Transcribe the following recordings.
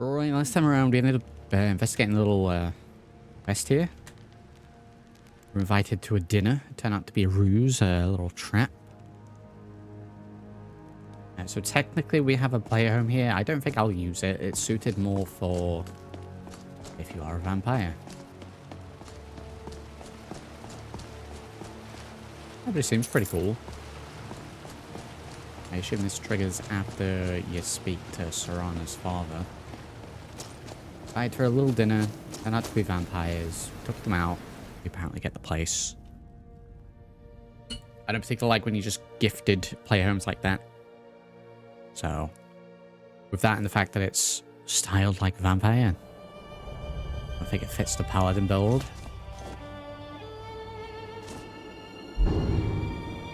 Right, last time around we ended up investigating a little quest here. We're invited to a dinner. It turned out to be a ruse, a little trap. So technically we have a player home here. I don't think I'll use it. It's suited more for if you are a vampire. But it seems pretty cool. I assume this triggers after you speak to Serana's father. Invited for a little dinner. Turned out to be vampires. Took them out. You apparently get the place. I don't particularly like when you just gifted player homes like that. So, with that and the fact that it's styled like vampire, I think it fits the paladin build.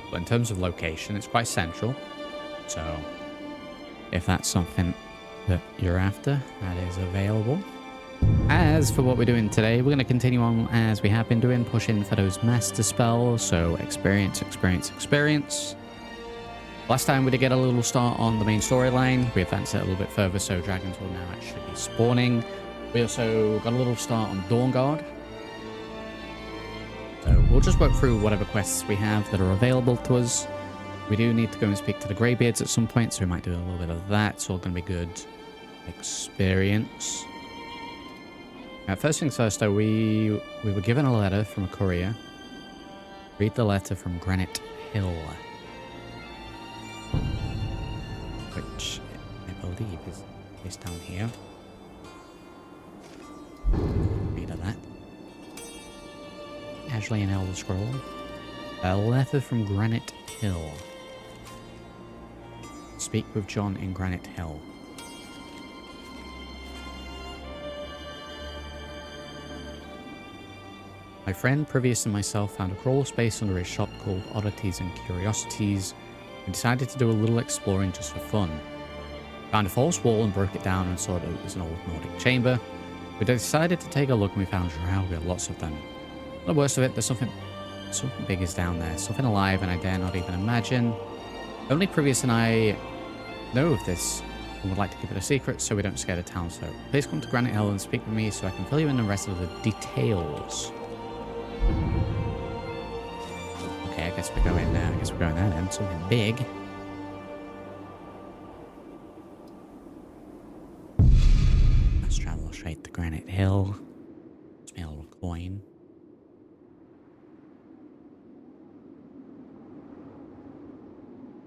But in terms of location, it's quite central. So, if that's something that you're after, that is available. As for what we're doing today, we're going to continue on as we have been doing, pushing for those master spells. So, experience, experience, experience. Last time we did get a little start on the main storyline. We advanced it a little bit further, so dragons will now actually be spawning. We also got a little start on Dawn Guard. So we'll just work through whatever quests we have that are available to us. We do need to go and speak to the Greybeards at some point, so we might do a little bit of that. It's all going to be good experience. First things first, though, we were given a letter from a courier. Read the letter from Granite Hill, which I believe is down here. Read of that. Casually an Elder Scroll. A letter from Granite Hill. Speak with John in Granite Hill. My friend Previous and myself found a crawl space under his shop called Oddities and Curiosities. We decided to do a little exploring just for fun. Found a false wall and broke it down and saw that it was an old Nordic chamber. We decided to take a look and we found Drauga, lots of them. The worst of it, there's something big is down there, something alive and I dare not even imagine. Only Previous and I know of this and would like to keep it a secret so we don't scare the townsfolk. Please come to Granite Hill and speak with me so I can fill you in the rest of the details. Okay, I guess we're going there. Then. Something big. Let's travel straight to Granite Hill. Let's make a little coin.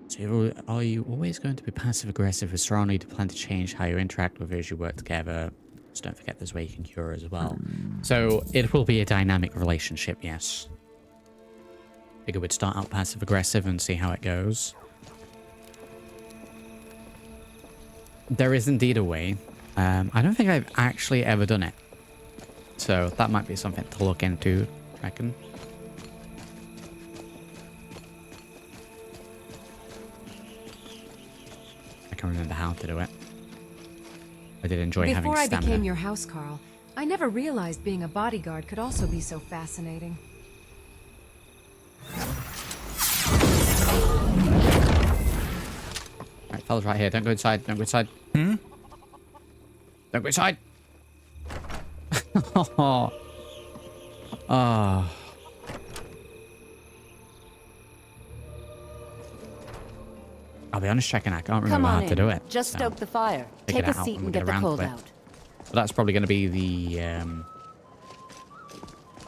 So, are you always going to be passive-aggressive with Serana? You plan to change how you interact with her as you work together? Just don't forget there's a way you can cure her as well. So, it will be a dynamic relationship, yes. Figure we'd start out passive-aggressive and see how it goes. There is indeed a way. I don't think I've actually ever done it. So, that might be something to look into, I reckon. I can remember how to do it. I did enjoy having stamina. Before I became your house, Carl, I never realized being a bodyguard could also be so fascinating. Alright, fellas, right here. Don't go inside. Don't go inside. Don't go inside. Oh. I'll be honest, checking. I can't remember how to do it. Just stoke the fire. Take a seat and get the cold out. But that's probably going to be the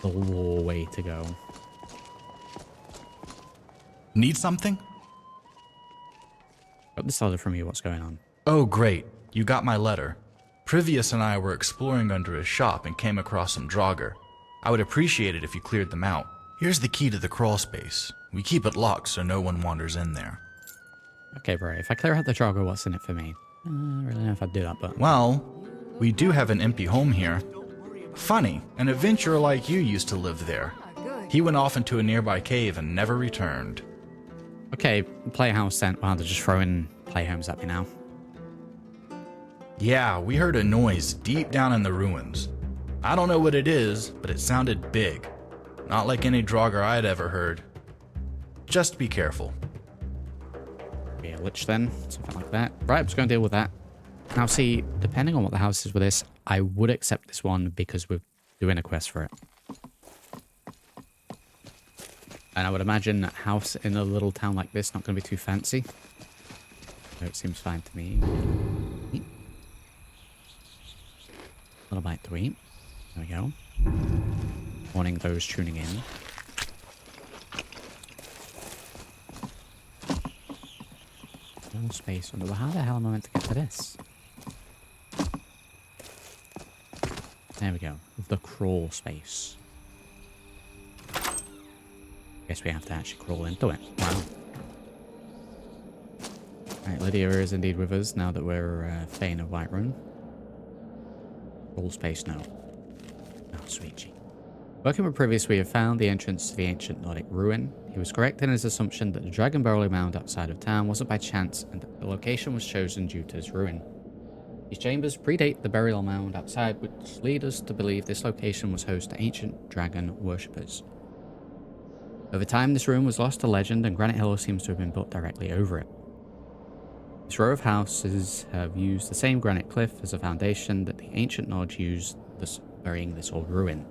lore way to go. Need something? Got this letter from you. What's going on? Oh, great. You got my letter. Previous and I were exploring under his shop and came across some Draugr. I would appreciate it if you cleared them out. Here's the key to the crawl space. We keep it locked so no one wanders in there. Okay, bro. If I clear out the Draugr, what's in it for me? I don't really know if I'd do that, but... Well, we do have an empty home here. Funny, an adventurer like you used to live there. He went off into a nearby cave and never returned. Okay, playhouse sent. Wow, they're just throwing playhomes at me now. Yeah, we heard a noise deep down in the ruins. I don't know what it is, but it sounded big. Not like any Draugr I'd ever heard. Just be careful. Be a lich then, something like that. Right, I'm just going to deal with that. Now see, depending on what the house is with this, I would accept this one because we're doing a quest for it. And I would imagine that house in a little town like this not going to be too fancy. So it seems fine to me. Little bite to eat. There we go. Warning those tuning in. More space under. Well, how the hell am I meant to get to this? There we go. The crawl space. Guess we have to actually crawl into it. Wow. Right, Lydia is indeed with us now that we're Thane of Whiterun. Crawl space now. Oh, sweet gee. Working with Privius, we have found the entrance to the ancient Nordic ruin. He was correct in his assumption that the dragon burial mound outside of town wasn't by chance and that the location was chosen due to its ruin. These chambers predate the burial mound outside, which lead us to believe this location was host to ancient dragon worshippers. Over time, this ruin was lost to legend, and Granite Hill seems to have been built directly over it. This row of houses have used the same granite cliff as a foundation that the ancient Nords used, thus burying this old ruin.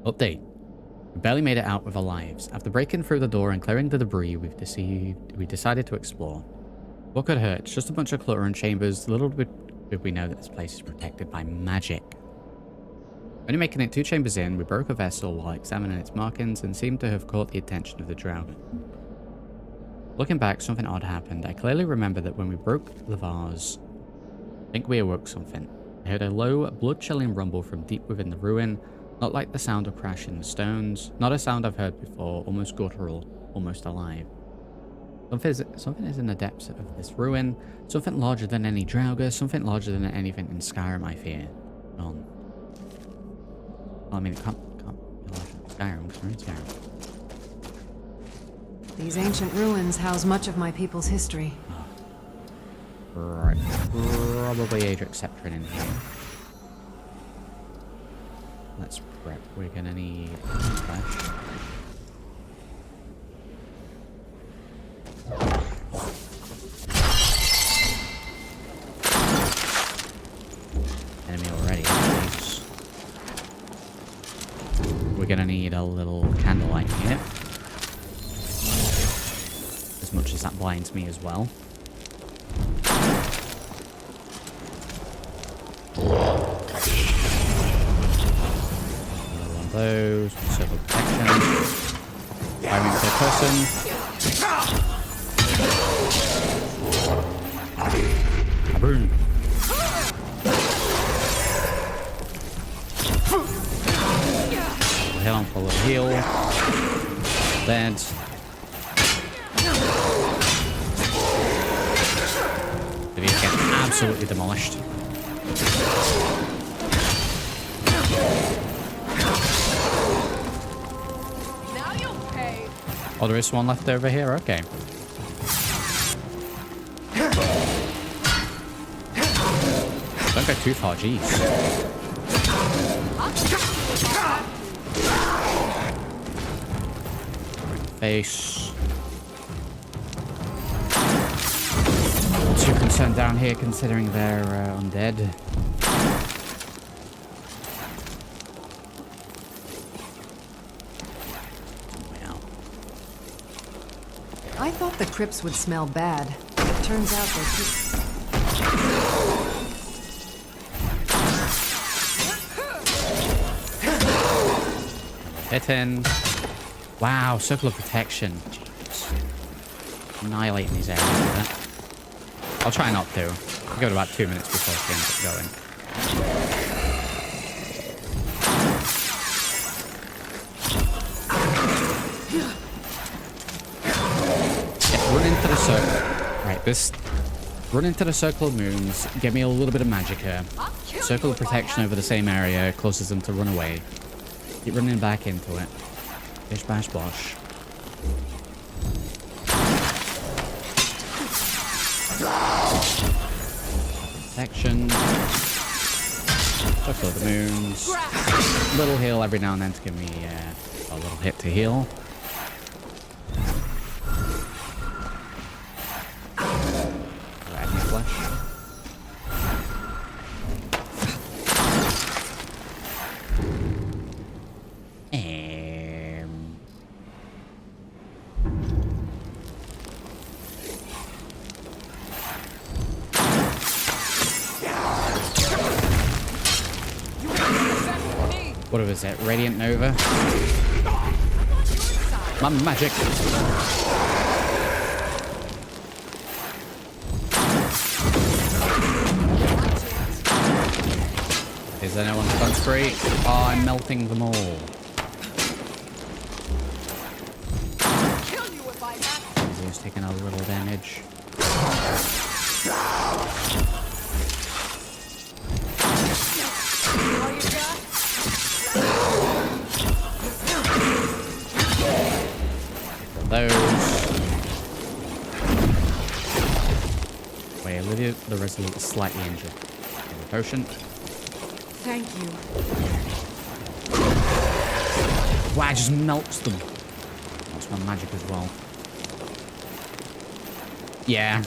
Update. We barely made it out with our lives. After breaking through the door and clearing the debris, we decided to explore. What could hurt? It's just a bunch of clutter and chambers. Little did we know that this place is protected by magic. Only making it 2 chambers in, we broke a vessel while examining its markings and seemed to have caught the attention of the dragon. Looking back, something odd happened. I clearly remember that when we broke the vase, I think we awoke something. I heard a low, blood-chilling rumble from deep within the ruin, not like the sound of crashing the stones, not a sound I've heard before, almost guttural, almost alive. Something is in the depths of this ruin, something larger than any Draugr, something larger than anything in Skyrim, I fear. None. Well, I mean, it can't be larger than Skyrim, because we're in Skyrim. These ancient ruins house much of my people's history. Oh. Right. Probably Adric Sceptrin in here. Let's prep. We're gonna need flesh. Enemy already. Nice. We're gonna need a little candlelight here. As much as that blinds me as well. Those, circle protection, firing per person. Kaboom. We'll hit on for a little heal. Dead. Did he get absolutely demolished? Oh, there is one left over here? Okay. Don't go too far, jeez. Face. Not too concerned down here considering they're undead. I thought the crypts would smell bad. It turns out they're Hitting. Wow, circle of protection. Jeez. Annihilating these areas with it. I'll try not to. I'll go to about 2 minutes before it ends up going. Run into the circle. Right, this. Run into the circle of moons. Get me a little bit of magic here. Circle of protection over the same area causes them to run away. Keep running back into it. Bish bash bosh. Protection. Circle of the moons. Little heal every now and then to give me a little hit to heal. What was it? Radiant Nova? My magic! Is anyone sunscreen? Oh, I'm melting them all. He's taking a little damage. Those. Wait, Olivia the Resolute is slightly injured. Potion. Thank you. Wow, it just melts them. That's my magic as well. Yeah. I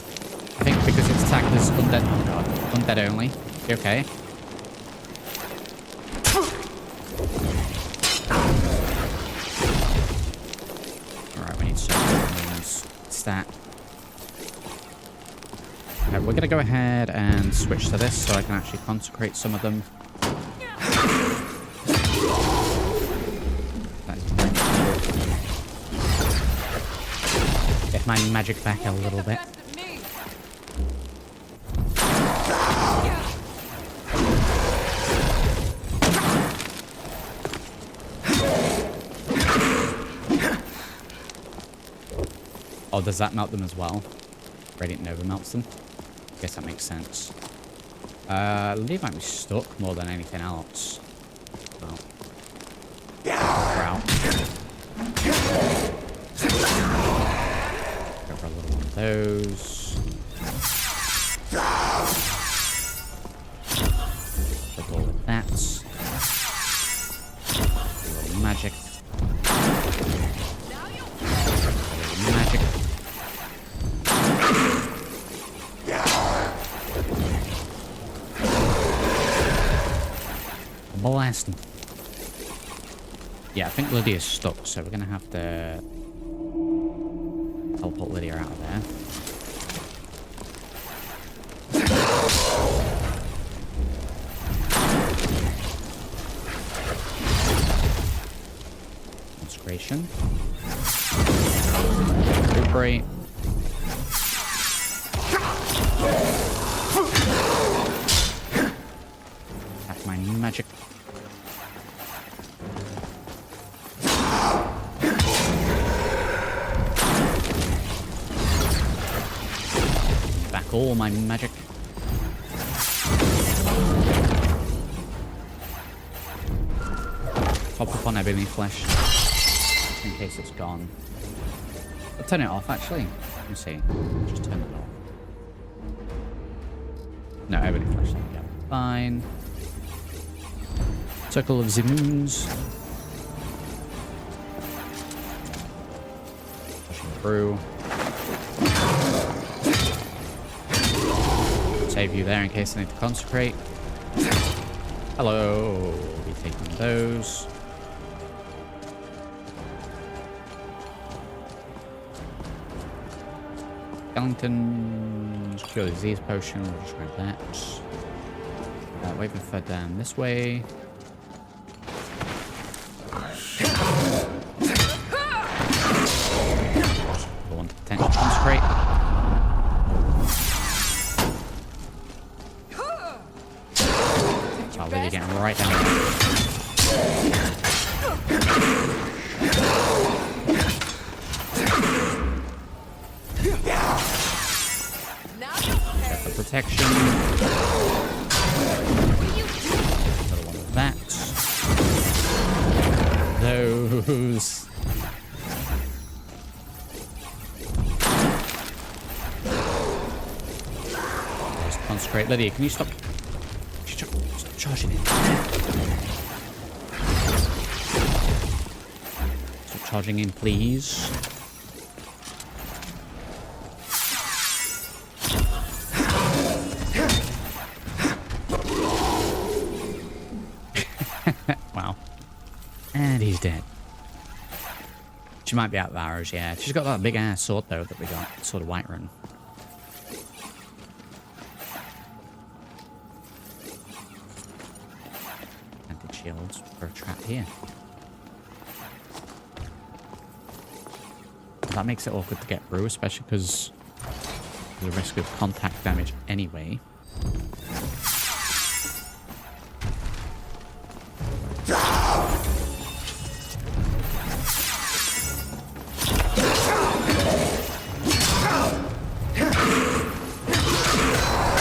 think because it's attacked as undead. Oh god. Undead only. Okay. Alright, we need some stat. We're gonna go ahead and switch to this so I can actually consecrate some of them. Get my magic back a little bit. Oh, does that melt them as well? Radiant Nova melts them. Guess that makes sense. Leave might be stuck more than anything else. Oh. We're out. Go for a little one of those. Put all of that. A little magic. A little magic. Blast him. Yeah, I think Lydia's stuck, so we're gonna have to teleport Lydia out of there. Consecration. Recuperate. Attack my magic. Back all my magic. Pop up on ebony flesh. In case it's gone. I'll turn it off actually. Let me see. Just turn it off. No, ebony flesh. Yeah, fine. Circle of the Moons. Pushing through. Save you there in case I need to consecrate. Hello. We'll be taking those. Skellington's Cure Disease Potion. We'll just grab that. Wave and fed down this way. I want to potentially consecrate. Oh, really getting right down there. Set the protection. Another one of that. Those. Just consecrate. Lydia, can you stop? Stop charging it. Stop charging in, please. Wow. And he's dead. She might be out of arrows, yeah. She's got that big ass sword though that we got, sort of white run. Advantage shields for a trap here. That makes it awkward to get through, especially because there's a risk of contact damage anyway.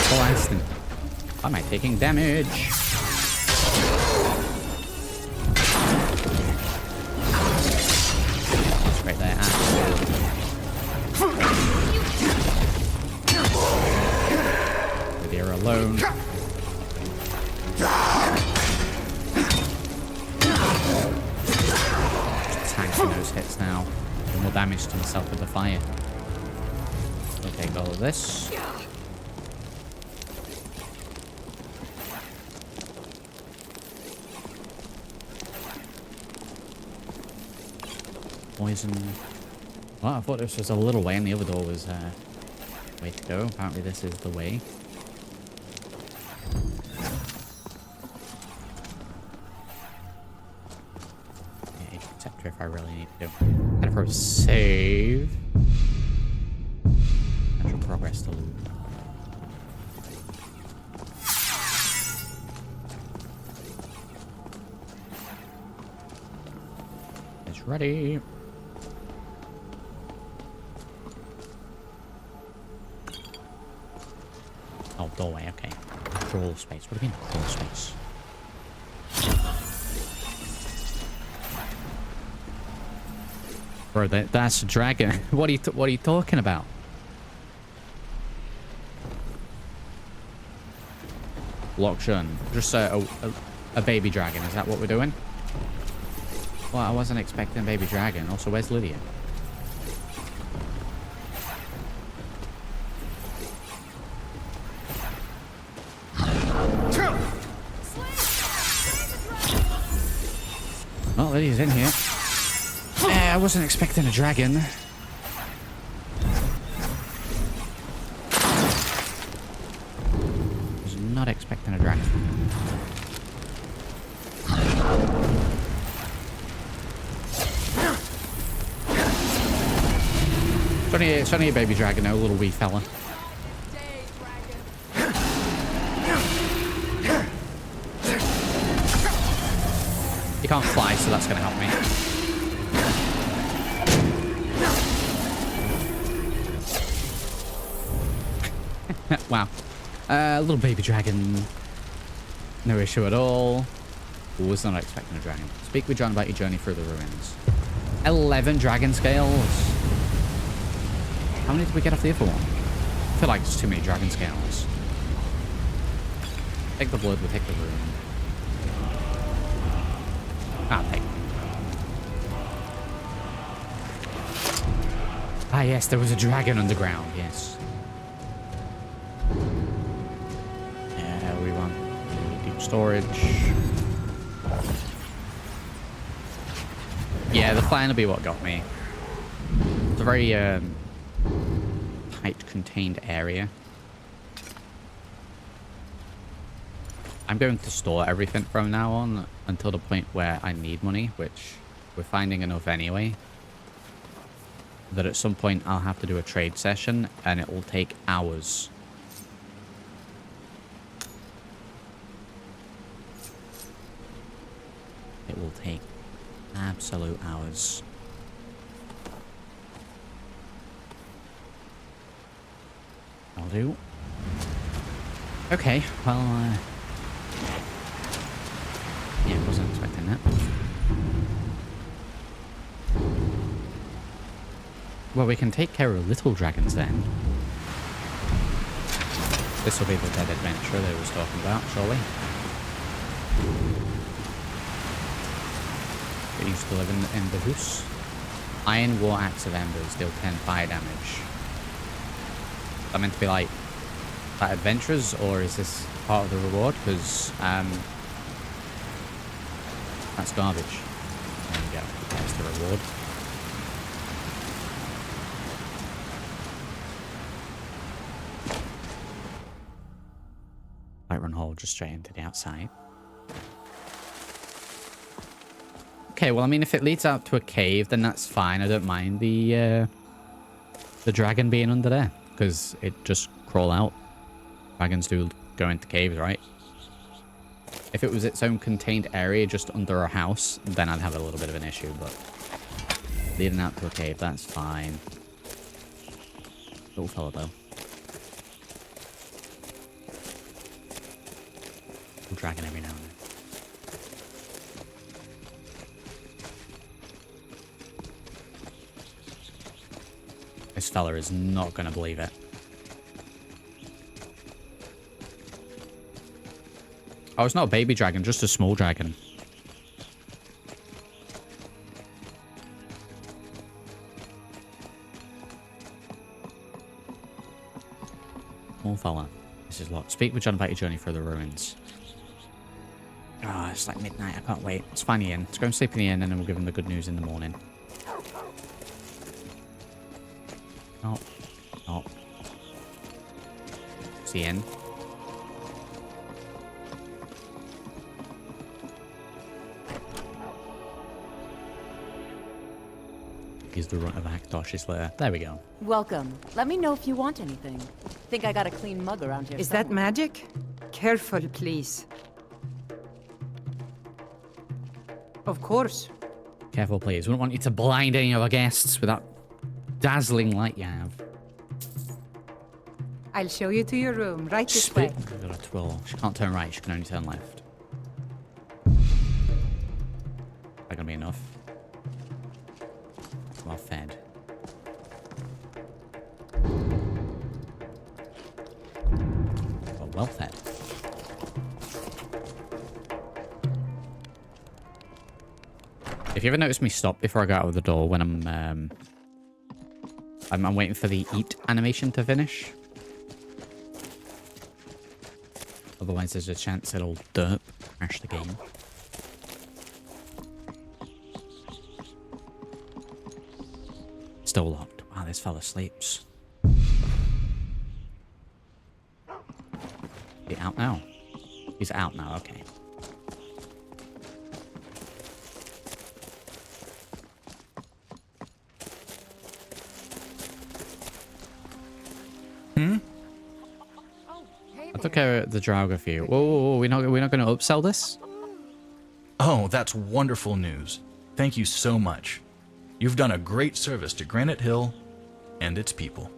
Blasting. Why am I taking damage? That's right there. With you alone. Just tanking those hits now. Do more damage to myself with the fire. We'll take all of this. Poison. Well, I thought this was a little way and the other door was the way to go. Apparently this is the way. Yeah, except if I really need to. And for a save. Actual progress to loot. It's ready. Oh, doorway, okay. Crawl space. What do you mean crawl space? Bro, that's a dragon. What are you talking about? Lock shun. Just a baby dragon. Is that what we're doing? Well, I wasn't expecting a baby dragon. Also, where's Lydia? Oh, Lydia's in here. I wasn't expecting a dragon. Was not expecting a dragon. It's only a baby dragon, no little wee fella. You can't fly, so that's going to help me. Wow. Little baby dragon. No issue at all. Was not expecting a dragon. Speak with John about your journey through the ruins. 11 dragon scales. How many did we get off the other one? I feel like it's too many dragon scales. Take the blood, we'll take the rune. I'll take it. Ah, yes, there was a dragon underground, yes. Yeah, we want deep storage. Yeah, the flying will be what got me. It's a very tight, contained area. I'm going to store everything from now on until the point where I need money, which we're finding enough anyway. That at some point I'll have to do a trade session and it will take hours. It will take absolute hours. I'll do. Okay, well, yeah, wasn't expecting that. Well, we can take care of little dragons then. This will be the dead adventure they was talking about, surely. Get used to living in the house. Iron War Axe of Embers deal 10 fire damage. Is that meant to be like that adventures, or is this part of the reward? Because that's garbage. There we go. That's the reward. Light run hole just straight into the outside. Okay, well, I mean, if it leads out to a cave, then that's fine. I don't mind the dragon being under there, because it just crawl out. Dragons do go into caves, right? If it was its own contained area just under a house, then I'd have a little bit of an issue, but leading out to a cave, that's fine. Little fella, though. Little dragon every now and then. This fella is not going to believe it. Oh, it's not a baby dragon, just a small dragon. Small fella. This is locked. Speak with John about your journey through the ruins. Ah, oh, it's like midnight. I can't wait. Let's find the inn. Let's go and sleep in the inn, and then we'll give him the good news in the morning. Oh. Oh. It's the inn. He's the runt of Aktosh's lair. There we go. Welcome. Let me know if you want anything. Think I got a clean mug around here. Is that magic? Careful, please. Of course. Careful, please. We don't want you to blind any of our guests with that dazzling light you have. I'll show you to your room, right this way. Got a twirl. She can't turn right. She can only turn left. That gonna be enough? Well fed. Well fed. If you ever notice me stop before I go out of the door when I'm waiting for the eat animation to finish. Otherwise, there's a chance it'll derp, crash the game. Still locked. Wow, this fella sleeps. Is he out now? He's out now, okay. I took care of the Draugr for you. Whoa, we're not going to upsell this? Oh, that's wonderful news. Thank you so much. You've done a great service to Granite Hill and its people.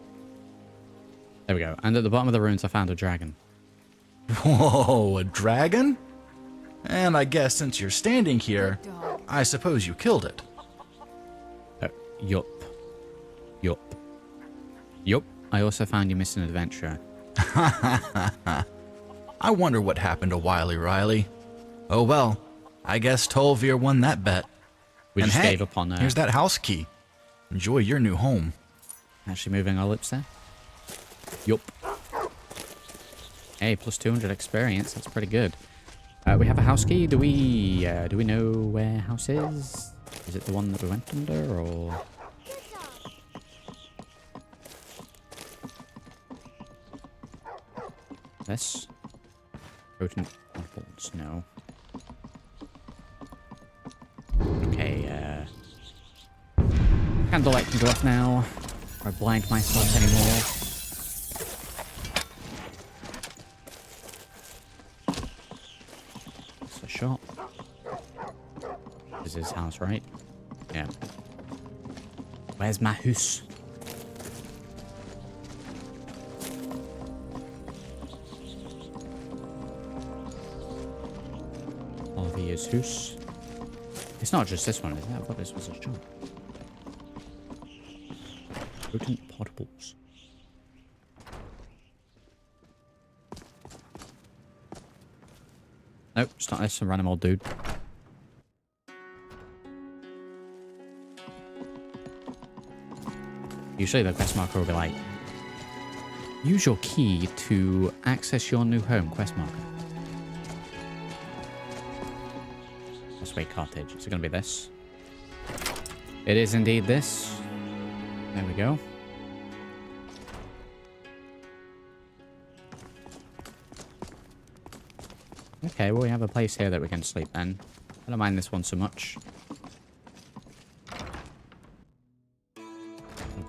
There we go. And at the bottom of the ruins, I found a dragon. Whoa, a dragon? And I guess since you're standing here, I suppose you killed it. Yup. Yup. Yup. I also found your missing adventurer. I wonder what happened to Wily Riley. Oh well, I guess Tolvir won that bet. We just gave up on her. Here's that house key. Enjoy your new home. Actually moving our lips there. Yup. Hey, plus 200 experience. That's pretty good. We have a house key. Do we know where house is? Is it the one that we went under, or...? This? Potent apples, no. Okay, candlelight can go off now. Or I blind myself anymore. It's a shop. This is his house, right? Yeah. Where's my house? Olivia's house. It's not just this one, is it? I thought this was a shop. Potent potables. Nope, it's not this. Some random old dude. Usually the quest marker will be like, use your key to access your new home, quest marker. Wait, cottage. Is it going to be this? It is indeed this. There we go. Okay, well, we have a place here that we can sleep then. I don't mind this one so much.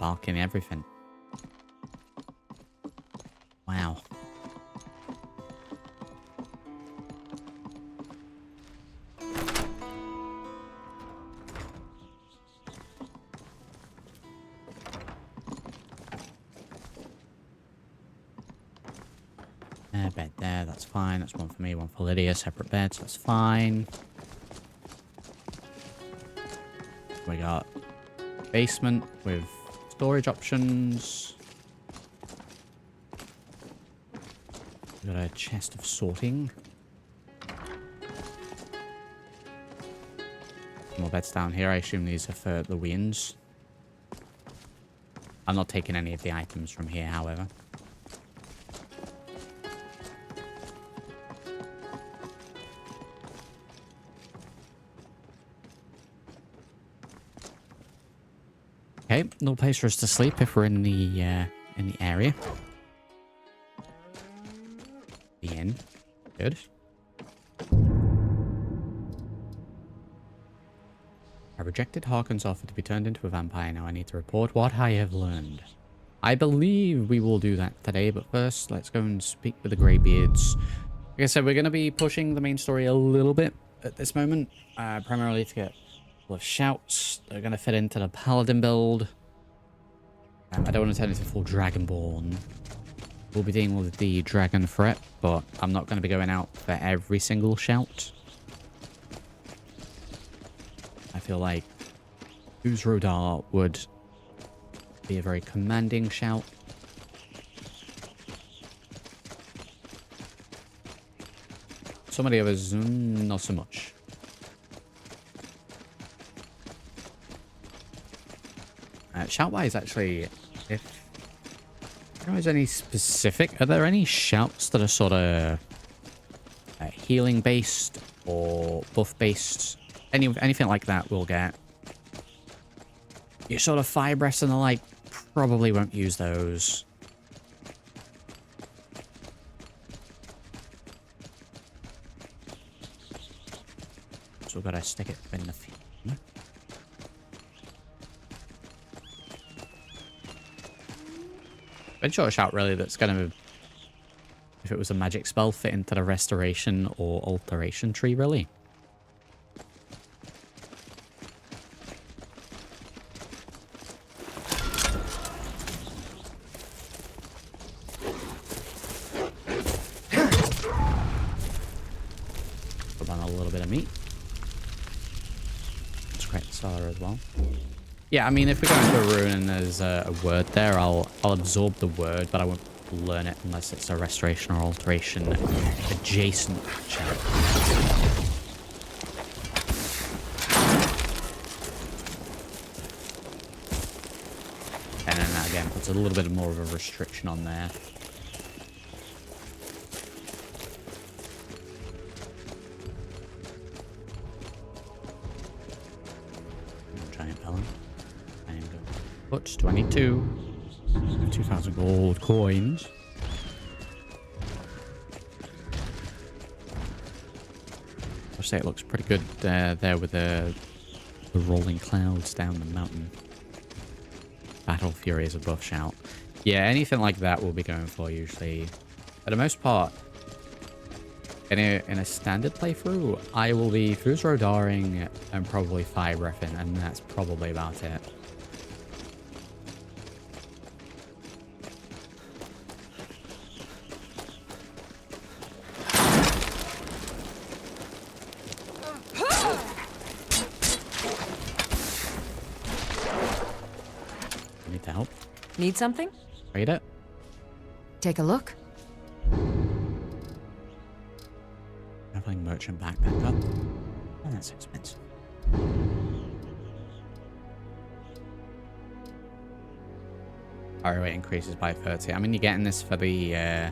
balcony, everything. Wow. Bed there, that's fine. That's one for me, one for Lydia. Separate beds, that's fine. We got basement with storage options. We got a chest of sorting. More beds down here. I assume these are for the winds. I'm not taking any of the items from here, however. Okay, no place for us to sleep if we're in the area. The inn. Good. I rejected Harkon's offer to be turned into a vampire. Now I need to report what I have learned. I believe we will do that today, but first let's go and speak with the Greybeards. Like I said, we're going to be pushing the main story a little bit at this moment, primarily to get of shouts that are going to fit into the paladin build. I don't want to turn into full dragonborn. We'll be dealing with the dragon threat, but I'm not going to be going out for every single shout. I feel like Uzrodar would be a very commanding shout. Some of the others, not so much. Shout-wise, actually, if there is any specific, are there any shouts that are sort of healing-based or buff-based? Anything like that we'll get. Your sort of fire breaths and the like, probably won't use those. So we've got to stick it in the feet. Been short of shout really that's going to, if it was a magic spell, fit into the restoration or alteration tree really. Put on a little bit of meat. Let's create the cellar as well. Yeah, I mean, if we go into a ruin and there's a word there, I'll absorb the word, but I won't learn it unless it's a restoration or alteration adjacent shout. And then that again puts a little bit more of a restriction on there. Giant pellet. 22. 2,000 gold coins. I'll say it looks pretty good there with the rolling clouds down the mountain. Battle Fury is a buff shout. Yeah, anything like that we'll be going for usually. For the most part, in a standard playthrough, I will be Uzrodaring and probably fire breathing, and that's probably about it. Need to help. Need something? Read it. Take a look. Traveling merchant backpack up. Oh, that's expensive. Fire rate increases by 30. I mean, you're getting this for the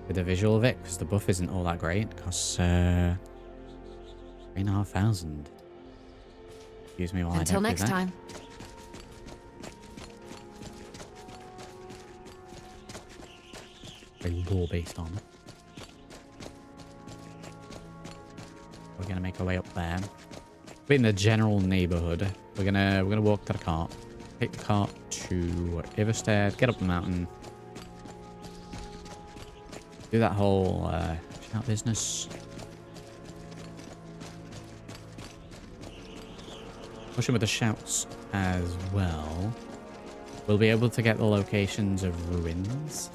visual of it, because the buff isn't all that great. It costs 3,500. Excuse me while Until I don't next do that. time. Very lore-based on. We're gonna make our way up there. We're in the general neighborhood. We're gonna walk to the cart. Take the cart to Iverstead, get up the mountain. Do that whole shout business. Push him with the shouts as well. We'll be able to get the locations of ruins,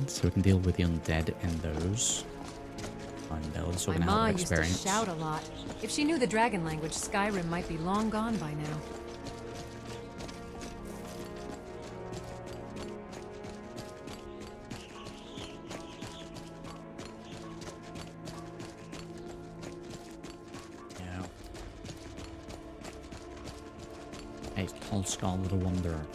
so we can deal with the undead in those. So My ma used to shout a lot. If she knew the dragon language, Skyrim might be long gone by now. Yeah. Hey, it's Tall Skull, Little Wanderer.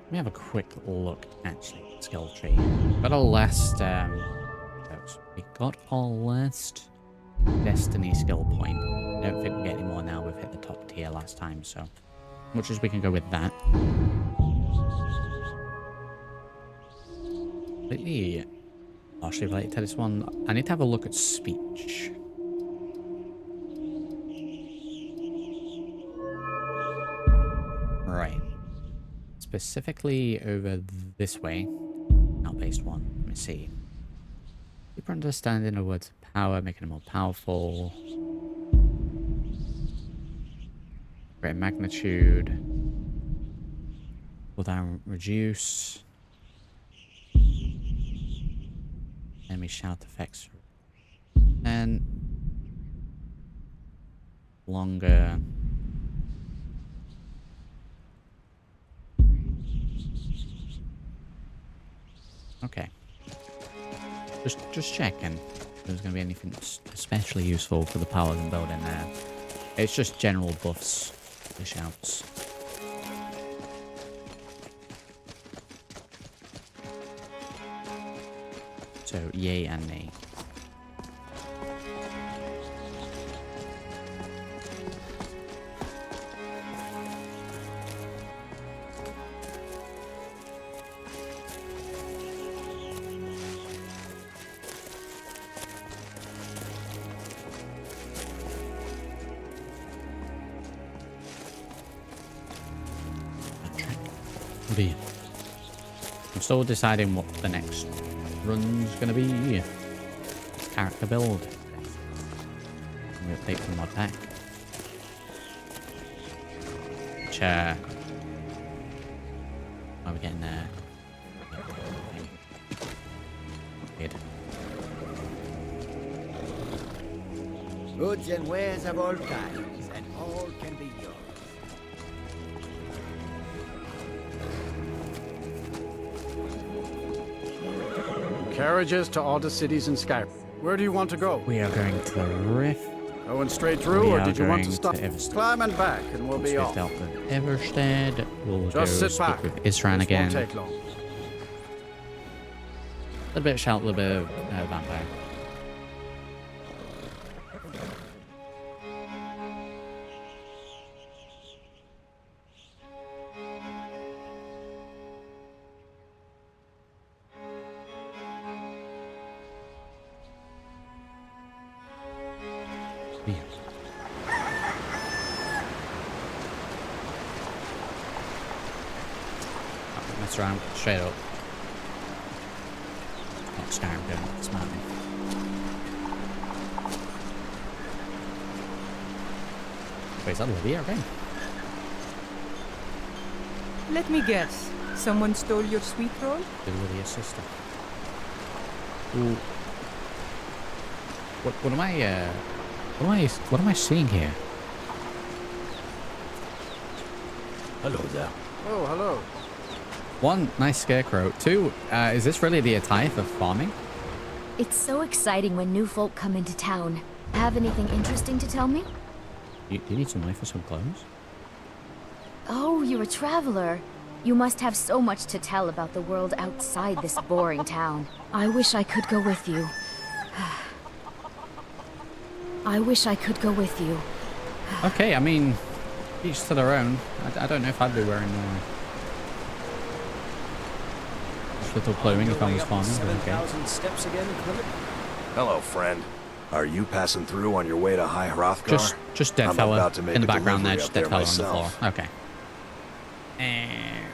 Let me have a quick look, actually, at skill tree. Got our last, we got our last destiny skill point. I don't think we get any more now. We've hit the top tier last time, so much as we can go with that. Completely partially related to this one. I need to have a look at speech. Right. Specifically over this way. Not-based one. Let me see. Deeper understanding of words of power, making them more powerful. Greater magnitude. Cooldown reduce. Enemy shout effects. And longer. Okay. Just checking if there's going to be anything especially useful for the paladin build in there. It's just general buffs, the shouts. So, yay and nay. I'm still deciding what the next run's gonna be. Character build. We update the mod pack. Which, are we getting there? Good. Goods and wares of all kinds, and all can be yours. Carriages to all the cities in Skyrim. Where do you want to go? We are going to the Rift. Going straight through, or did you want to stop? Everstead. Climb and back, and we'll be off. Dealt with Everstead. We'll Just go sit speak back. with Isran This again. won't take long. A little bit of shout, a little bit of vampire. Mess around straight up. Not Skyrim doing it, smart me. Wait, is that Lydia again? Let me guess. Someone stole your sweet roll? The Lydia's sister. Ooh. What am I seeing here? Hello there. Oh, hello. One, nice scarecrow. Two, is this really the attire for farming? It's so exciting when new folk come into town. Have anything interesting to tell me? You need some money for some clothes? Oh, you're a traveler. You must have so much to tell about the world outside this boring town. I wish I could go with you. I wish I could go with you. Okay, I mean, each to their own. I don't know if I'd be wearing little clothing if I was farming, but okay. 7,000 steps again, Clement? Hello, friend. Are you passing through on your way to High Hrothgar? Just dead I'm fella about to make in the a background there, delivery just up dead there fella on the myself. floor. Okay. And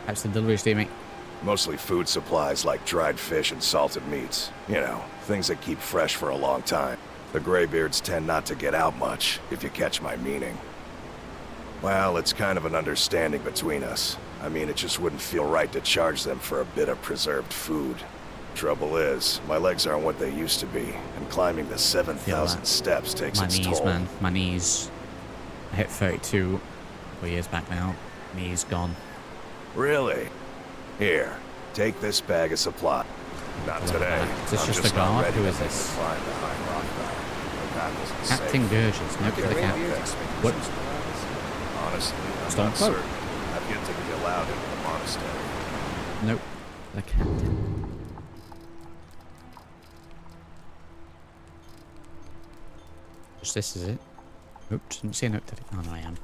types of deliveries do you make? Mostly food supplies like dried fish and salted meats. You know, things that keep fresh for a long time. The Greybeards tend not to get out much, if you catch my meaning. Well, it's kind of an understanding between us. I mean, it just wouldn't feel right to charge them for a bit of preserved food. Trouble is, my legs aren't what they used to be, and climbing the 7,000 steps takes its toll. My knees, man. My knees. I hit 32 4 years back now. Knees gone. Really? Here, take this bag of supply. Not today. Is this I'm just just a not guard? ready Who to is make this? the climb to High Hrothgar. That wasn't Captain safe. Gurges. Nope for the captain. What? Honestly, I'm Stone not quote. certain. I've yet to be allowed into the monastery. Nope. The captain. Just this is it. Oops, didn't see a note to the... Oh, no, I am.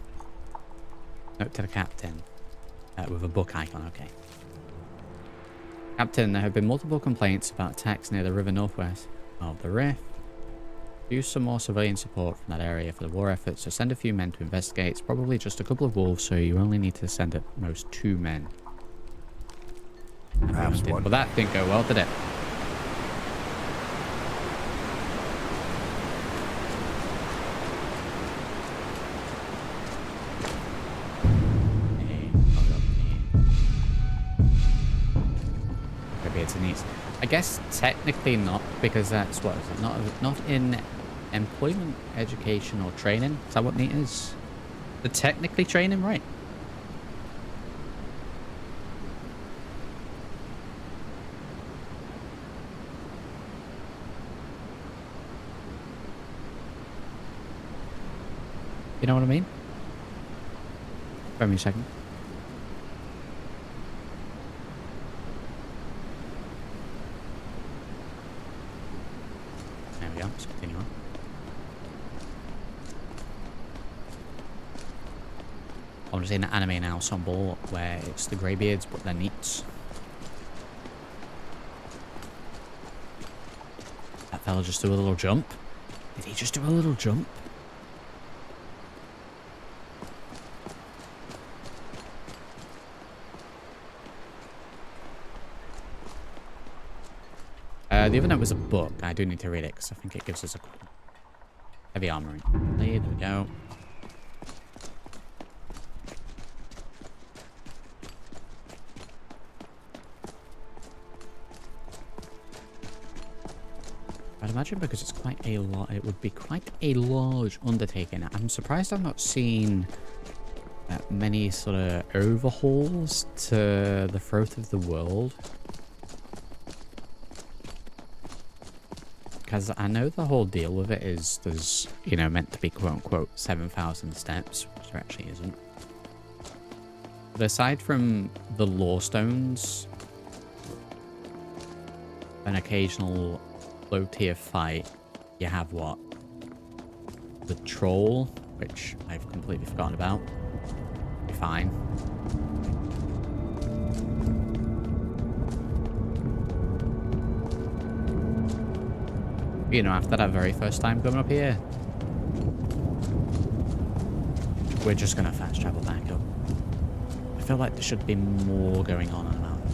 Note to the captain. With a book icon, okay. Captain, there have been multiple complaints about attacks near the river northwest of the Rift. Use some more civilian support from that area for the war effort, so send a few men to investigate. It's probably just a couple of wolves, so you only need to send at most 2 men. Perhaps one. Well, that didn't go well, did it? Greybeards and needs. I guess technically not, because that's what is it? Not in employment, education, or training. Is that what NEAT is? The technically training, right? You know what I mean? Wait me a second. There we go. Let's continue on. I'm just in an anime now, ensemble where it's the Greybeards, but they're neats. That fella just do a little jump. Did he just do a little jump? The other note was a book. I do need to read it because I think it gives us a heavy armoring. There we go. I'd imagine because it's quite a lot, it would be quite a large undertaking. I'm surprised I've not seen that many sort of overhauls to the Throat of the World. Because I know the whole deal with it is there's, you know, meant to be quote-unquote 7,000 steps, which there actually isn't. But aside from the lore stones, an occasional low-tier fight, you have what? The troll, which I've completely forgotten about. Be fine. You know, after that very first time coming up here, we're just gonna fast travel back up. I feel like there should be more going on about it.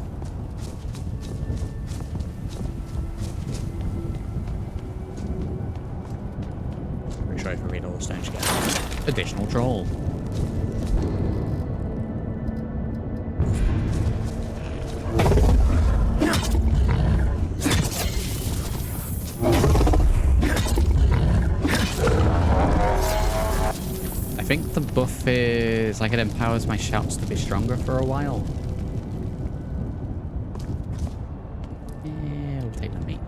Pretty sure if I read all the stones, you get additional troll. I think the buff is like it empowers my shouts to be stronger for a while. Yeah, we'll take the meat.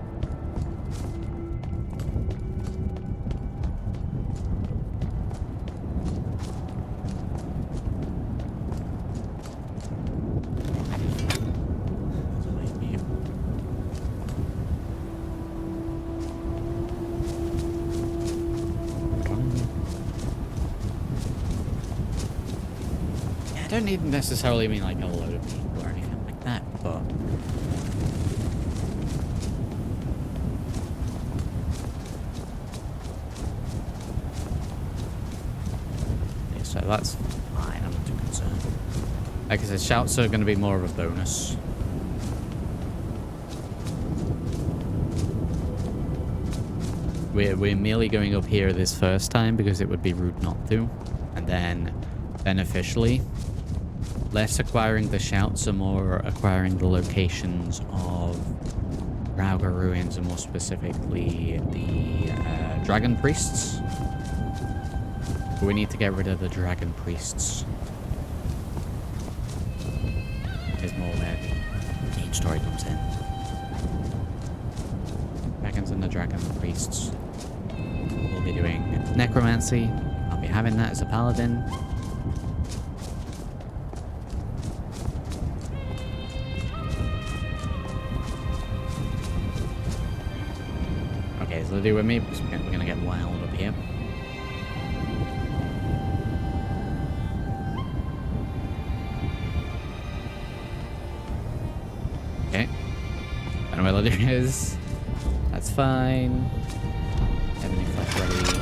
I don't even necessarily mean like a load of people or anything like that, but so that's fine. I'm not too concerned. Like I said, shouts are going to be more of a bonus. We're merely going up here this first time because it would be rude not to. And then beneficially, less acquiring the shouts and more acquiring the locations of Rauga ruins, and more specifically the dragon priests. But we need to get rid of the dragon priests. Is more where the main story comes in. Dragons and the dragon priests. We'll be doing necromancy. I'll be having that as a paladin. Okay, so do with me because we're gonna get wild up here. Okay. I know where Lydia is. That's fine. Everything flesh ready.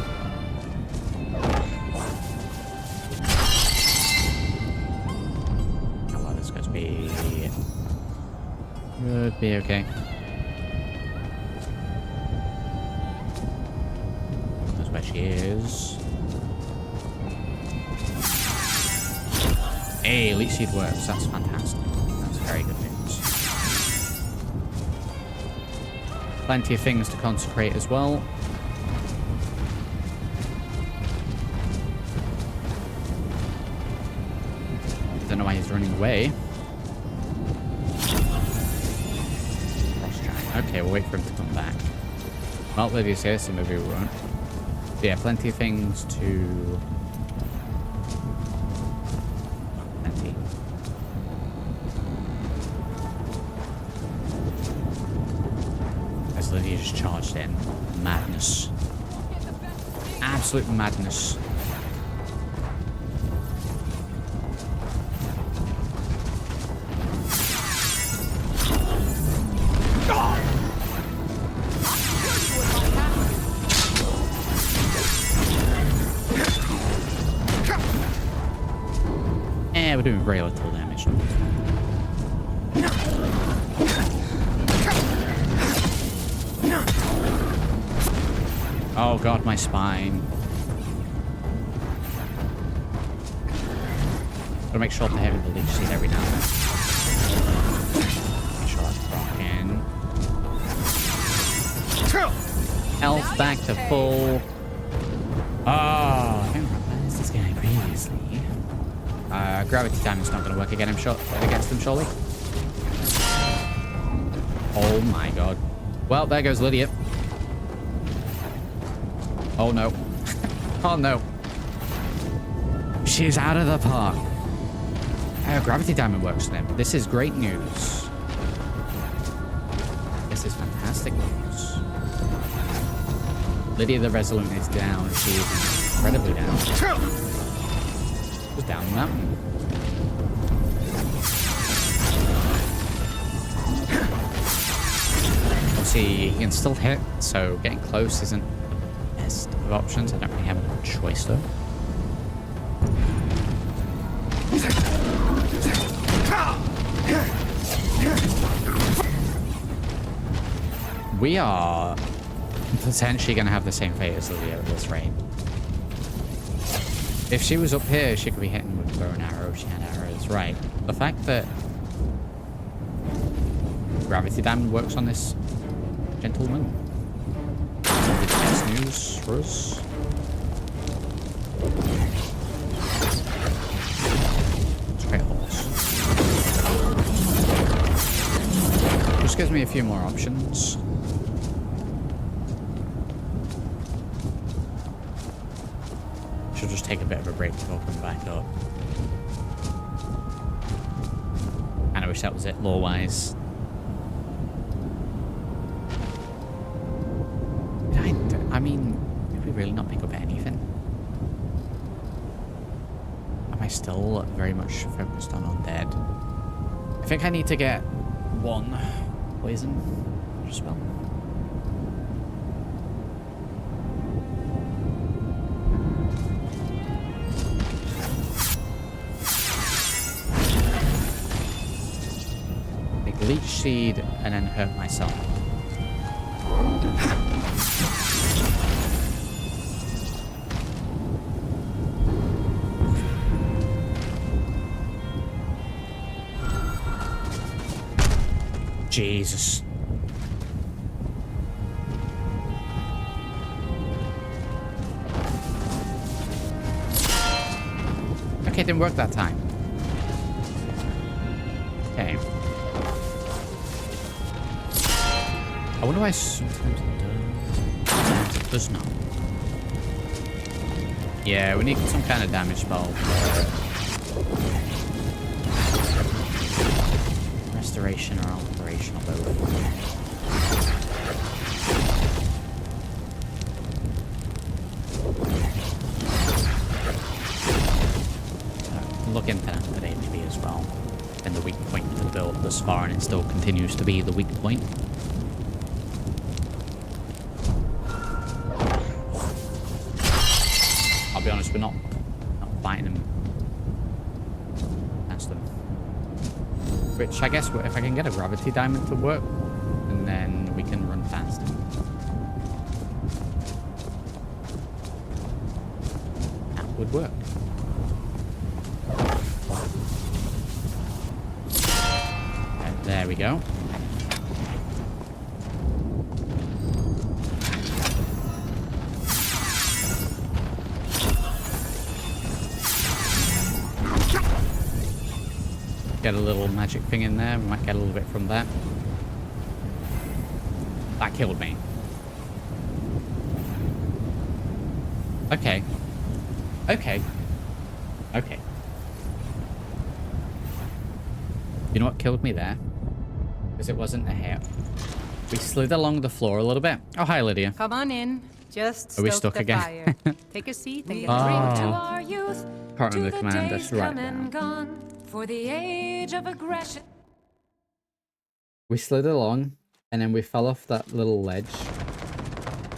How well this is going to be. Could be okay. That's where she is. Hey, leech seed works. That's fantastic. That's very good news. Plenty of things to consecrate as well. Don't know why he's running away. Okay, we'll wait for him to come back. Well, Lydia's here, so maybe we won't. So yeah, plenty of things to... Plenty. As Lydia just charged in. Madness. Absolute madness. We're doing very little damage. Oh god, my spine. Gotta make sure to have the leech seed every now and then. Make sure that's rocking. Health back to full. Oh, I don't recognize this guy previously. Gravity diamond's not going to work against them, surely. Oh my god. Well, there goes Lydia. Oh no. Oh no. She's out of the park. Gravity diamond works for them. This is great news. This is fantastic news. Lydia the Resolute is down. She is incredibly down. Just down the mountain. Obviously, he can still hit, so getting close isn't the best of options. I don't really have a choice though. We are potentially going to have the same fate as Lydia at this rate. If she was up here, she could be hitting with bow and arrow. She had arrows, right? The fact that gravity diamond works on this gentleman is the best news for us. Straight horse. Just gives me a few more options. She'll just take a bit of a break before coming back up. And I wish that was it, lore-wise. I mean, did we really not pick up anything? Am I still very much focused on undead? I think I need to get one poison spell. leech seed and then hurt myself. Jesus. Okay, it didn't work that time. Okay. I wonder why sometimes it does. Sometimes it does not. Yeah, we need some kind of damage spell for it. Restoration or alteration or both. Look into that for HP as well. And the weak point to the build thus far, and it still continues to be the weak point. I'll be honest, we're not fighting them past them. Which I guess if I can get a gravity diamond to work, and then we can run past them. That would work. There we go. Get a little magic thing in there. We might get a little bit from that. That killed me. Okay. Okay. Okay. You know what killed me there? Because it wasn't a hit. We slid along the floor a little bit. Oh, hi, Lydia. Come on in. Just Are we stoke stuck the again? fire. Take a seat and get Oh. a drink. To our youth, Can't to remember the the command. days That's right come and now. gone, for the age of aggression. We slid along, and then we fell off that little ledge.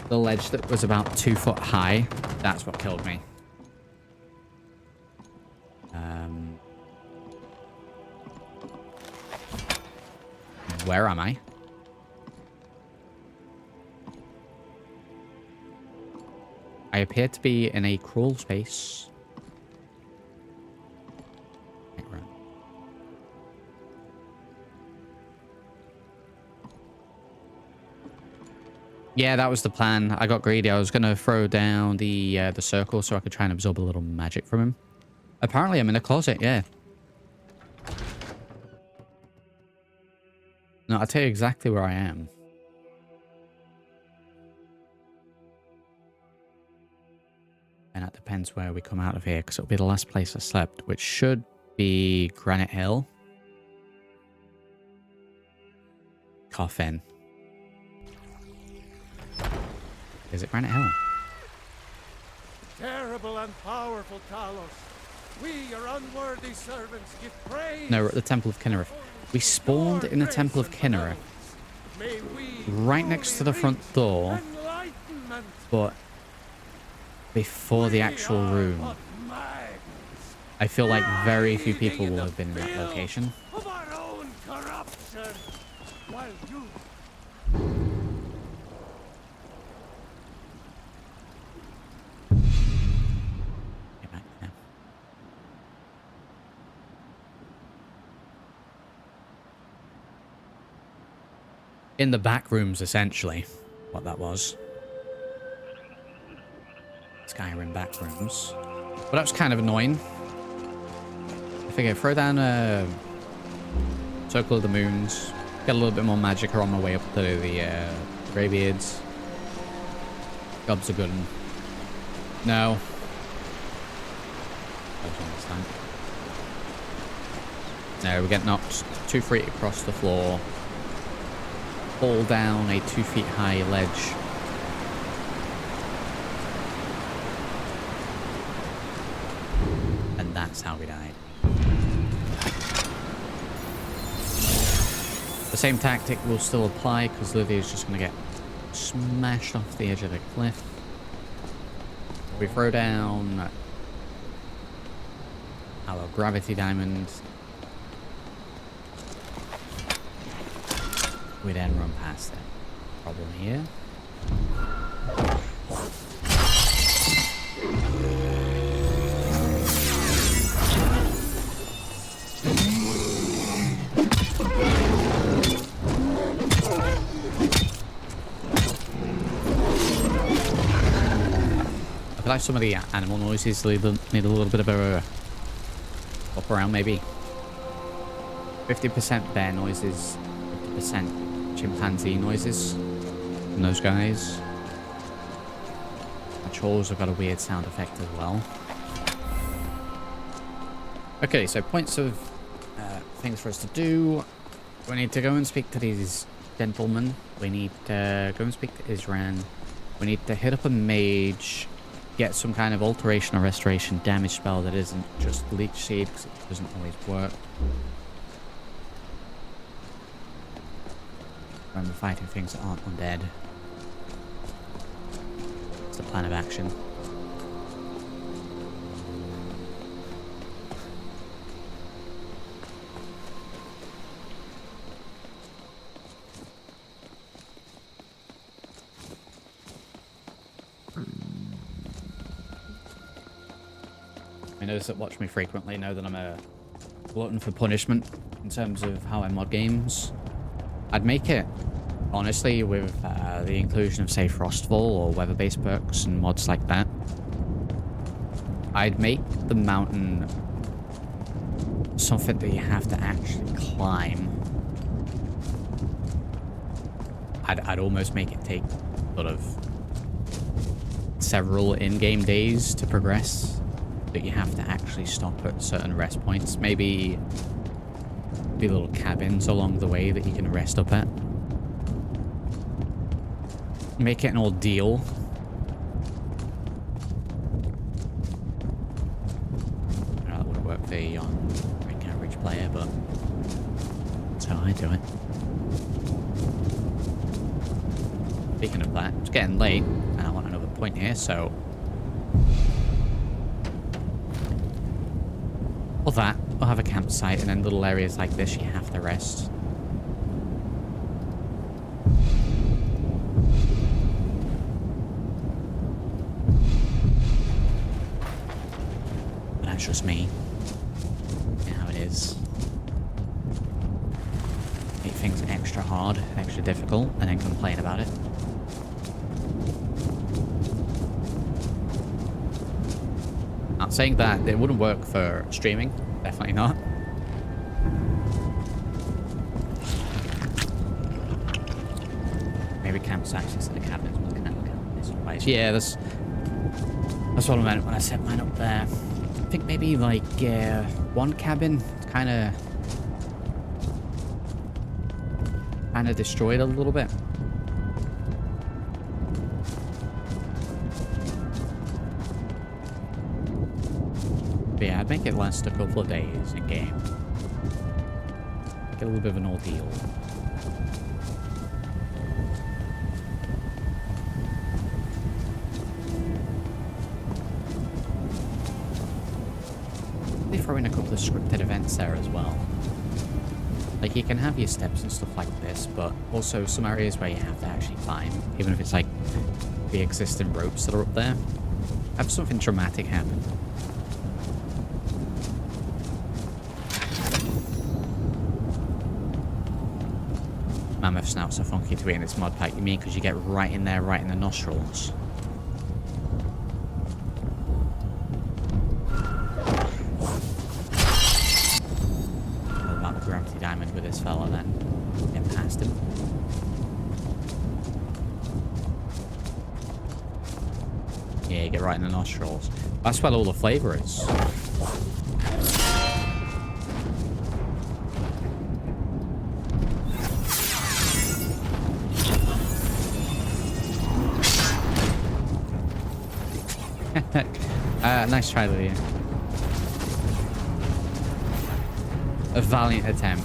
The ledge that was about 2 foot high. That's what killed me. Where am I? I appear to be in a crawl space. Right. Yeah, that was the plan. I got greedy. I was going to throw down the circle so I could try and absorb a little magic from him. Apparently, I'm in a closet, yeah. No, I'll tell you exactly where I am. And that depends where we come out of here, because it'll be the last place I slept, which should be Granite Hill. Coffin. Is it Granite Hill? Terrible and powerful Talos, we, your unworthy servants, give praise. No, we're at the Temple of Kinnereth. We spawned in the Temple of Kinnereth, right next to the front door, but before the actual room. I feel like very few people will have been in that location. Of our own corruption, while you Get back there. In the back rooms, essentially, what that was. Skyrim back rooms. But that was kind of annoying. I figure throw down a Circle of the Moons, get a little bit more magic on my way up to the Greybeards. Gob's a good one. No. I don't understand. No, we get knocked 2 feet across the floor. Fall down a 2 feet high ledge. And that's how we died. The same tactic will still apply because Lydia's just going to get smashed off the edge of the cliff. We throw down our gravity diamond. We then run past it. Problem here. I feel like some of the animal noises need a little bit of a up around, maybe 50% bear noises, 50% chimpanzee noises from those guys. The trolls have got a weird sound effect as well. Okay, so points of things for us to do. We need to go and speak to these gentlemen. We need to go and speak to Isran. We need to hit up a mage, get some kind of alteration or restoration damage spell that isn't just leech seed, because it doesn't always work. When we're fighting things that aren't undead. It's the plan of action. Those that watch me frequently know that I'm a glutton for punishment in terms of how I mod games. I'd make it, honestly, with the inclusion of, say, Frostfall or weather-based perks and mods like that. I'd make the mountain something that you have to actually climb. I'd almost make it take sort of several in-game days to progress. That you have to actually stop at certain rest points. Maybe be little cabins along the way that you can rest up at. Make it an ordeal. That wouldn't work for you on an average player, but that's how I do it. Speaking of that, it's getting late, and I want another point here, so or that, we'll have a campsite, and then little areas like this you have to rest. But that's just me. You know how it is. Make things extra hard, extra difficult, and then complain about it. Not saying that it wouldn't work for streaming, definitely not. Maybe campsites instead of cabins. Looking at this place. Yeah, that's what I meant when I set mine up there. I think maybe like one cabin, kind of destroyed a little bit. Yeah, I'd make it last a couple of days in game. Make it a little bit of an ordeal. They throw in a couple of scripted events there as well. Like, you can have your steps and stuff like this, but also some areas where you have to actually climb, even if it's like the existing ropes that are up there. Have something dramatic happen. Mammoth snouts are funky to eat in this mod pack. You mean because you get right in there, right in the nostrils? What about the gravity diamond with this fella then? Get past him. Yeah, you get right in the nostrils. That's where all the flavor is. Nice try, Lydia. A valiant attempt.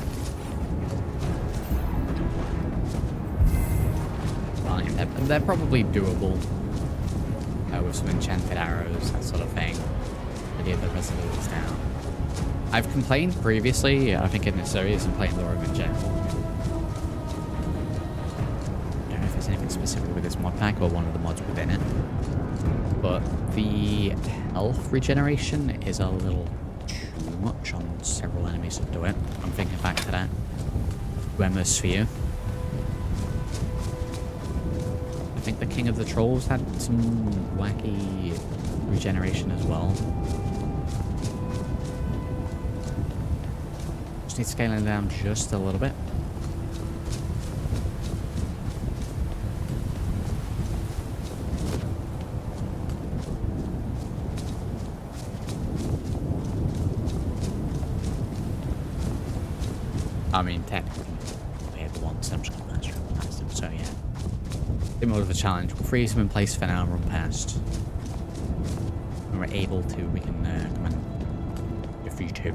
Valiant attempt. And they're probably doable. With some enchanted arrows, that sort of thing. To get the rest of it down. I've complained previously, I think in this series, and playing LoreRim in general, specifically with this mod pack or one of the mods within it. But the health regeneration is a little too much on several enemies that do it. I'm thinking back to that Sphere. I think the King of the Trolls had some wacky regeneration as well. Just need scaling down just a little bit. I mean, technically, we had the ones, I'm just going to pass past them, so yeah. A bit more of a challenge. We'll freeze them in place for now and run past. When we're able to, we can come and defeat him.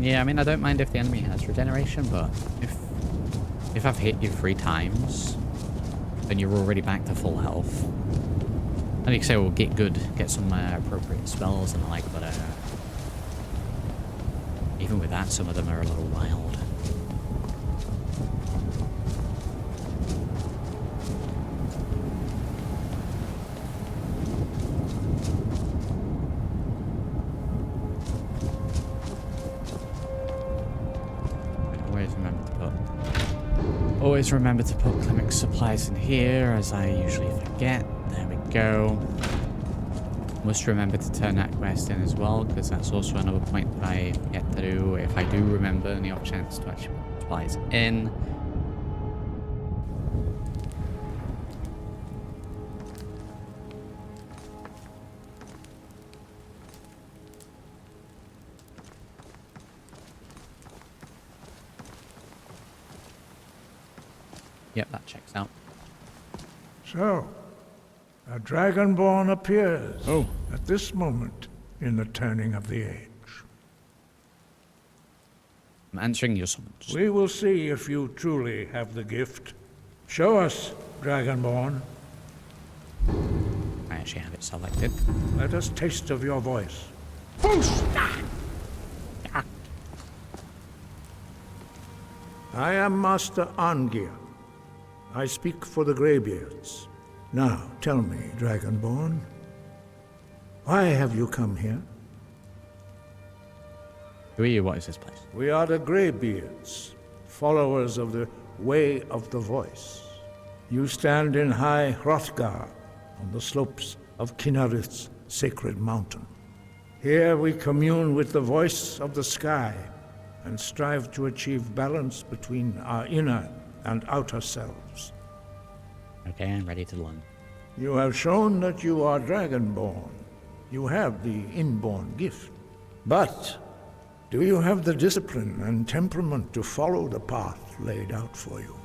Yeah, I mean, I don't mind if the enemy has regeneration, but if I've hit you 3 times, then you're already back to full health. And you can say, well, get some appropriate spells and the like, but even with that, some of them are a little wild. Always remember to put clinic supplies in here, as I usually forget. There we go. Must remember to turn that quest in as well, because that's also another point that I forget to do. If I do remember any off chance to actually put supplies in. Yep, that checks out. So, a Dragonborn appears at this moment in the turning of the age. I'm answering your summons. We will see if you truly have the gift. Show us, Dragonborn. I actually have it selected. Let us taste of your voice. I am Master Angia. I speak for the Greybeards. Now, tell me, Dragonborn, why have you come here? Who are you? What is this place? We are the Greybeards, followers of the Way of the Voice. You stand in high Hrothgar, on the slopes of Kinnarith's sacred mountain. Here we commune with the voice of the sky, and strive to achieve balance between our inner and outer selves. Okay, I'm ready to learn. You have shown that you are Dragonborn. You have the inborn gift. But do you have the discipline and temperament to follow the path laid out for you?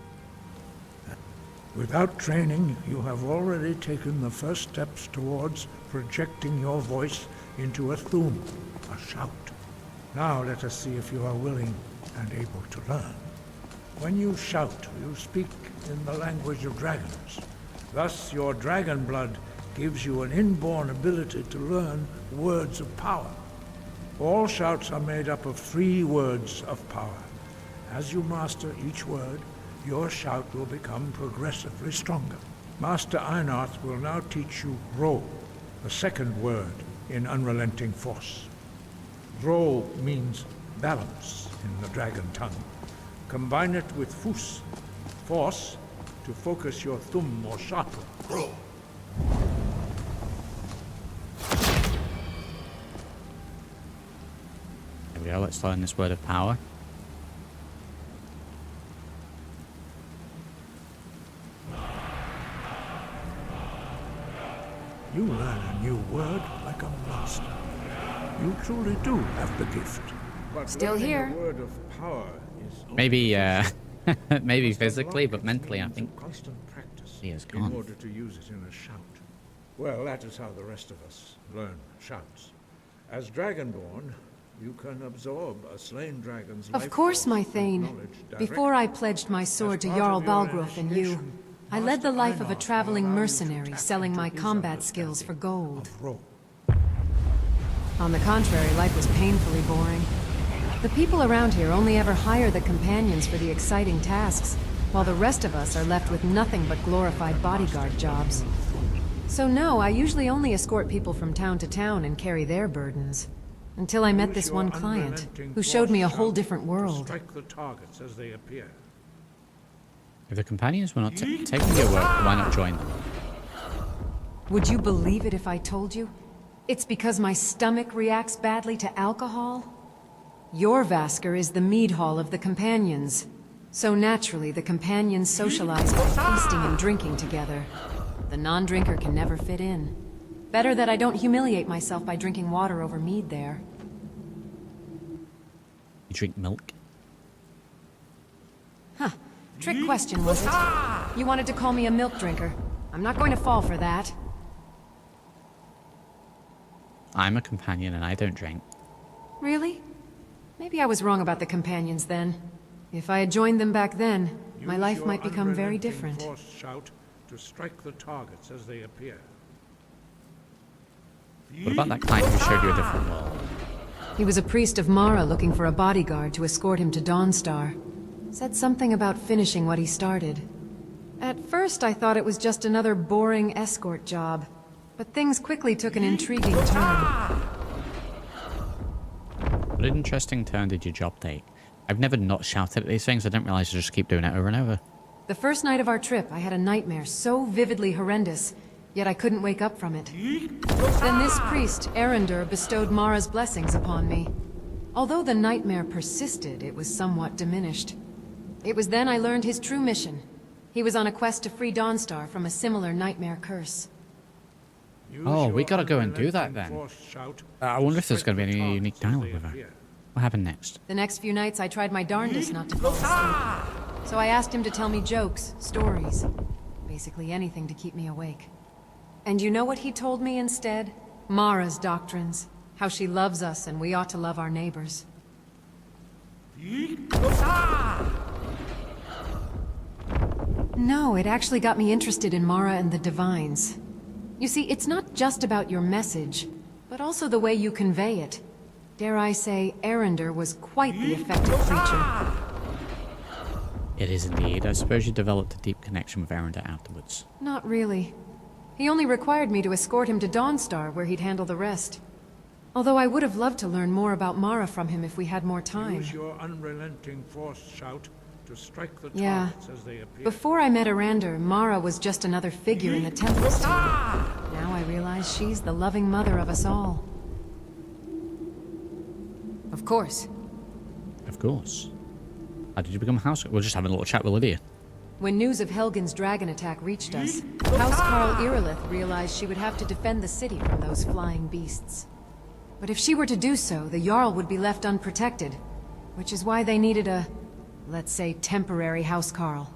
Without training, you have already taken the first steps towards projecting your voice into a thum, a shout. Now let us see if you are willing and able to learn. When you shout, you speak in the language of dragons. Thus, your dragon blood gives you an inborn ability to learn words of power. All shouts are made up of 3 words of power. As you master each word, your shout will become progressively stronger. Master Einarth will now teach you Ro, the second word in Unrelenting Force. Ro means balance in the dragon tongue. Combine it with Fus, force, to focus your thumb more sharply. Ro. There we go, let's learn this word of power. You learn a new word like a master. You truly do have the gift. But Still here. A word of power is Maybe, maybe physically, but mentally, I think constant practice he is in gone. order to use it in a shout. Well, that is how the rest of us learn shouts. As Dragonborn, you can absorb a slain dragon's life Of course, my force and Thane. knowledge Before I pledged my sword to Jarl Balgruuf and you, initiation, I led the life of a Master traveling Einarth will allow you to mercenary, tap selling into my his combat skills for understanding gold. of Ro. On the contrary, life was painfully boring. The people around here only ever hire the companions for the exciting tasks, while the rest of us are left with nothing but glorified bodyguard jobs. So no, I usually only escort people from town to town and carry their burdens. Until I met this one client, who showed me a whole different world. Strike the targets as they appear. If the companions were not taking your work, why not join them? Would you believe it if I told you? It's because my stomach reacts badly to alcohol? Your Vasker is the mead hall of the companions. So naturally, the companions socialize by feasting and drinking together. The non-drinker can never fit in. Better that I don't humiliate myself by drinking water over mead there. You drink milk? Huh. Trick question, was it? You wanted to call me a milk drinker. I'm not going to fall for that. I'm a companion and I don't drink. Really? Maybe I was wrong about the companions then. If I had joined them back then, my life might become very different. Shout to strike the targets as they appear. What about that client who showed you a different world? He was a priest of Mara looking for a bodyguard to escort him to Dawnstar. Said something about finishing what he started. At first I thought it was just another boring escort job, but things quickly took an intriguing turn. What an interesting turn did your job take? I've never not shouted at these things. I didn't realize I just keep doing it over and over. The first night of our trip, I had a nightmare so vividly horrendous, yet I couldn't wake up from it. Then this priest, Erendur, bestowed Mara's blessings upon me. Although the nightmare persisted, it was somewhat diminished. It was then I learned his true mission. He was on a quest to free Dawnstar from a similar nightmare curse. Oh, we gotta go and do that then. I wonder if there's gonna be any unique dialogue with her. What happened next? The next few nights I tried my darndest not to fall asleep. So I asked him to tell me jokes, stories, basically anything to keep me awake. And you know what he told me instead? Mara's doctrines. How she loves us and we ought to love our neighbors. No, it actually got me interested in Mara and the Divines. You see, it's not just about your message, but also the way you convey it. Dare I say, Erendur was quite the effective preacher. It is indeed. I suppose you developed a deep connection with Erendur afterwards. Not really. He only required me to escort him to Dawnstar, where he'd handle the rest. Although I would have loved to learn more about Mara from him if we had more time. Use your unrelenting force shout to strike the targets as they appear. Before I met Erendur, Mara was just another figure in the temples to me. Now I realize she's the loving mother of us all. Of course. Of course. How did you become house? We'll just have a little chat with Lydia. When news of Helgen's dragon attack reached us, Housecarl Irilith realized she would have to defend the city from those flying beasts. But if she were to do so, the Jarl would be left unprotected, which is why they needed a, let's say, temporary Housecarl.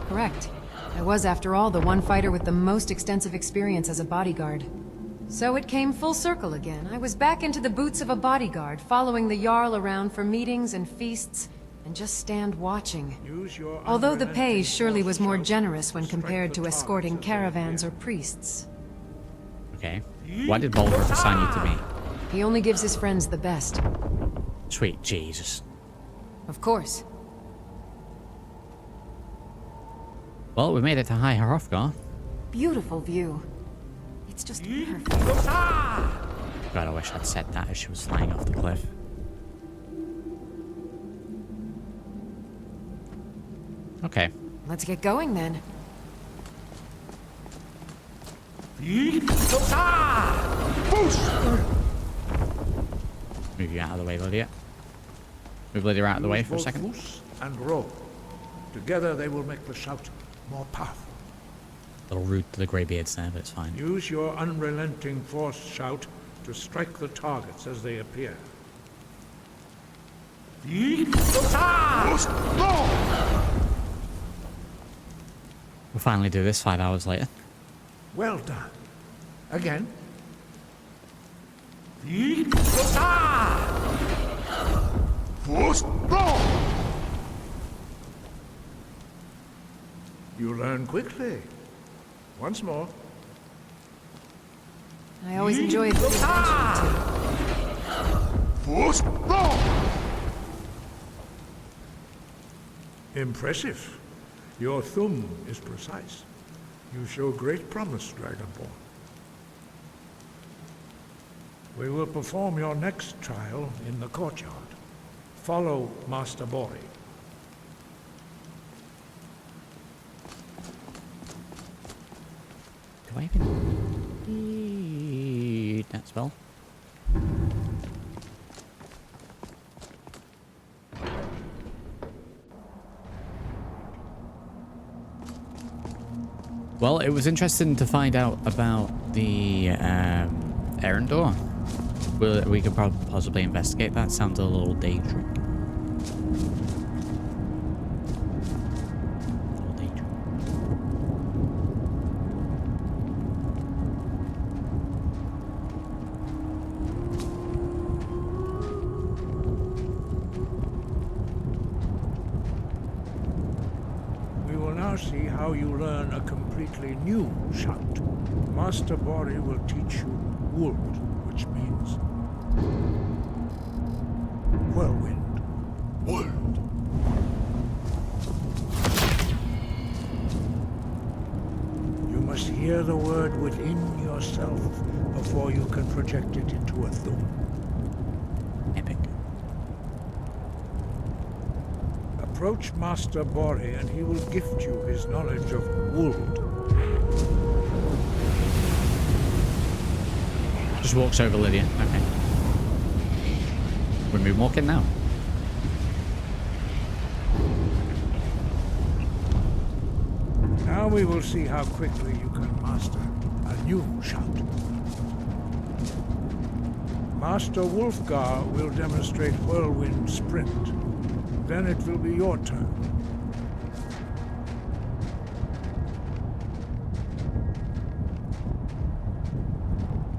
Correct. I was, after all, the one fighter with the most extensive experience as a bodyguard. So it came full circle again. I was back into the boots of a bodyguard, following the Jarl around for meetings and feasts, and just stand watching. Although the pay surely was more generous when compared to escorting caravans or priests. Okay. Why did Bolgraf assign you to me? He only gives his friends the best. Sweet Jesus. Of course. Well, we made it to High Hrothgar. Beautiful view. It's just perfect. God, I wish I'd said that as she was flying off the cliff. Okay. Let's get going then. Move you out of the way, Lydia. Move Lydia out of the way for a second. Moose and row. Together they will make the shout more powerful. A little rude to the Greybeards there, but it's fine. Use your unrelenting force shout to strike the targets as they appear. We'll finally do this 5 hours later. Well done. Again. You learn quickly. Once more. I always enjoy a good adventure. Impressive. Your thumb is precise. You show great promise, Dragonborn. We will perform your next trial in the courtyard. Follow Master Bori. Do I even need that spell? Well, it was interesting to find out about the errand door. We could probably possibly investigate that. Sounds a little dangerous. We will now see how you learn a completely new shout. Master Bori will teach you Wold, which means whirlwind. Wold. You must hear the word within yourself before you can project it into a thum. Epic. Approach Master Bori and he will gift you his knowledge of Wold. Just walks over Lydia. Okay. We're moonwalking now. Now we will see how quickly you can master a new shout. Master Wolfgar will demonstrate Whirlwind Sprint. Then it will be your turn.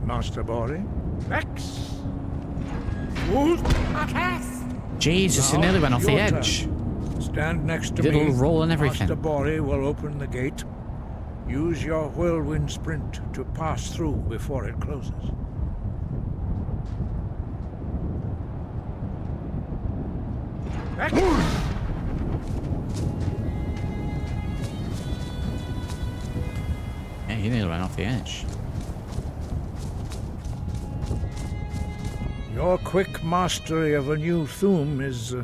Master Bori. Rex! Jesus, you nearly went off the Your edge. turn. Stand next to You did me. a little roll and everything. Master Bori will open the gate. Use your whirlwind sprint to pass through before it closes. Rex! Yeah, you nearly went off the edge. Your quick mastery of a new thum is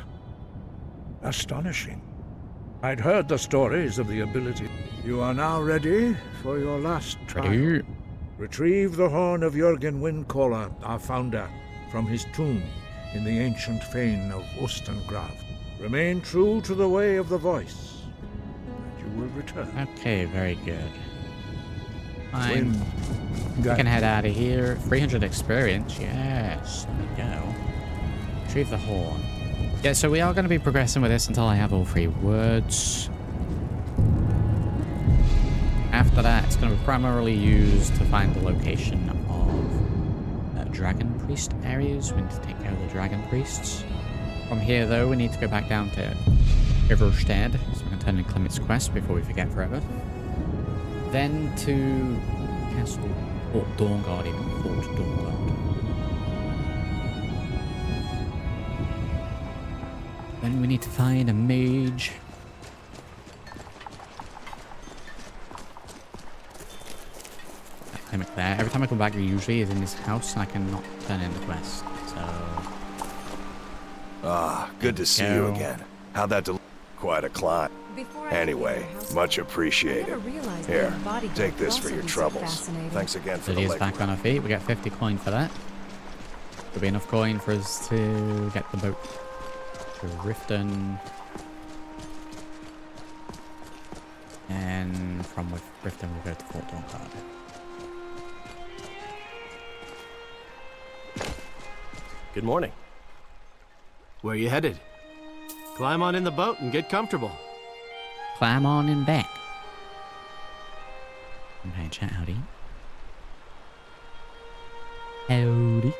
astonishing. I'd heard the stories of the ability. You are now ready for your last trial. Ready? Retrieve the horn of Jürgen Windcaller, our founder, from his tomb in the ancient fane of Ostengrav. Remain true to the way of the voice, and you will return. Okay, very good. When We can head out of here. 300 experience. Yes. There we go. Retrieve the horn. Yeah, so we are going to be progressing with this until I have all 3 words. After that, it's going to be primarily used to find the location of dragon priest areas. We need to take care of the dragon priests. From here, though, we need to go back down to Iverstead, so we can turn in Clement's quest before we forget forever. Then to Castle Fort Dawnguard, even Fort Dawnguard. Then we need to find a mage. That Clement there. Every time I come back, he usually is in this house, and I cannot turn in the quest. So. Ah, good to see you again. How'd that quite a climb. Anyway, much appreciated. Here, take this for your troubles. Thanks again for the Lydia's leg. back on her feet. We get 50 coin for that. Could be enough coin for us to get the boat to Riften. And from Riften we'll go to Fort Dawnguard. Good morning. Where are you headed? Climb on in the boat and get comfortable. Climb on in back. Okay, chat, howdy. Howdy.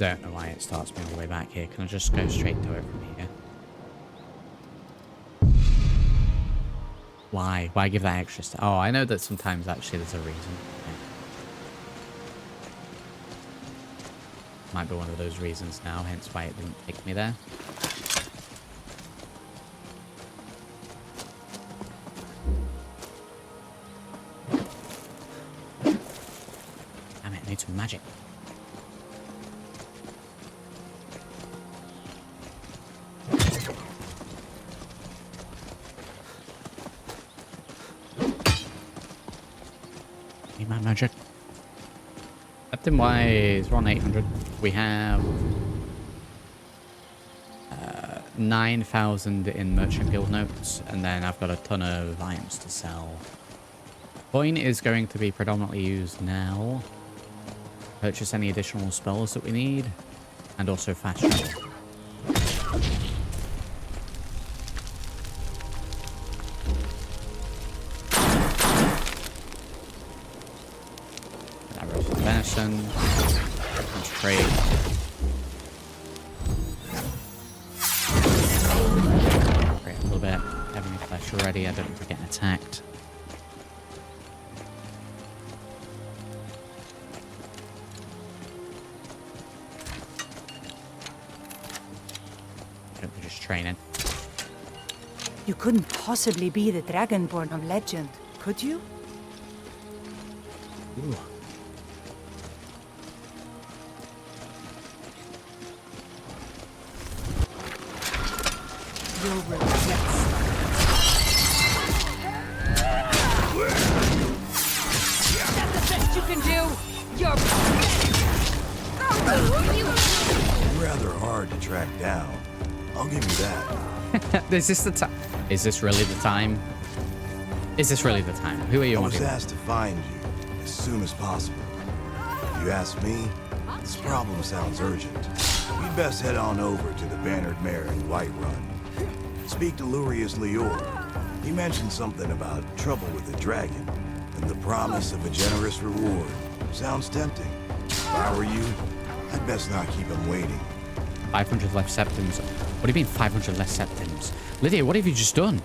don't know why it starts me all the way back here. Can I just go straight to it from here? Why? Why give that extra stuff? Oh, I know that sometimes actually there's a reason. Okay. Might be one of those reasons now, hence why it didn't take me there. Damn it, I need some magic. Need my magic. Captain wise, we're on 800. We have 9,000 in merchant guild notes, and then I've got a ton of items to sell. Coin is going to be predominantly used now. Purchase any additional spells that we need, and also fast travel. Venison. Let's trade. Great, a little bit. Have any flesh already? I don't know if we're getting attacked. I don't, we're just training. You couldn't possibly be the Dragonborn of legend, could you? Ooh. You'll regret that's the best you can do! You're... Rather hard to track down. I'll give you that. Is this the time? Is this really the time? Is this really the time? Who are you I was wanting? asked to find you as soon as possible. If you ask me, this problem sounds urgent. We'd best head on over to the Bannered Mare in Whiterun. Speak to Lurius Lior. He mentioned something about trouble with the dragon and the promise of a generous reward. Sounds tempting. If I were you, I'd best not keep him waiting. 500 left septims. What do you mean 500 less septims? Lydia, what have you just done?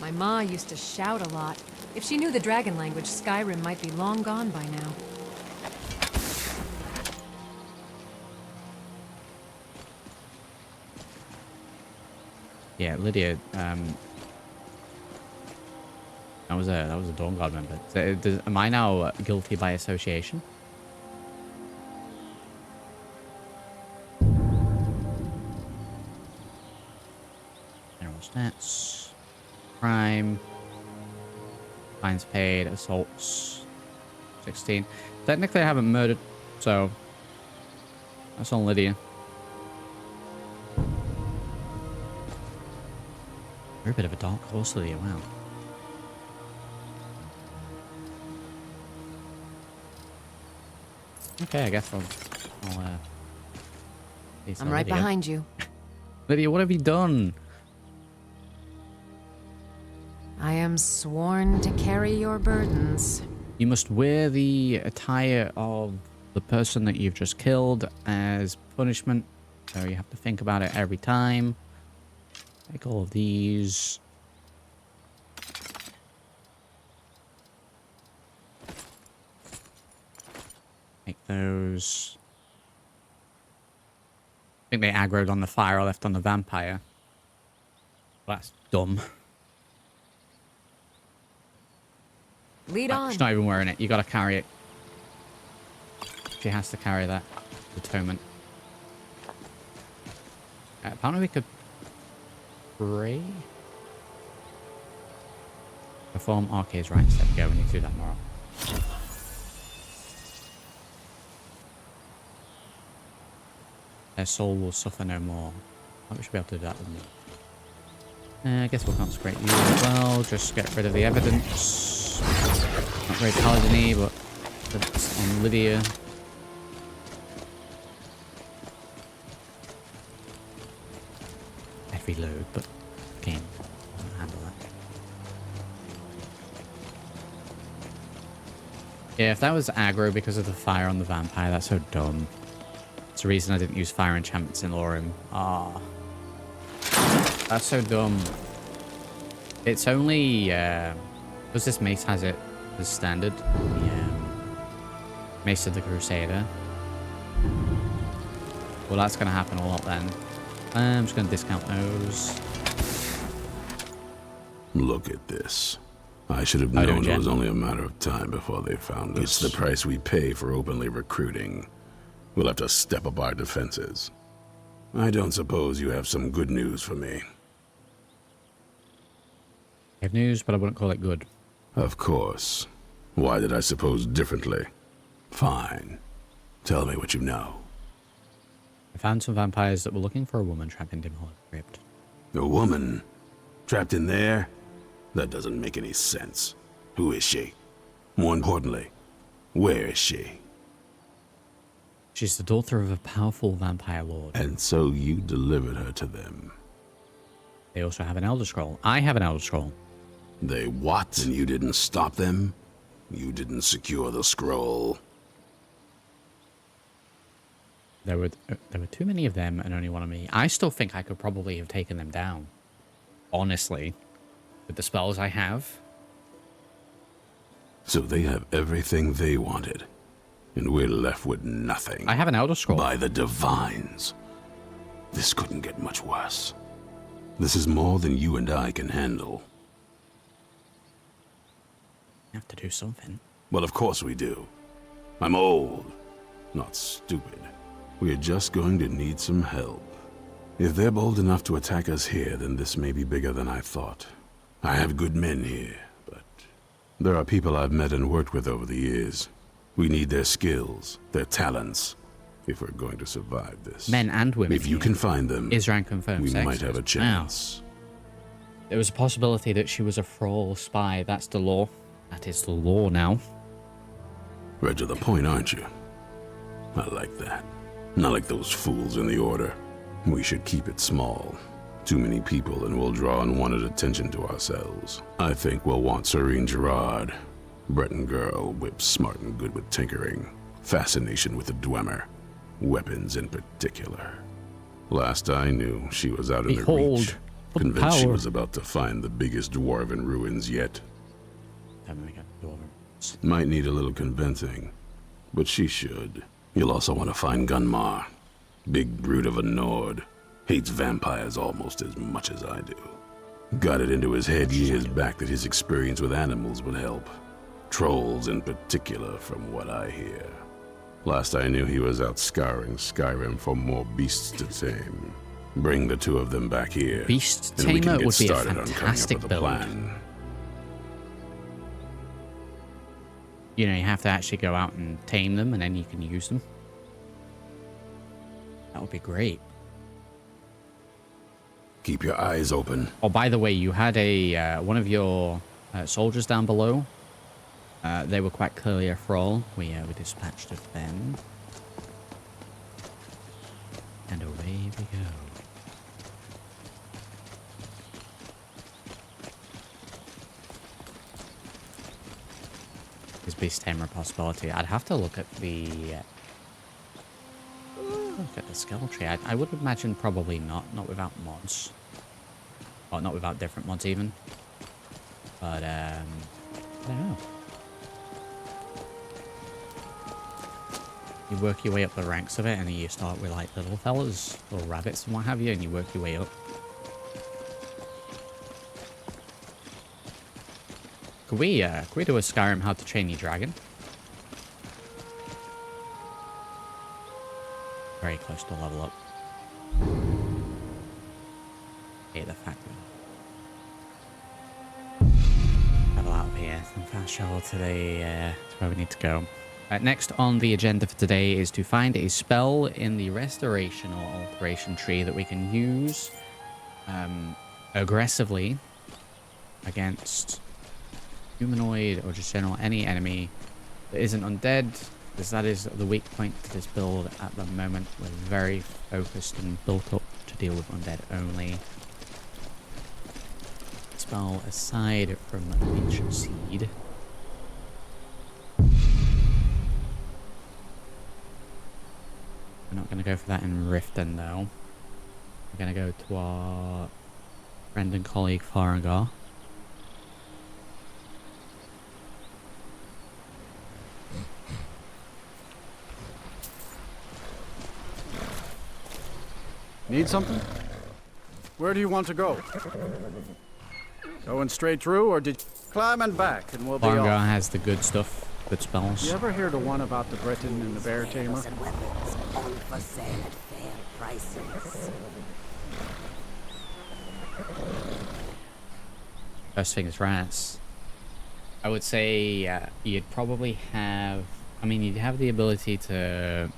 My ma used to shout a lot. If she knew the dragon language, Skyrim might be long gone by now. Yeah, Lydia, that was a Dawn Guard member. Am I now guilty by association? General stats. Crime. Fines paid. Assaults. 16. Technically I haven't murdered, so that's on Lydia. You're a bit of a dark horse, Lydia, wow. Okay, I guess I'll I'm right behind you. Lydia, what have you done? I am sworn to carry your burdens. You must wear the attire of the person that you've just killed as punishment. So you have to think about it every time. Take all of these. Make those. I think they aggroed on the fire I left on the vampire. Well, that's dumb. Lead on. She's not even wearing it. You gotta carry it. She has to carry that. Atonement. Apparently we could pray. Perform Arcade's rites. There we go. We need to do that more. Their soul will suffer no more. We should be able to do that with me. I guess we'll consecrate you as well. Just get rid of the evidence. Not very paladin-y, but it's on Lydia. I'd reload, but game doesn't handle that. Yeah, if that was aggro because of the fire on the vampire, that's so dumb. It's the reason I didn't use fire enchantments in LoreRim. Ah. That's so dumb. It's only, because this mace has it as standard. The Mace of the Crusader. Well, that's going to happen a lot then. I'm just going to discount those. Look at this. I should have known it was only a matter of time before they found us. It's the price we pay for openly recruiting. We'll have to step up our defenses. I don't suppose you have some good news for me. I have news, but I wouldn't call it good. Of course. Why did I suppose differently? Fine. Tell me what you know. I found some vampires that were looking for a woman trapped in Dim Hollow Crypt. A woman? Trapped in there? That doesn't make any sense. Who is she? More importantly, where is she? She's the daughter of a powerful vampire lord. And so you delivered her to them. They also have an Elder Scroll. I have an Elder Scroll. They what? And you didn't stop them? You didn't secure the scroll? There were too many of them and only one of me. I still think I could probably have taken them down. Honestly. With the spells I have. So they have everything they wanted. And we're left with nothing. I have an Elder Scroll. By the Divines. This couldn't get much worse. This is more than you and I can handle. You have to do something. Well, of course we do. I'm old, not stupid. We're just going to need some help. If they're bold enough to attack us here, then this may be bigger than I thought. I have good men here, but there are people I've met and worked with over the years. We need their skills, their talents, if we're going to survive this. Men and women. If you can find them, Isran confirmed we sex. might have a chance. Wow. There was a possibility that she was a thrall spy. That's the law. That is the law now. Right to the point, aren't you? I like that. Not like those fools in the Order. We should keep it small. Too many people and we'll draw unwanted attention to ourselves. I think we'll want Serene Gerard. Breton girl, whip smart and good with tinkering. Fascination with the Dwemer. Weapons in particular. Last I knew, she was out in the Reach. Convinced she was about to find the biggest dwarven ruins yet. Might need a little convincing, but she should. You'll also want to find Gunmar. Big brute of a Nord. Hates vampires almost as much as I do. Got it into his head years back that his experience with animals would help. Trolls in particular, from what I hear. Last I knew, he was out scouring Skyrim for more beasts to tame. Bring the two of them back here. Beast and we can Tamer get would be a started on coming up fantastic with a build. plan. You know, you have to actually go out and tame them, and then you can use them. That would be great. Keep your eyes open. Oh, by the way, you had a one of your soldiers down below. They were quite clearly a thrall. We dispatched of them. And away we go. Is Beast Tamer a possibility? I'd have to look at the skill tree. I would imagine probably not without mods. Or not without different mods even. But I don't know. You work your way up the ranks of it, and then you start with like little fellas or rabbits and what have you, and you work your way up. Could we do a Skyrim How to Train Your Dragon? Very close to level up. Okay, the fact that level out of here and fast travel to the to where we need to go. Next on the agenda for today is to find a spell in the restoration or alteration tree that we can use aggressively against humanoid or just general any enemy that isn't undead, because that is the weak point to this build at the moment. We're very focused and built up to deal with undead only. Spell aside from Leech Seed. not going to go for that in Riften, though. We're going to go to our friend and colleague, Farengar. Need something? Where do you want to go? Going straight through, or did... Climbing back, and we'll be Farengar off. has the good stuff, good spells. You ever hear the one about the Briton and the bear tamer? All for sale at fair prices. First thing is rats. I would say you'd probably have... I mean, you'd have the ability to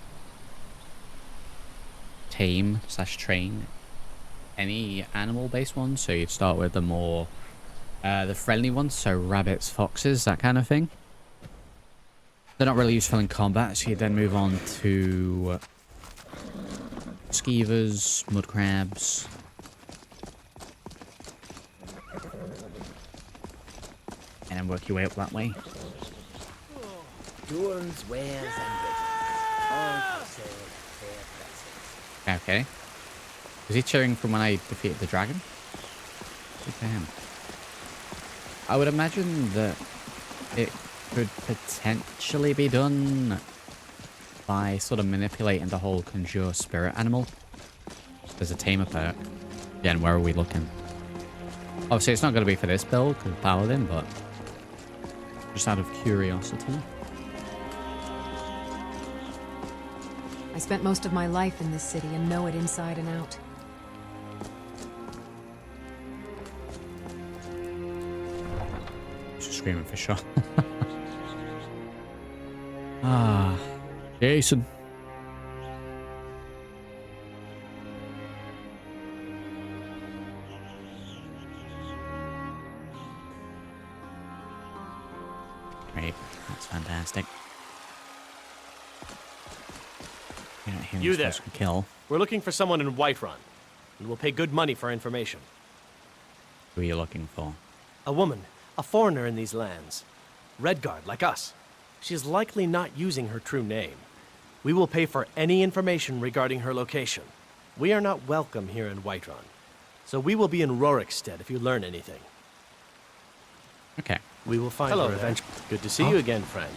tame/train any animal-based ones. So you'd start with the more... the friendly ones, so rabbits, foxes, that kind of thing. They're not really useful in combat, so you then move on to skeevers, mud crabs. And then work your way up that way. Tools, wares, and riches. All for sale at fair prices. Okay. Was he cheering from when I defeated the dragon? Good for him. I would imagine that it could potentially be done by sort of manipulating the whole conjure spirit animal. There's a tamer perk. Again, where are we looking? Obviously, it's not going to be for this build, because Paladin, but just out of curiosity. I spent most of my life in this city and know it inside and out. Just screaming for sure. Ah, Jason. Great, that's fantastic. You there. Kill. We're looking for someone in Whiterun, and we'll pay good money for information. Who are you looking for? A woman, a foreigner in these lands. Redguard, like us. She is likely not using her true name. We will pay for any information regarding her location. We are not welcome here in Whiterun, so we will be in Rorikstead if you learn anything. Okay. We will find her eventually. Good to see you again, friend.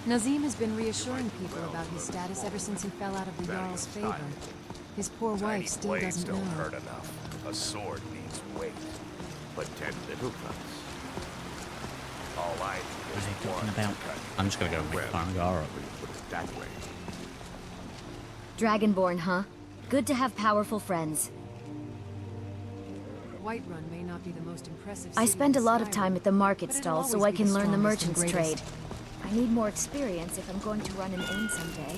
Nazim has been reassuring people about his status ever since he fell out of the Jarl's favor. His poor wife still doesn't know. Don't hurt enough. A sword needs weight, but 10 little cuts. All I need is one about? I'm just gonna go with Farengar. Put it that way. Dragonborn, huh? Good to have powerful friends. Whiterun may not be the most impressive I city spend a in lot of Skyrim, time at the market but it'll stall so always I be can learn the strongest and merchant's greatest. trade. I need more experience if I'm going to run an inn someday.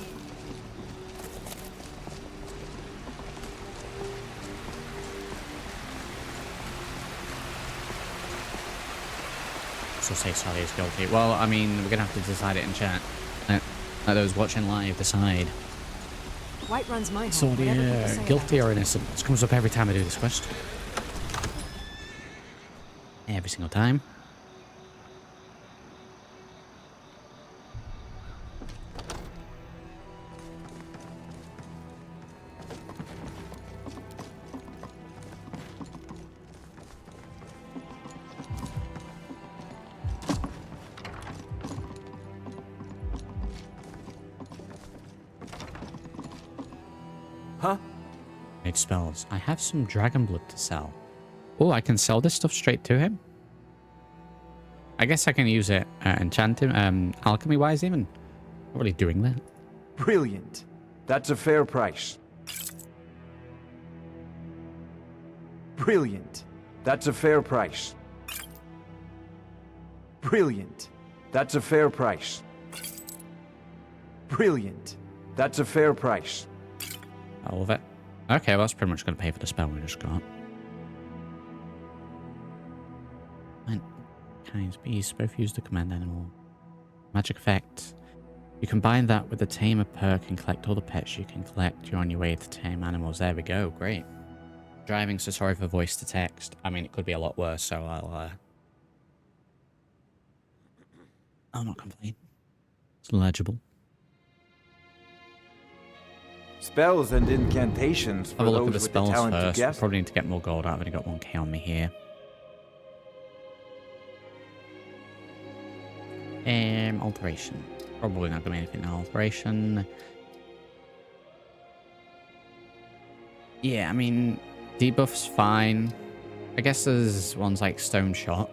So say Sally is guilty. Well, I mean, we're gonna have to decide it in chat. Let those watching live decide. Whiterun's my home. So whatever people say guilty about or it. innocent? This comes up every time I do this quest. Every single time. Huh? Made spells. I have some dragon blood to sell. Oh, I can sell this stuff straight to him? I guess I can use it enchanting, alchemy-wise even. Not really doing that. Brilliant. That's a fair price. Brilliant. That's a fair price. Brilliant. That's a fair price. Brilliant. That's a fair price. All of it. Okay, well, that's pretty much going to pay for the spell we just got. Kinds beasts both use the command animal. Magic effect. You combine that with the tamer perk and collect all the pets you can collect. You're on your way to tame animals. There we go. Great. Driving, so sorry for voice to text. I mean, it could be a lot worse, so I'll not complain. It's legible. Spells and incantations for Have a look at those the with the spells talent to first. guess. Probably need to get more gold out. I've only got 1k on me here. Alteration. Probably not going to be anything in alteration. Yeah, I mean, debuff's fine. I guess there's ones like Stone Shot.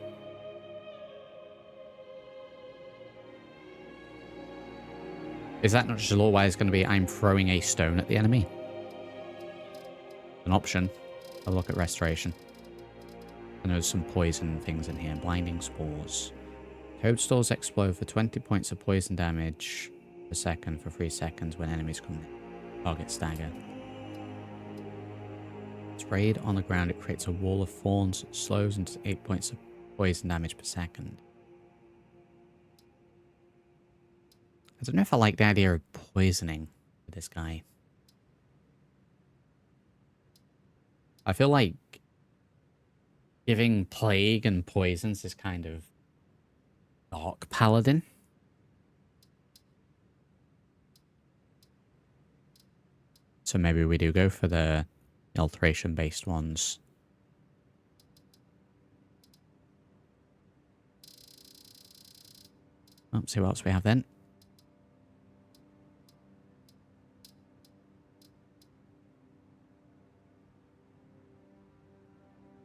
Is that not just lore-wise going to be I'm throwing a stone at the enemy? An option. Have a look at Restoration. And there's some poison things in here. Blinding Spores. Toadstools explode for 20 points of poison damage per second for 3 seconds when enemies come in. Target stagger. Sprayed on the ground, it creates a wall of thorns that slows into 8 points of poison damage per second. I don't know if I like the idea of poisoning with this guy. I feel like giving plague and poisons is kind of dark paladin. So maybe we do go for the alteration based ones. Let's see what else we have then.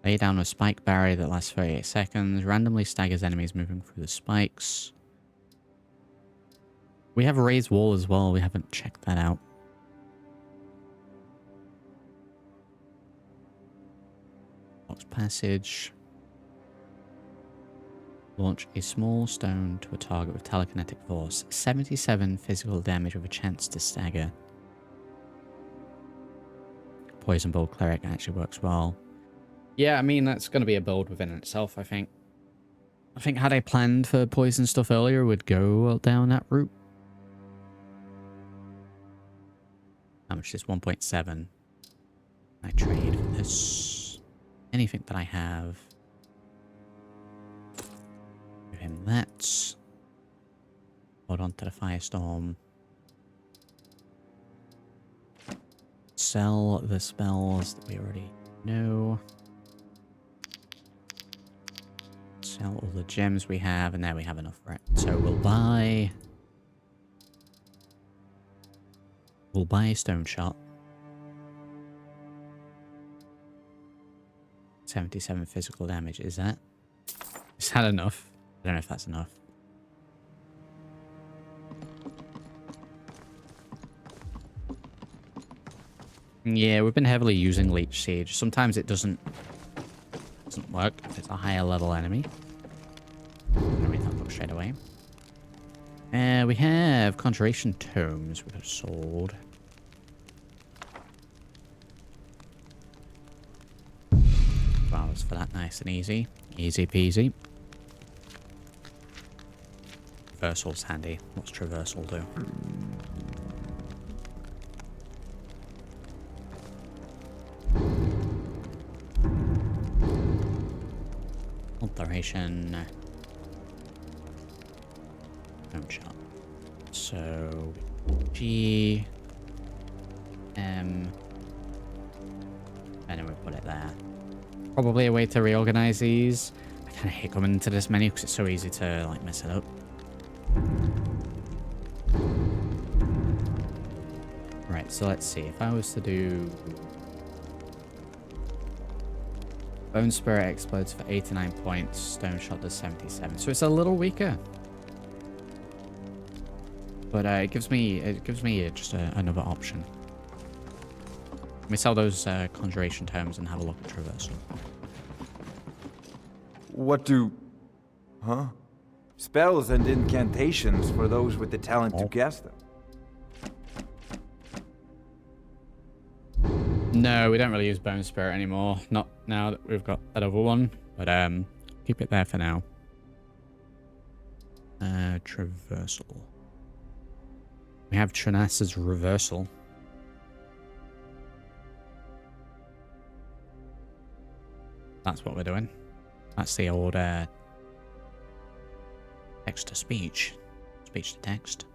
Lay down a spike barrier that lasts 38 seconds. Randomly staggers enemies moving through the spikes. We have a raised wall as well. We haven't checked that out. Box passage. Launch a small stone to a target with telekinetic force. 77 physical damage with a chance to stagger. Poison Bolt Cleric actually works well. Yeah, I mean, that's going to be a build within itself, I think. I think had I planned for poison stuff earlier, we'd go down that route. How much is 1.7? I trade for this. Anything that I have. Give him that. Hold on to the Firestorm. Sell the spells that we already know. Sell all the gems we have, and there we have enough for it. So we'll buy a Stone Shot. 77 physical damage. Is that enough? I don't know if that's enough. Yeah, we've been heavily using Leech Siege. Sometimes it doesn't work if it's a higher level enemy. I'm gonna read that book straight away. We have Conjuration Tomes we have sold. Flowers for that, nice and easy. Easy peasy. Traversal's handy. What's Traversal do? Alteration. Stone Shot. So G M, and then we put it there. Probably a way to reorganize these. I kind of hate coming into this menu because it's so easy to like mess it up. Right, so let's see. If I was to do Bone Spirit explodes for 89 points. Stone Shot does 77. So it's a little weaker. But it gives me just another option. Let me sell those Conjuration Tomes and have a look at Traversal. What do... Huh? Spells and incantations for those with the talent to guess them. No, we don't really use Bone Spirit anymore. Not now that we've got that other one. But keep it there for now. Traversal. We have Trinas's Reversal. That's what we're doing. That's the old text to speech. Speech to text.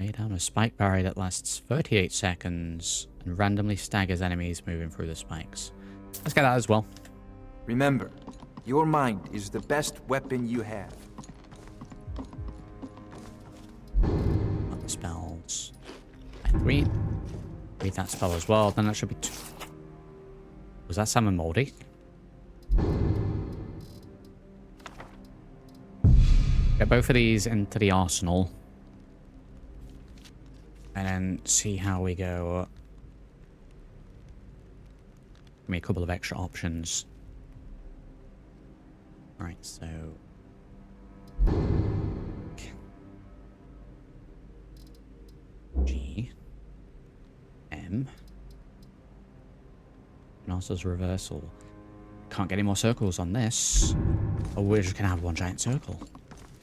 Lay down a spike barrier that lasts 38 seconds and randomly staggers enemies moving through the spikes. Let's get that as well. Remember, your mind is the best weapon you have. Got the spells. And read that spell as well. Then that should be. Was that Salmon Moldy? Get both of these into the arsenal. And then see how we go. Give me a couple of extra options. Alright, so... G. M. Master's Reversal. Can't get any more circles on this. Or we're just going to have one giant circle.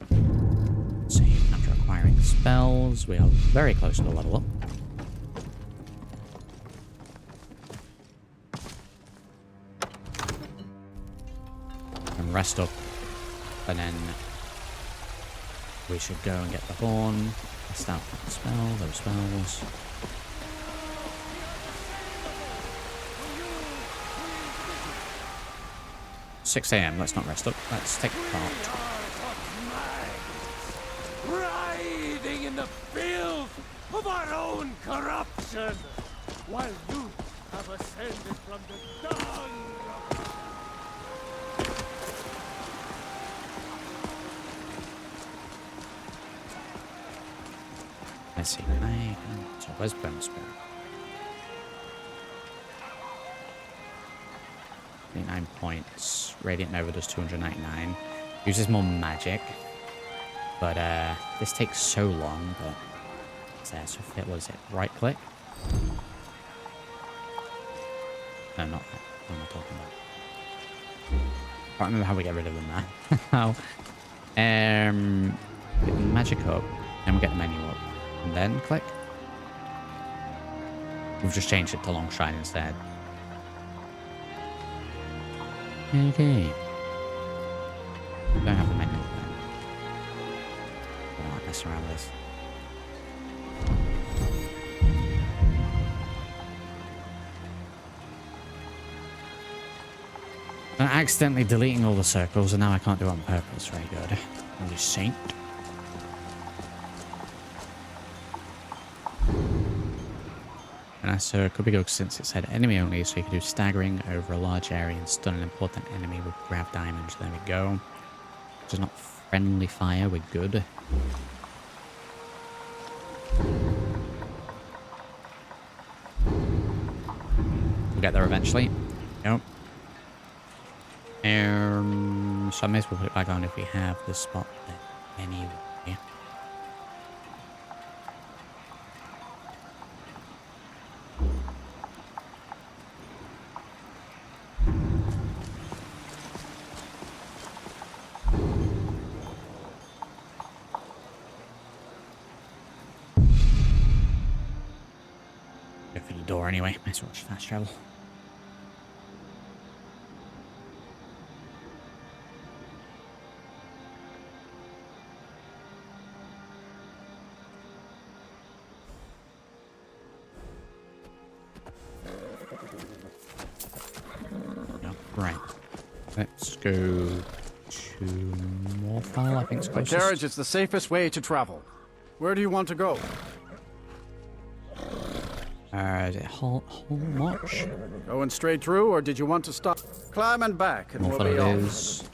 Let's see, after acquiring spells, we are very close to the level up. And rest up. And then we should go and get the horn. Test out that spell, those spells. $6 AM, let's not rest up. Let's take part. Riding in the filth of our own corruption, while you have ascended from the dung. Let's see, so where's Bone Spirit? 89 points. Radiant Nova does 299. Uses more magic. But this takes so long, but so if it was it right click. No, not that. What am I talking about? Can't remember how we get rid of them now. How? Get the magic up, then we get the menu up. And then click. We've just changed it to long shine instead. Okay. Don't have the menu up then. I'm not messing around with this. I'm accidentally deleting all the circles and now I can't do it on purpose. Very good. Holy saint. And so it could be good since it said enemy only, so you can do staggering over a large area and stun an important enemy with grab diamond. There we go. Just not friendly fire, we're good. We'll get there eventually. Yep. So I may as well put it back on if we have the spot there anyway. Go for the door anyway. Might as well just fast travel. Right. Let's go to Morphal, I think it's The closest. carriage is the safest way to travel. Where do you want to go? Is it Hull March? Going straight through, or did you want to stop? Climb and back, and we'll Morphal be it off. is.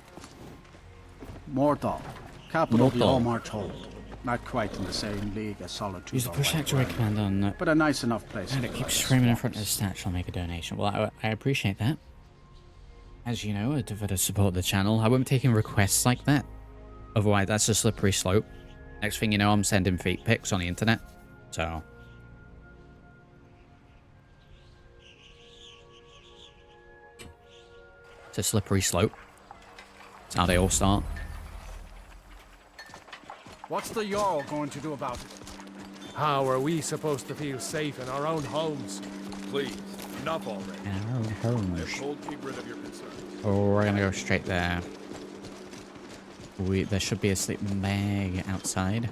Morthal, capital of the Morthal. All-March Hold. Not quite in the same league as Solitude. Use the or push White activate Worm, command on but a nice enough place. and for it keeps life. screaming in front of the statue. I'll make a donation. Well, I appreciate that. As you know, to support the channel, I won't be taking requests like that. Otherwise, that's a slippery slope. Next thing you know, I'm sending feet pics on the internet. So... it's a slippery slope. That's how they all start. What's the Jarl going to do about it? How are we supposed to feel safe in our own homes? Please, enough already. In our own homes. Keep rid of your concerns. Oh, we're gonna go straight there. There should be a sleeping bag outside.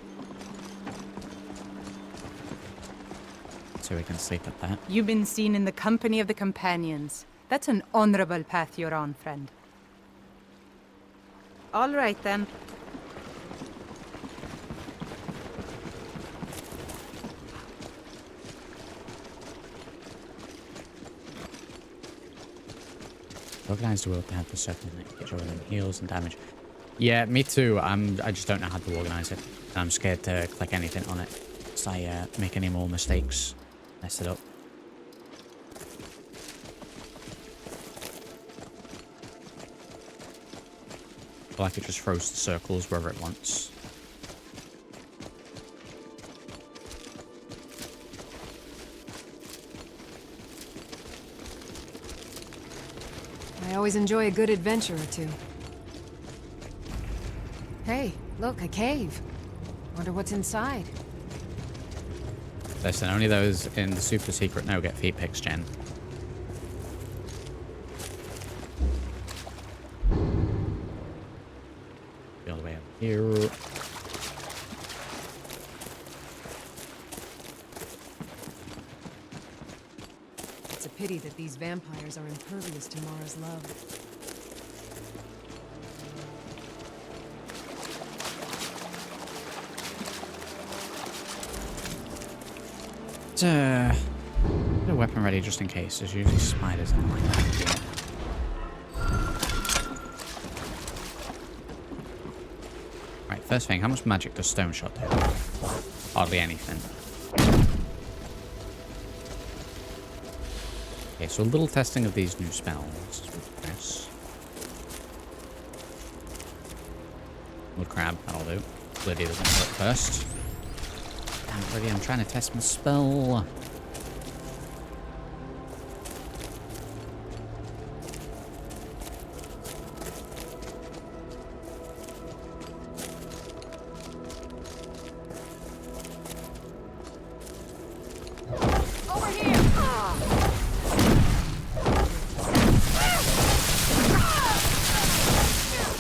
so we can sleep at that. You've been seen in the company of the companions. That's an honorable path you're on, friend. All right, then. Organize the world to have the second get your heals and damage. Yeah, me too. I just don't know how to organize it. I'm scared to click anything on it. So I make any more mistakes. Mess it up. Like it just throws the circles wherever it wants. I always enjoy a good adventure or two. Hey, look, a cave. Wonder what's inside. Listen, only those in the super secret no get feet pics, Jen. Be all the way up here. It's a pity that these vampires are impervious to Mara's love. Get a weapon ready just in case. There's usually spiders and like that. Right, first thing, how much magic does Stone Shot do? Hardly anything. Okay, so a little testing of these new spells. Yes. Wood crab, that'll do. Lydia doesn't work first. Damn it, Lydia, I'm trying to test my spell.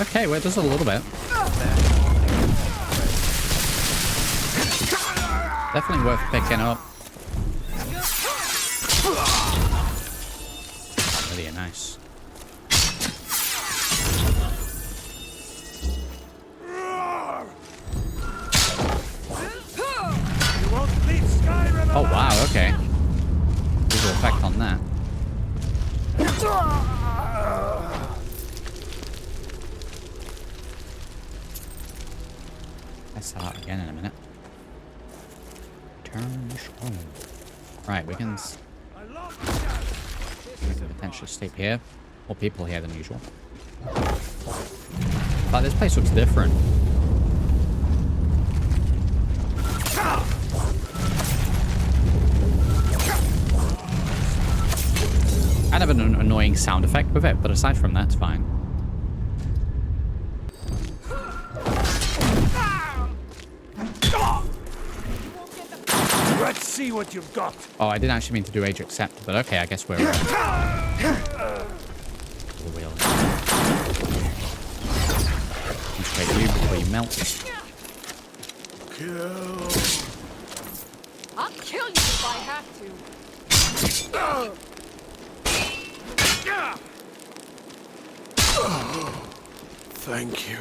Okay, well, it does a little bit. Definitely worth picking up. Really nice. You won't leave Skyrim. Oh wow, okay. Visual effect on that. Let's start out again in a minute. Turn home. Right, we can potentially sleep here. More people here than usual. But this place looks different. Kind of an annoying sound effect with it, but aside from that, it's fine. Let's see what you've got. Oh, I didn't actually mean to do age accept, but okay, I guess we're... Concentrate you before you melt. Kill. I'll kill you if I have to. Thank you.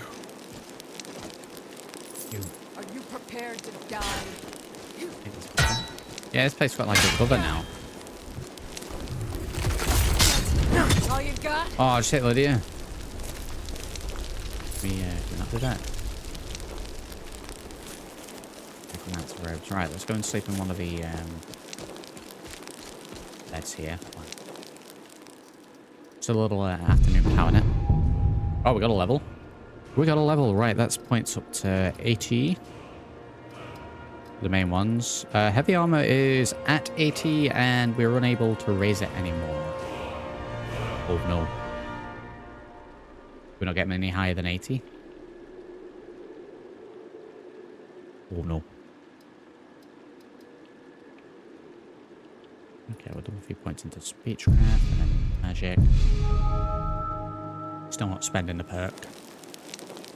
Are you prepared to die? Yeah, this place got like a cover now. All you got? Oh, shit, Lydia. We do not do that. That's robes. Right, let's go and sleep in one of the beds here. It's a little afternoon power nap. Oh, we got a level. We got a level. Right, that's points up to 80. The main ones. Heavy armor is at 80 and we're unable to raise it anymore. Oh no. We're not getting any higher than 80. Oh no. Okay, we'll double a few points into speechcraft and then magic. Still not spending the perk.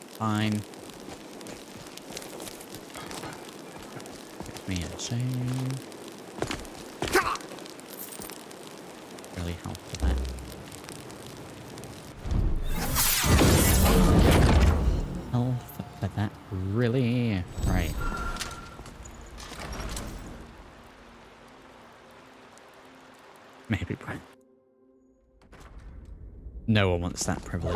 Fine. Me and save. really help with that. Health for that, really? Right. Maybe, Brian. No one wants that privilege.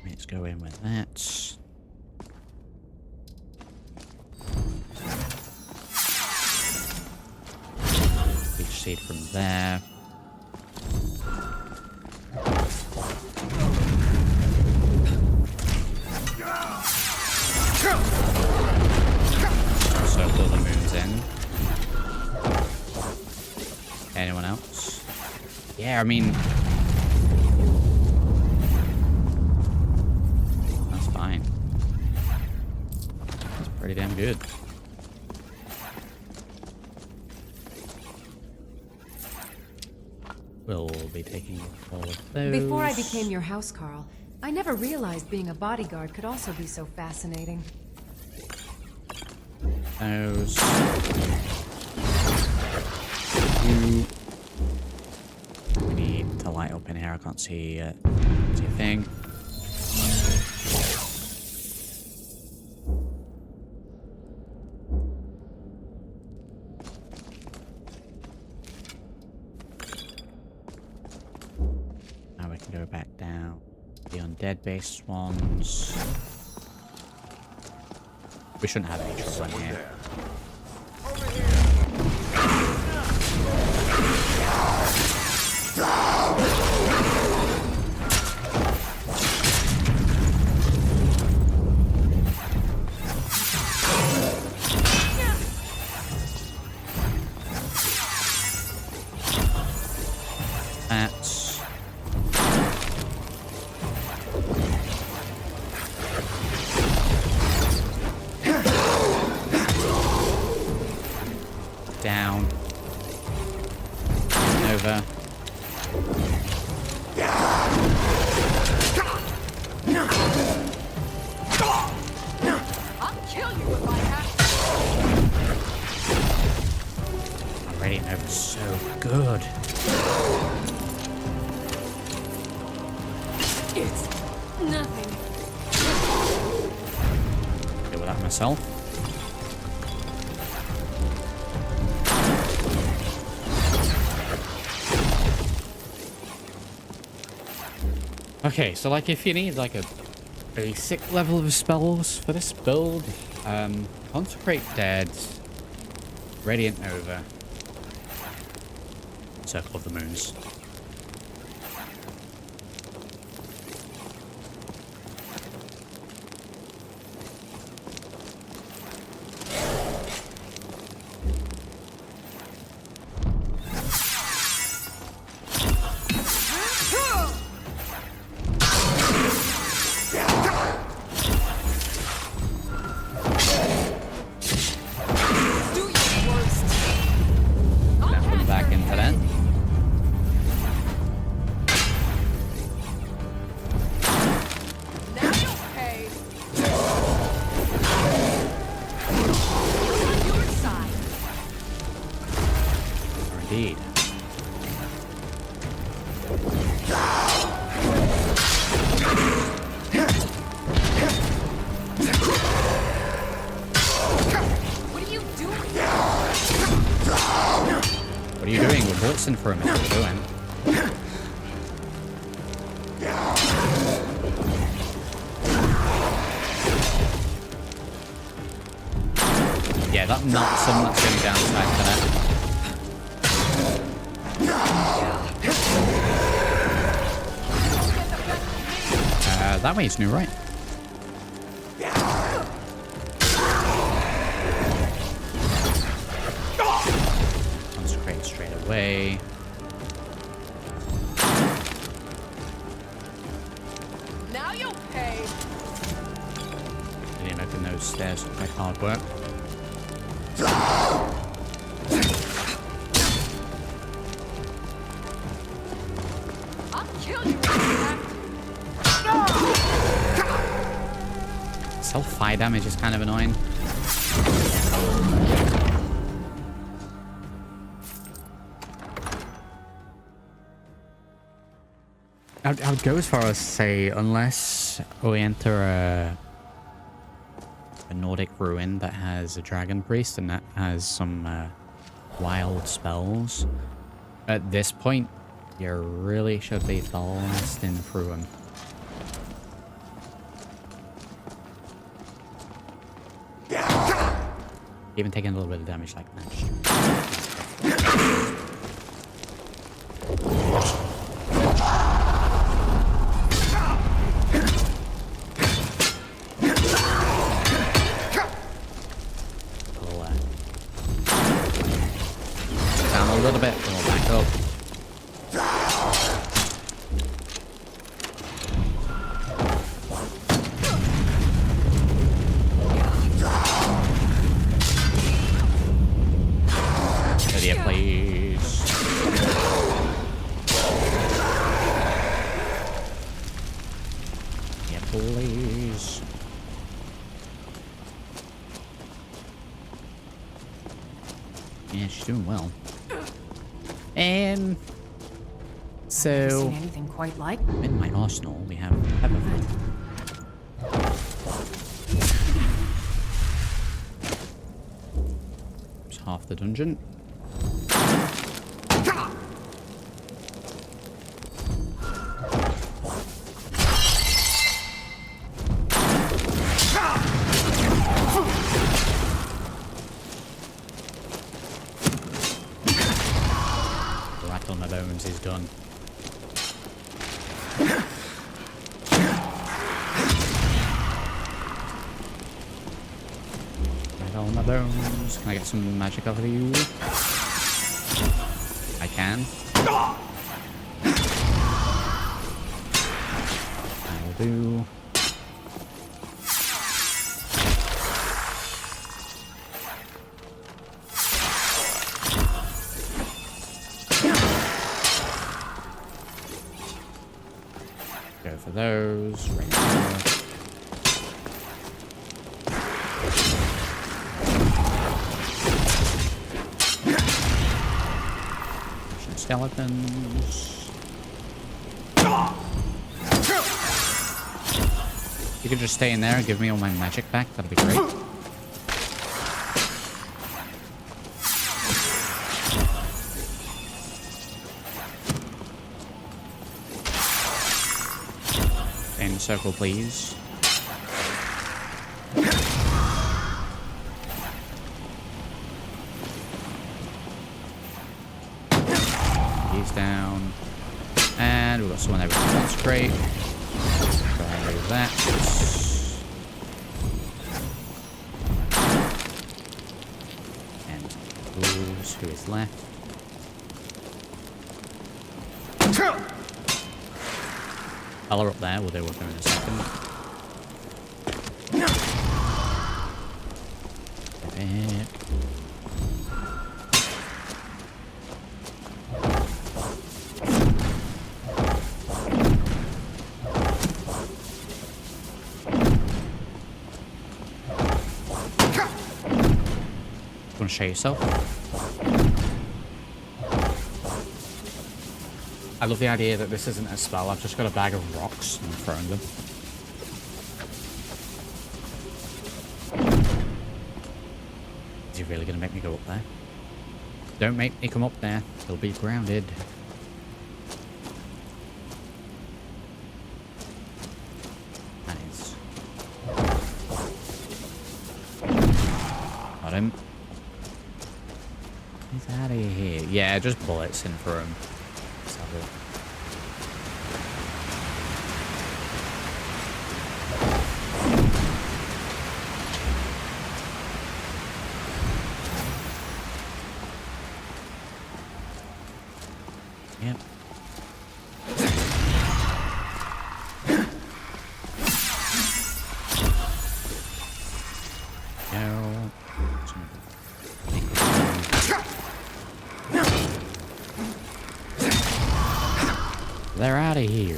Let's go in with that. Leech seed from there. Circle the moons in. Anyone else? Yeah, I mean... That's fine. That's pretty damn good. We'll be taking all of those. Before I became your housecarl, I never realized being a bodyguard could also be so fascinating. Those. We need to light up in here. I can't see a thing. Now we can go back down. The undead-based ones. We shouldn't have any trouble in here. That's down. Over. I'll kill you if I have to. Radiant Nova's so good. It's nothing. Deal with that myself. Okay, so like if you need like a basic level of spells for this build, Consecrate Dead, Radiant Nova, Circle of the Moons. Back into that. Now you'll pay. On your side. Indeed. What are you doing? What are you doing? We're blitzing for a minute. What are you doing? Yeah, that knocks him. That's the only downside to that. That way is new, right? Consecrate straight away. Now you'll pay. Really making those stairs look like hard work. I'll kill you. Self-fire damage is kind of annoying. I would go as far as say, unless we enter a Nordic ruin that has a dragon priest and that has some wild spells, at this point, you really should be blasting through them. Even taking a little bit of damage like that. Down a little bit, and we'll back up. Idiot, please. Yeah, please. Yeah, she's doing well. So Seen anything quite like? in my arsenal we have everything. It's half the dungeon. Rattle my bones is done. Rattle my bones. Can I get some magic out of you? I can. I'll do. Go for those. Right there. Skeletons. You could just stay in there and give me all my magic back. That'd be great. Stay in the circle, please. Down, and we've got someone over there. That's great. Try that. And who's who is left? Color up there. We'll deal with them in a second. Show yourself. I love the idea that this isn't a spell. I've just got a bag of rocks and I'm throwing them. Is he really going to make me go up there? Don't make me come up there. He'll be grounded. Nice. Got him. He's out of here. Yeah, just bullets in for him. Let's have it. Yep. No. They're out of here.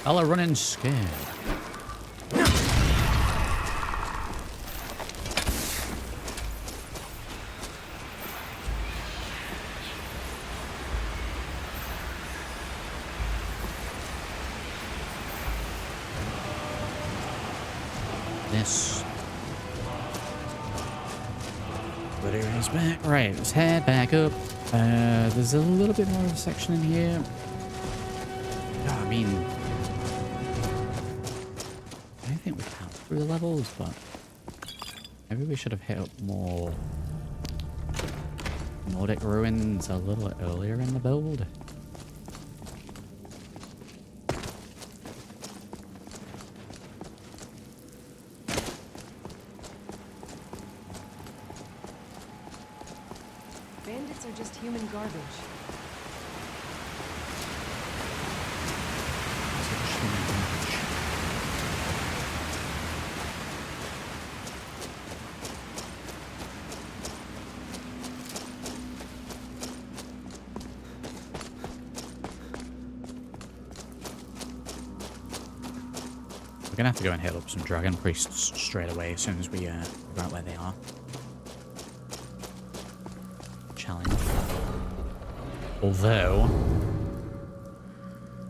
All are running scared. this. But it is back. Right, let's head back up. There's a little bit more of a section in here. I mean, I don't think we have through the levels, but maybe we should have hit up more Nordic ruins a little earlier in the build. Bandits are just human garbage. We're gonna have to go and hit up some dragon priests straight away as soon as we figure out where they are. Challenge. Although,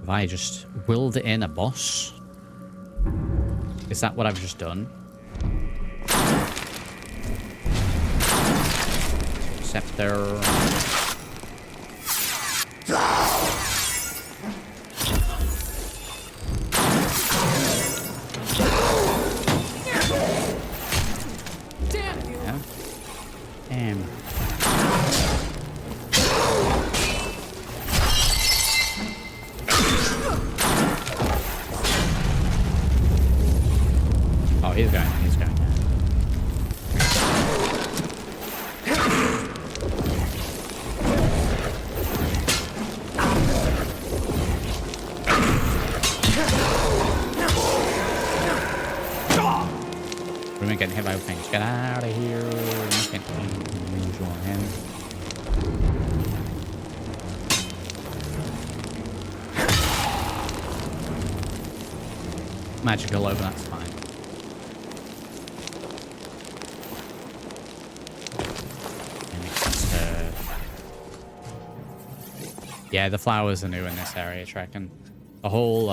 if I just willed in a boss, is that what I've just done? Scepter. He's going. We're getting hit by things. Get out of here. You can't use on him. Magical over, that's fine. Yeah, the flowers are new in this area, I reckon. The whole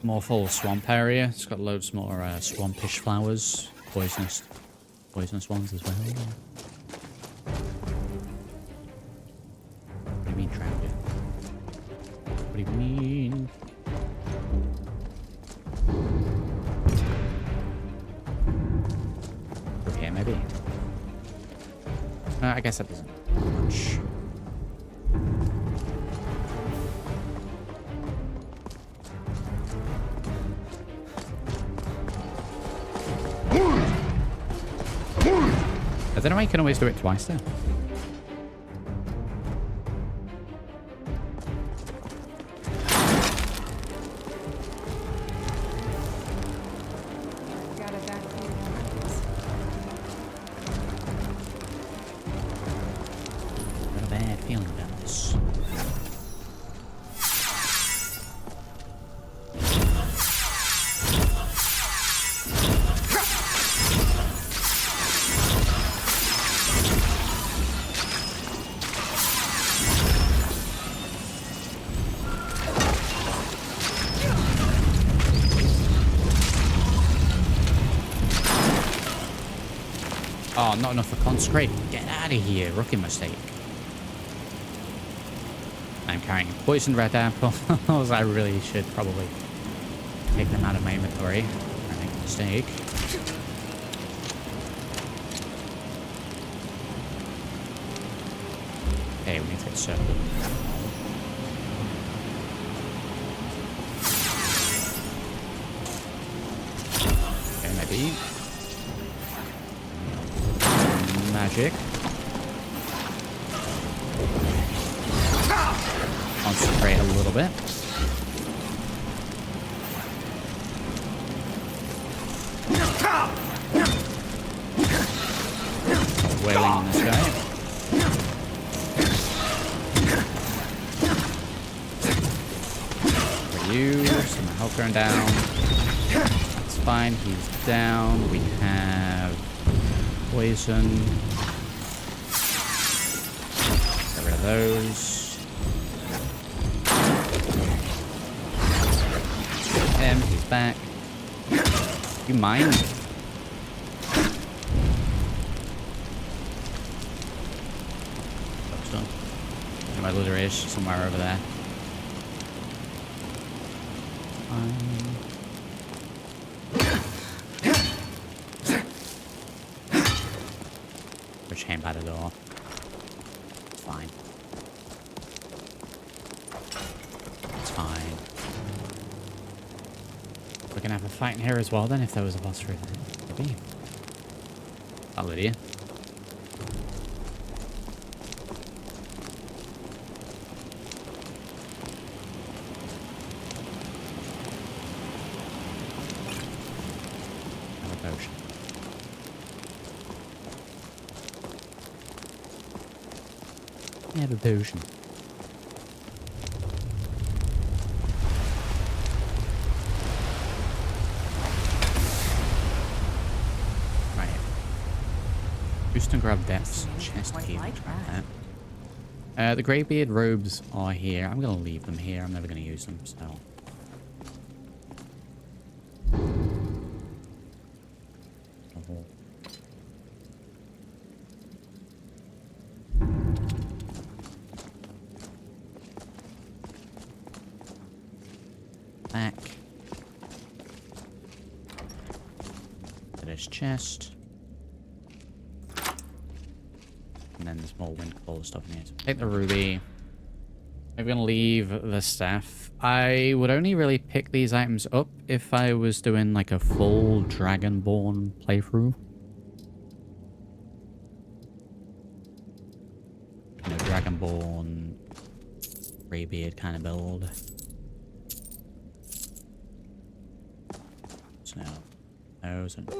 more full swamp area. It's got loads more swampish flowers. Poisonous ones as well. What do you mean, Dragon? What do you mean? Okay, maybe. I guess that doesn't do much. I don't know why you can always do it twice there. Got a bad feeling about this. Oh, not enough for consecrate. Get out of here. Rookie mistake. I'm carrying poisoned red apples. I really should probably take them out of my inventory. I make a mistake. Okay, we need to hit circle. Okay, maybe. Magic. Concentrate a little bit. Wailing on this guy. For you, some health going down. That's fine, he's down. We have poison. Get rid of those. Him, he's back. You mind? stuff. My loader is somewhere over there. We're chained by the door. It's fine. It's fine. We're gonna have a fight in here as well then, if there was a boss for it. Maybe. Oh, Lydia. Have a potion. Right. Boost and grab depths. Chest key. The Greybeard robes are here. I'm gonna leave them here. I'm never gonna use them, so. Back. To this chest. And then there's more wind claw stuff in here. So take the ruby. I'm gonna leave the staff. I would only really pick these items up if I was doing like a full Dragonborn playthrough. You know, Dragonborn, Greybeard kind of build. So, those and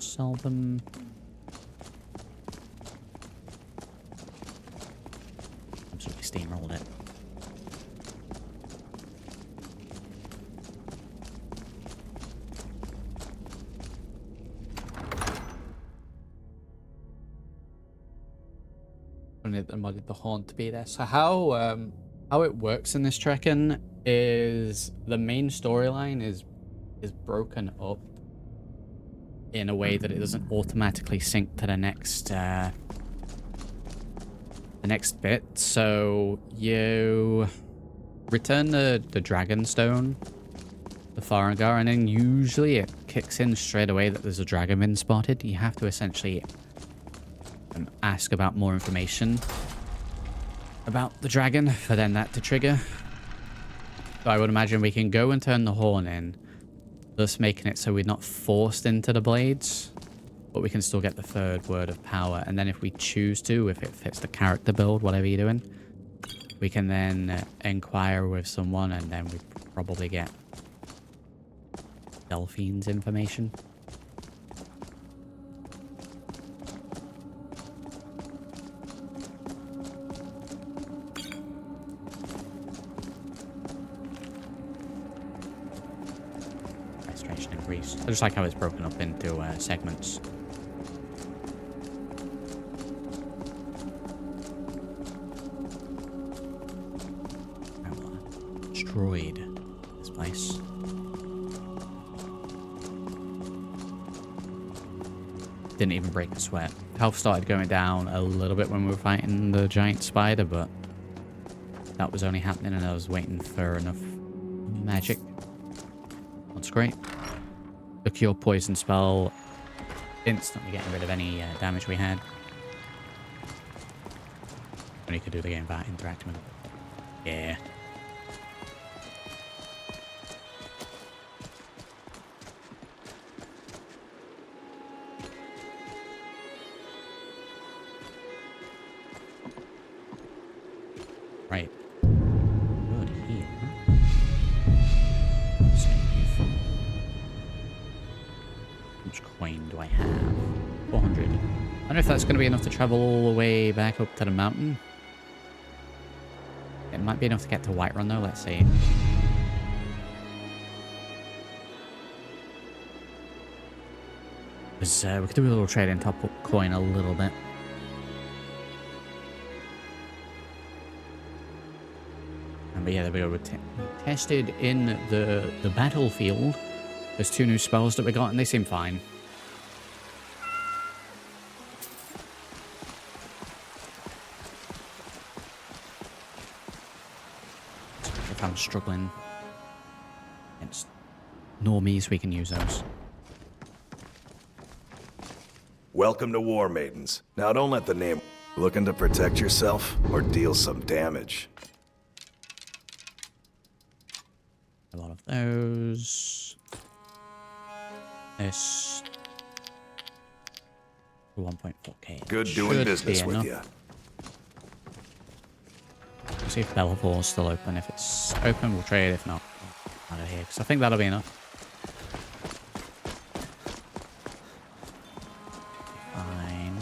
sell them. Absolutely steamrolled it. I wanted the horn to be there. So how it works in this Trekken is the main storyline is broken up in a way that it doesn't automatically sync to the next bit. So you return the dragon stone, the Farengar, and then usually it kicks in straight away that there's a dragon been spotted. You have to essentially ask about more information about the dragon for then that to trigger. So I would imagine we can go and turn the horn in, thus making it so we're not forced into the blades, but we can still get the third word of power. And then if we choose to, if it fits the character build, whatever you're doing, we can then inquire with someone, and then we probably get Delphine's information. I just like how it's broken up into segments. Destroyed this place. Didn't even break a sweat. Health started going down a little bit when we were fighting the giant spider, but that was only happening and I was waiting for enough magic. That's great. The cure poison spell, instantly getting rid of any damage we had. And you could do the game without interacting with it. Yeah. Right. Good here. How much coin do I have? 400. I don't know if that's going to be enough to travel all the way back up to the mountain. It might be enough to get to Whiterun though, let's see. Because we could do a little trade and top up coin a little bit. But yeah, there we go. We tested in the battlefield. There's 2 new spells that we got, and they seem fine. if I'm struggling against normies, we can use those. Welcome to War Maidens. Now don't let the name... Looking to protect yourself or deal some damage? A lot of those. This. 1.4k. Good doing business with you. We'll see if Bellavor's still open. If it's open, we'll trade. If not, out of here. Because I think that'll be enough. Fine.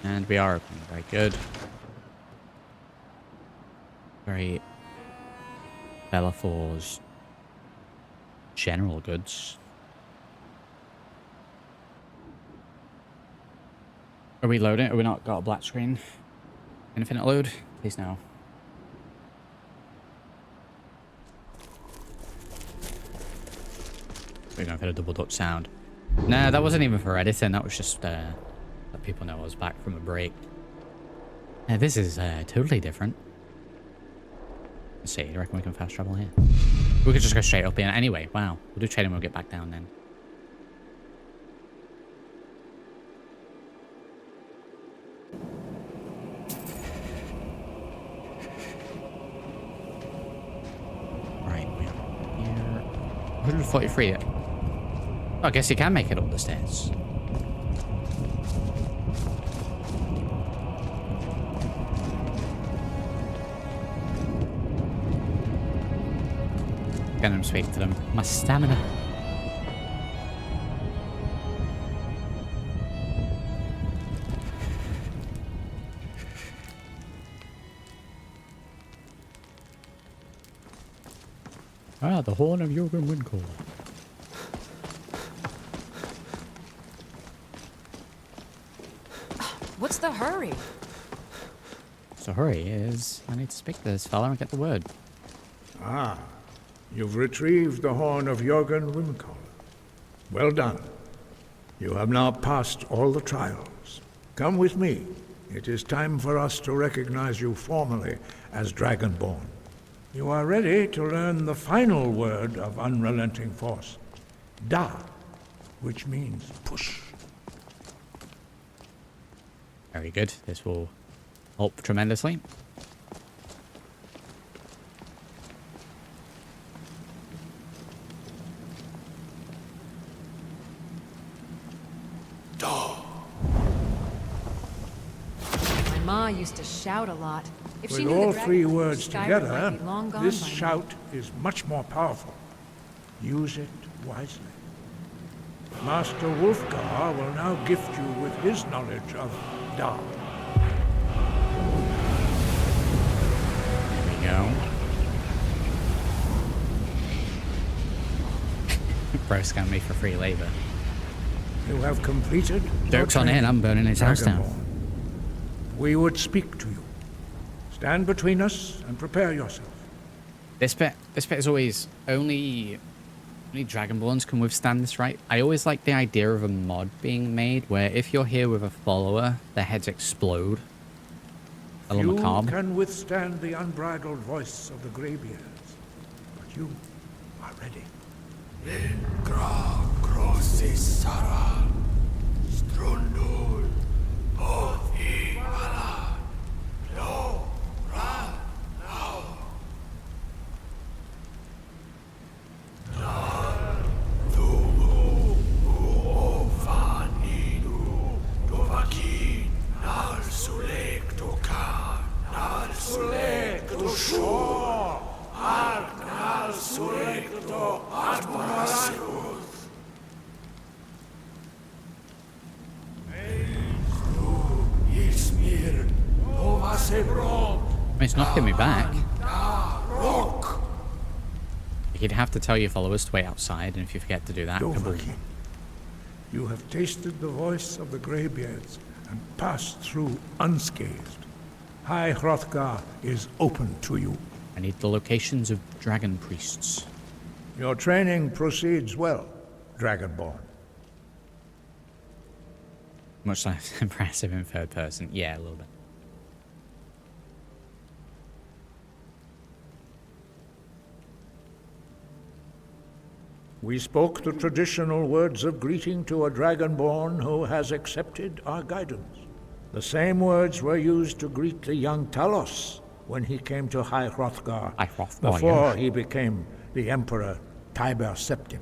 And we are open. Very good. Very Bellavor's general goods. Are we loading? Are we not got a black screen? Infinite load? Please no. We're going for a double duck sound. Nah, that wasn't even for editing. That was just let people know I was back from a break. This is totally different. Let's see. Do you reckon we can fast travel here? We could just go straight up here. Anyway, wow. We'll do trading when we get back down then. Right, we are here. 143. Oh, I guess you can make it up the stairs. Can him speak to them. My stamina. Ah, the horn of Jorgen Windcall. What's the hurry? So hurry is I need to speak to this fella and get the word. Ah, you've retrieved the horn of Jorgen Windcall. Well done. You have now passed all the trials. Come with me. It is time for us to recognize you formally as Dragonborn. You are ready to learn the final word of unrelenting force. Da, which means push. Very good. This will help tremendously. My ma used to shout a lot. If she With knew all the three dragon words Skyrim together, might be long gone this by now. shout is much more powerful. Use it wisely. Master Wolfgar will now gift you with his knowledge of Da. There we go. Bro scanned me for free labor. You have completed your Joke's on in, I'm burning his house down. Dragonborn. We would speak to you. Stand between us and prepare yourself. This bit is always only Dragonborns can withstand this, right? I always like the idea of a mod being made where if you're here with a follower, their heads explode. A la You macabre. can withstand the unbridled voice of the Greybeards, but you are ready. It's not getting me back. You'd have to tell your followers to wait outside, and if you forget to do that, kaboom. You have tasted the voice of the Greybeards and passed through unscathed. High Hrothgar is open to you. I need the locations of dragon priests. Your training proceeds well, Dragonborn. Much less impressive in third person. Yeah, a little bit. We spoke the traditional words of greeting to a dragonborn who has accepted our guidance. The same words were used to greet the young Talos when he came to High Hrothgar, before he became the Emperor Tiber Septim.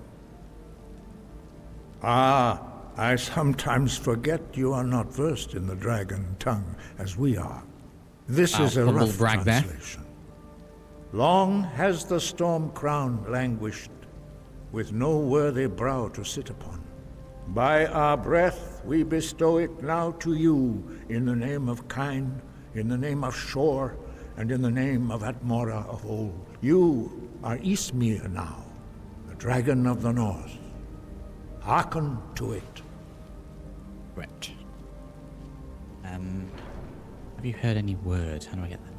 Ah, I sometimes forget you are not versed in the dragon tongue as we are. This is a rough translation. Long has the storm crown languished, with no worthy brow to sit upon. By our breath we bestow it now to you, in the name of Kine, in the name of Shor, and in the name of Atmora of old. You are Ismir now, the dragon of the north. Hearken to it. Right. Have you heard any words? How do I get that?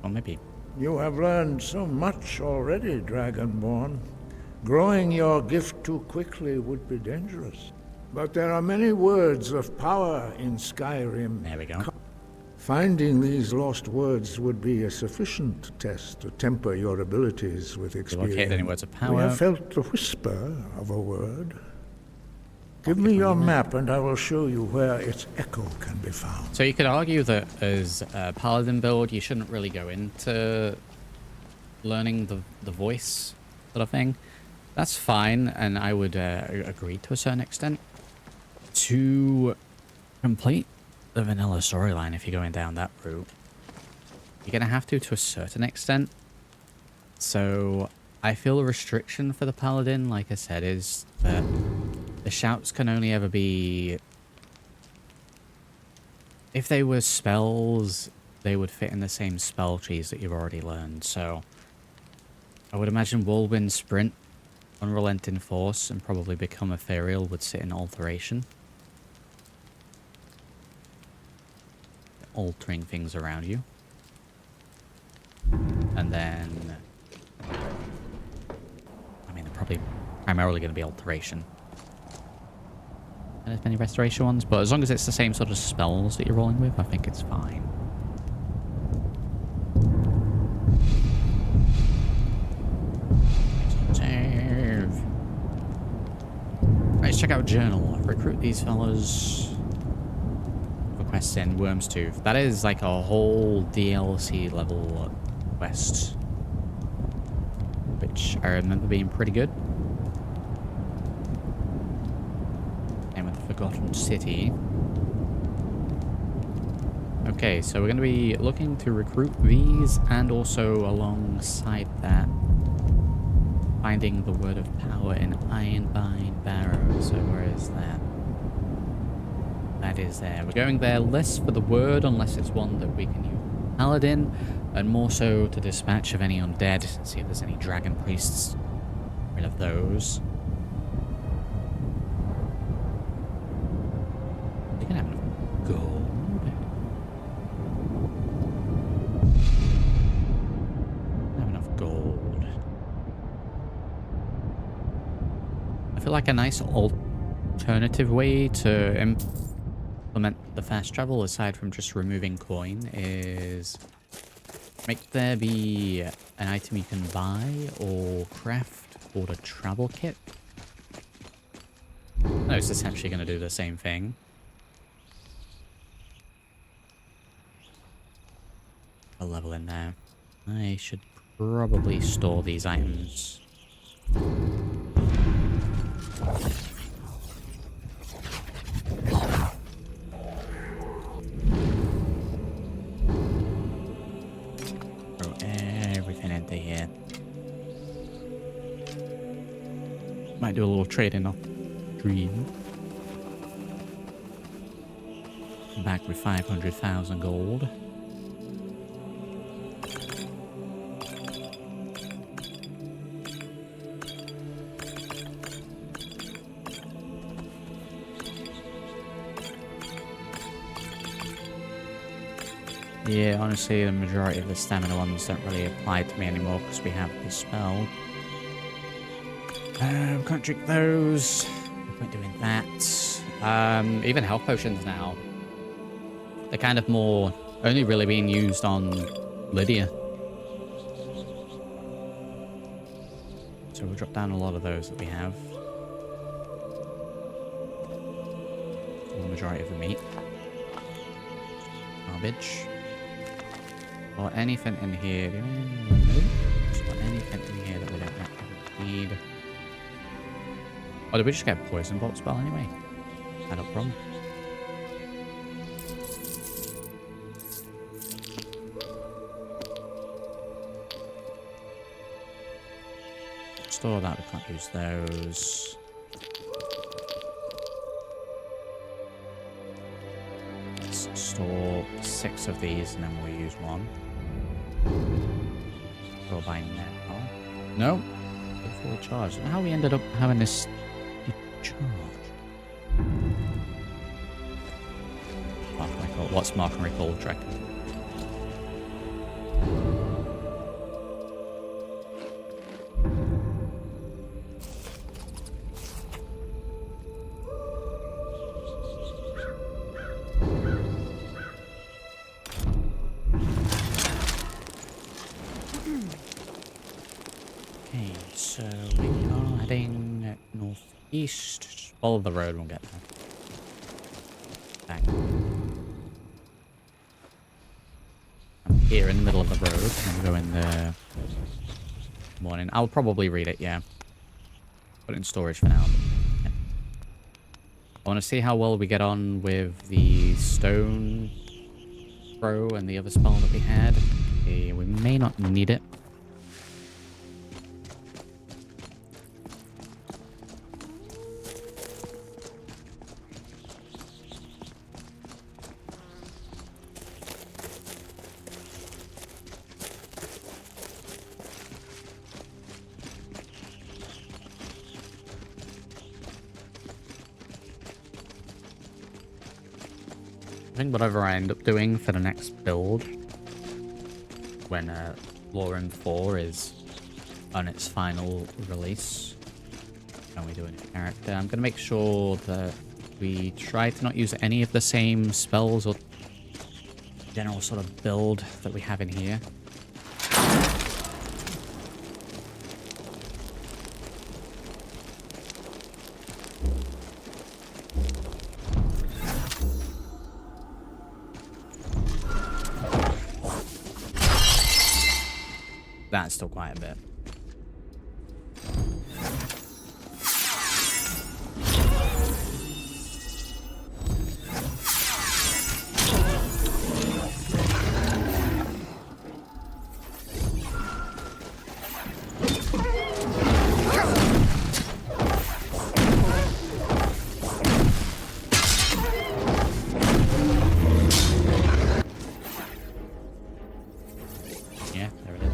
Or maybe... You have learned so much already, Dragonborn. Growing your gift too quickly would be dangerous. But there are many words of power in Skyrim. There we go. Finding these lost words would be a sufficient test to temper your abilities with experience. Locate any words of power. We have felt the whisper of a word. Give me your map and I will show you where its echo can be found. So you could argue that as a paladin build, you shouldn't really go into learning the voice sort of thing. That's fine, and I would agree to a certain extent. To complete the vanilla storyline, if you're going down that route, you're going to have to a certain extent. So I feel a restriction for the paladin, like I said, is that the shouts can only ever be... If they were spells, they would fit in the same spell trees that you've already learned. So I would imagine Whirlwind Sprint, Unrelenting Force, and probably Become Ethereal would sit in Alteration. Altering things around you. And then... I mean, they're probably primarily going to be Alteration. And as many restoration ones, but as long as it's the same sort of spells that you're rolling with, I think it's fine. Save. Let's check out Journal. Recruit these fellas for quests in Worm's Tooth. That is like a whole DLC level quest, which I remember being pretty good. Forgotten City. Okay, so we're going to be looking to recruit these, and also alongside that, finding the word of power in Ironbind Barrow. So where is that? That is there. We're going there less for the word, unless it's one that we can use Paladin, and more so to dispatch of any undead, see if there's any dragon priests. Rid of those. You can have enough gold. Have enough gold. I feel like a nice alternative way to implement the fast travel, aside from just removing coin, is make there be an item you can buy or craft called a travel kit. No, it's essentially going to do the same thing. A level in there. I should probably store these items. Throw everything into here. Might do a little trading off Dream. Back with 500,000 gold. Yeah, honestly, the majority of the stamina ones don't really apply to me anymore because we have the spell. We can't drink those. No point doing that. Even health potions now. They're kind of more only really being used on Lydia. So so we'll drop down a lot of those that we have. The majority of the meat. Garbage. Or anything in here. Nope. There's not anything in here that we don't actually need. Oh, did we just get a poison bolt spell anyway? I don't problem. Store that, we can't use those. Let's store 6 of these and then we'll use 1. Go by now. No. Fully charged. I don't know how we ended up having this charge. Mark and recall. What's mark and recall, Dragon? East. Follow the road, we'll get there. Bang. I'm here in the middle of the road. I'm going there. Morning. I'll probably read it, yeah. Put it in storage for now. Yeah. I want to see how well we get on with the stone throw and the other spell that we had. Okay, we may not need it. I think whatever I end up doing for the next build, when LoreRim 4 is on its final release, and we do a new character, I'm going to make sure that we try to not use any of the same spells or general sort of build that we have in here. That's still quite a bit. Yeah, there it is.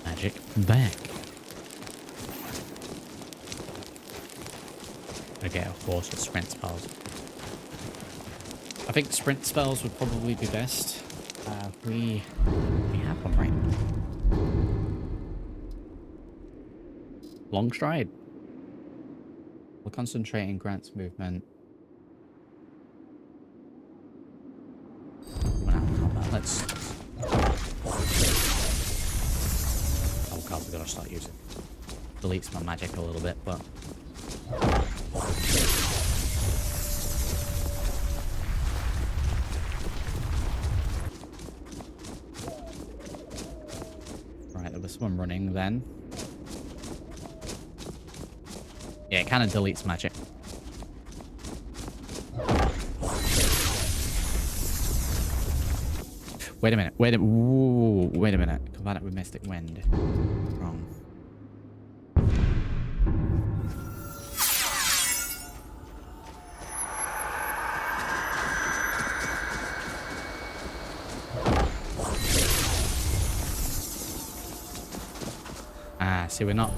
Magic back. Okay, of course, with sprint spells. I think sprint spells would probably be best. We have them, right? Long stride. We'll concentrate in Grant's movement. We're out of combat. Let's. Oh god, we gotta start using. Deletes my magic a little bit, but. Right, there was one running then. Yeah, it kind of deletes magic. Wait a minute. Wait a minute. Combine it with Mystic Wind. Wrong. Ah, see, we're not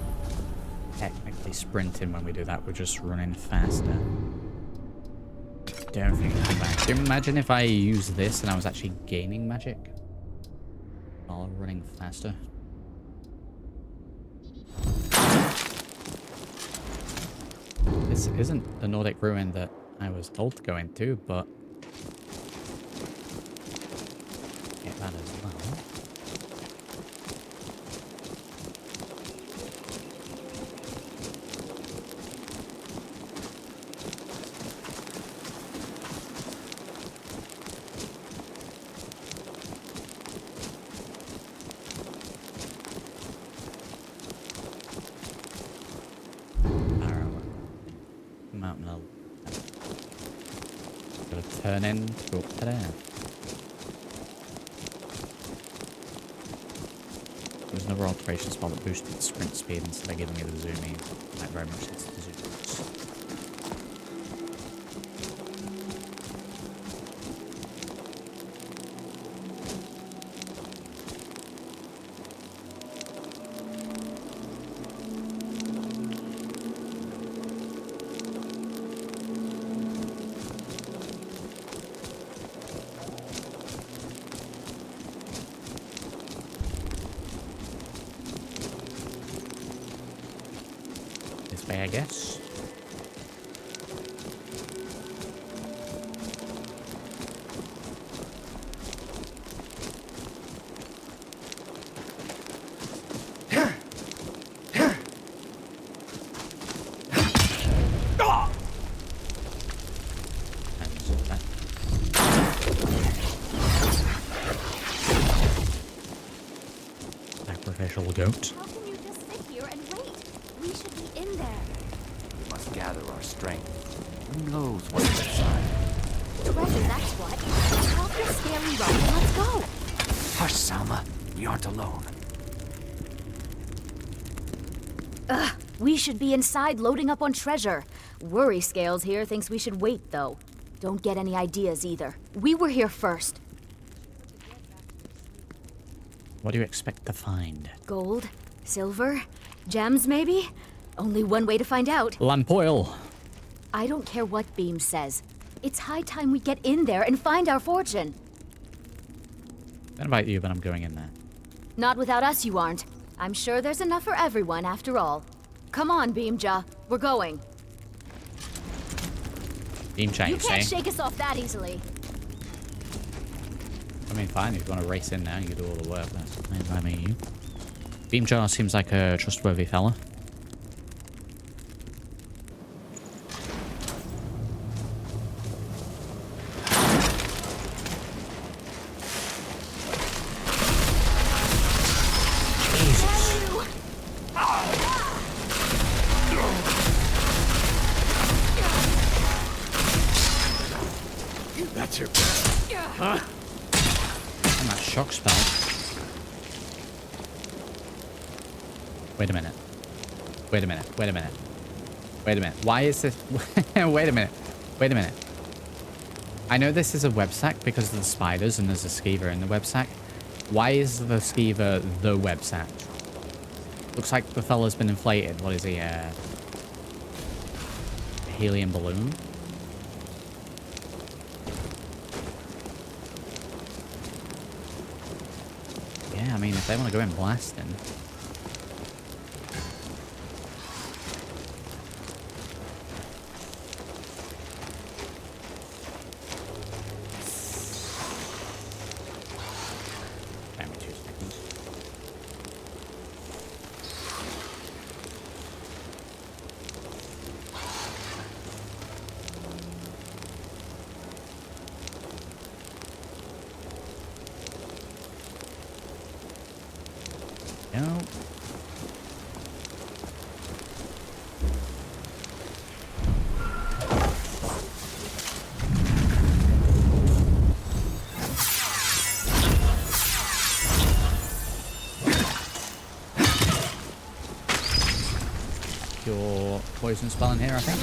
technically sprinting when we do that. We're just running faster. Don't think I'll come back. Can you imagine if I use this and I was actually gaining magic while running faster? This isn't the Nordic ruin that I was told to go into, but get that as well. Mountain Hill. Gotta turn in to go up to there. There's another alteration spot that boosted the sprint speed instead of giving me the zooming. Like very much into the zoom. I guess. Sacrificial goat. How can you just sit here and wait? We should be in there. We must gather our strength. Who knows what's inside? Treasure, that's what. Stop your scary run and let's go. Hush, Salma. We aren't alone. Ugh, we should be inside loading up on treasure. Worry Scales here thinks we should wait, though. Don't get any ideas either. We were here first. What do you expect to find? Gold? Silver? Gems, maybe? Only one way to find out. Lamp oil. I don't care what Beam says. It's high time we get in there and find our fortune. I invite you, but I'm going in there. Not without us, you aren't. I'm sure there's enough for everyone, after all. Come on, Beamja. We're going. Beamja, you you can't say? shake us off that easily. I mean, fine. If you want to race in now, you can do all the work. That's fine by me. Beamja seems like a trustworthy fella. That's your best. Huh? And that shock spell. Wait a minute. Wait a minute. Wait a minute. Wait a minute. Why is this? Wait a minute. Wait a minute. I know this is a web sack because of the spiders and there's a skeever in the web sack. Why is the skeever the web sack? Looks like the fella's been inflated. What is he? A helium balloon? Yeah, I mean, if they want to go in blasting. Give me 2 seconds. No. Your poison spell in here, I think.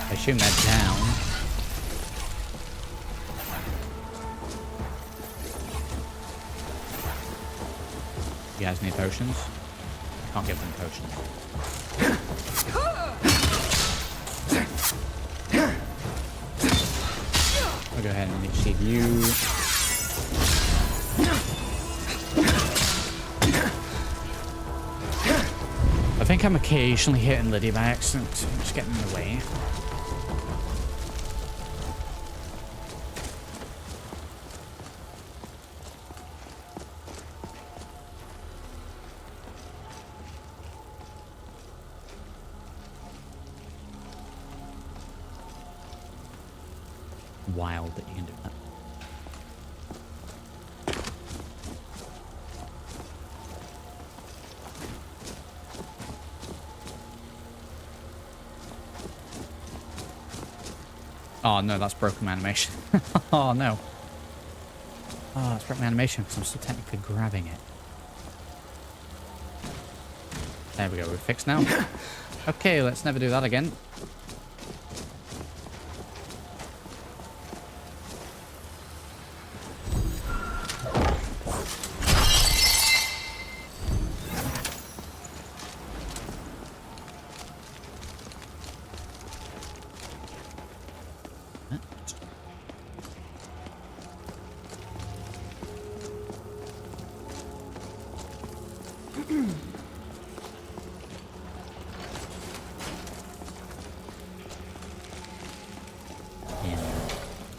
I assume they're down. You guys need potions? Can't give them potions. I'll go ahead and receive you. I think I'm occasionally hitting Liddy by accident. So I'm just getting in the way. Wild that you can do that. Oh no, that's broken my animation. Oh no. Oh, it's broken my animation because I'm still technically grabbing it. There we go, we're fixed now. Okay, let's never do that again.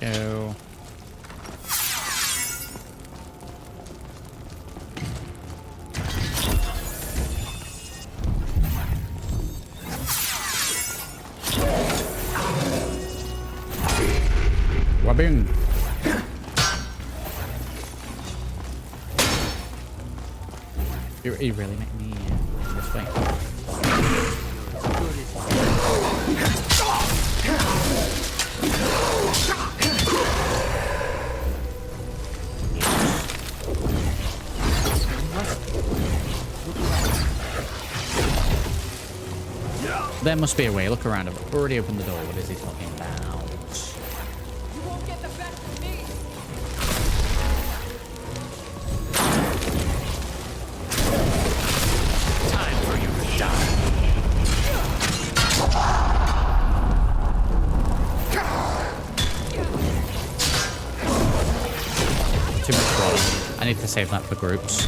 Go. Waboom. You really make me this way. There must be a way. Look around. I've already opened the door. What is he talking about? You won't get the best of me. Time for you to die. Too much water. I need to save that for groups.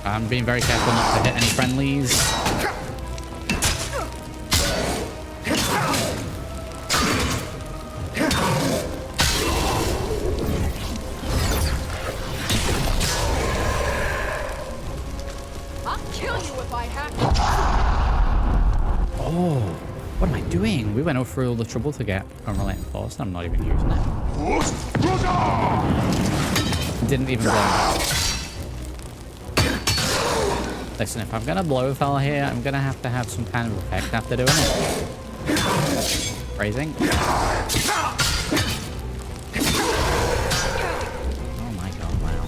I'm being very careful not to hit any friendlies. I'll kill you if I have to. Oh, what am I doing? We went through all the trouble to get unrelated force, and I'm not even using it. Didn't even blow it out. Listen, if I'm gonna blow a fella here, I'm gonna have to have some kind of effect after doing it. Phrasing. Oh my god, wow.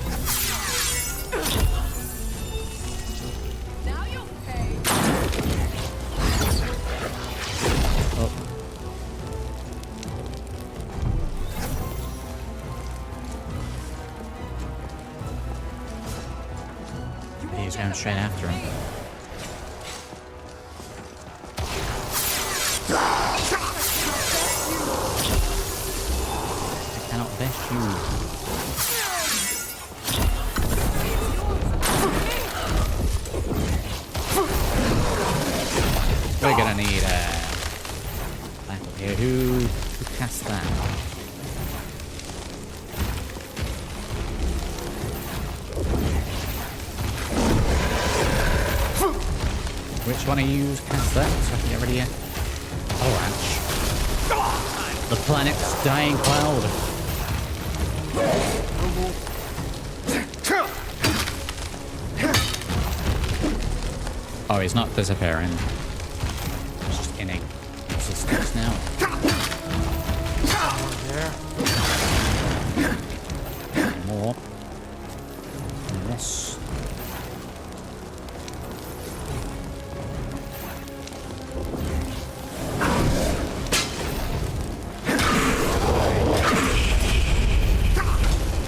Now you'll pay. Oh. He's going straight after him. I cannot best you. We're gonna need battle here. Who cast that? Which one of you cast that so I can get ready? Orange. The planet's dying cloud. Oh, he's not disappearing. He's just inning. What's his steps now? More. Yes.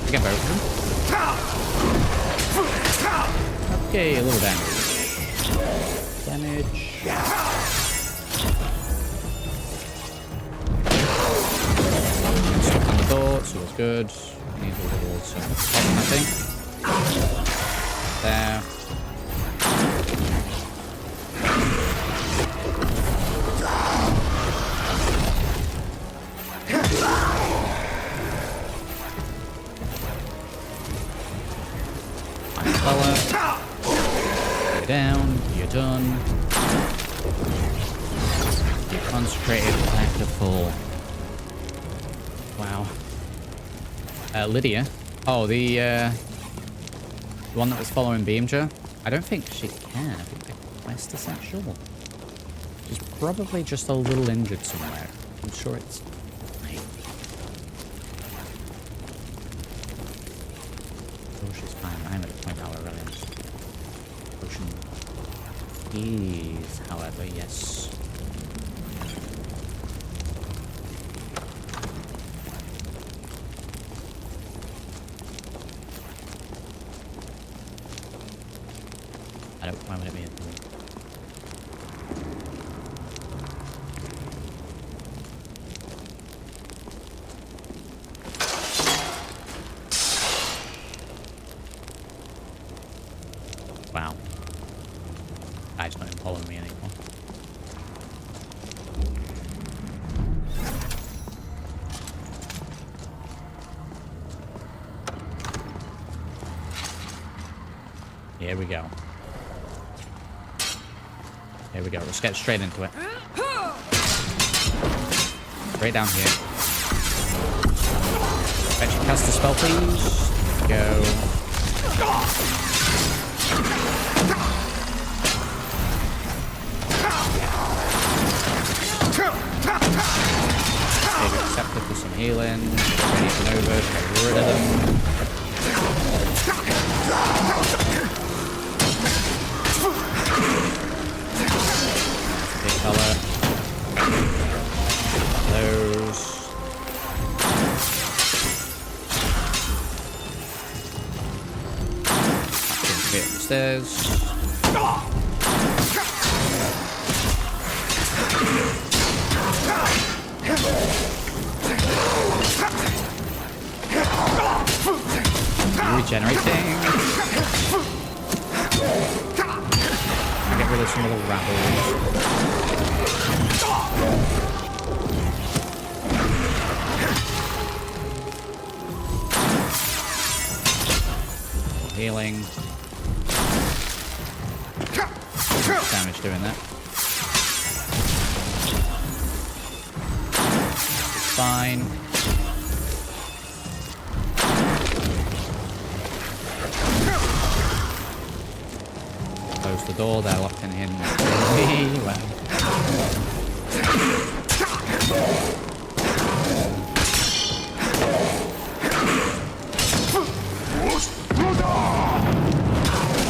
Get both of them. Okay, a little damage. Stuck on the door, so it's good. Need a little something, I think. There. You're down, you're done. You're consecrated back to full. Wow. Lydia. Oh, the The one that was following Beamja? I don't think she can. I think the quest is actual. She's probably just a little injured somewhere. I'm sure it's fine. Oh, she's fine. I'm at a point now where I really am. Potion is, however, yes. Why would it be a door? Wow. Guy's not even following me anymore. Here we go. Here we go. Let's get straight into it. Right down here. Actually, cast a spell, please. Go. Maybe accepted for some healing. Ready for Nova. Get rid of them. Color. Those. Get upstairs. Regenerating. Get rid of some of the rabble. Healing. Damage doing that. It's fine. Close the door, they're locked in here. Well.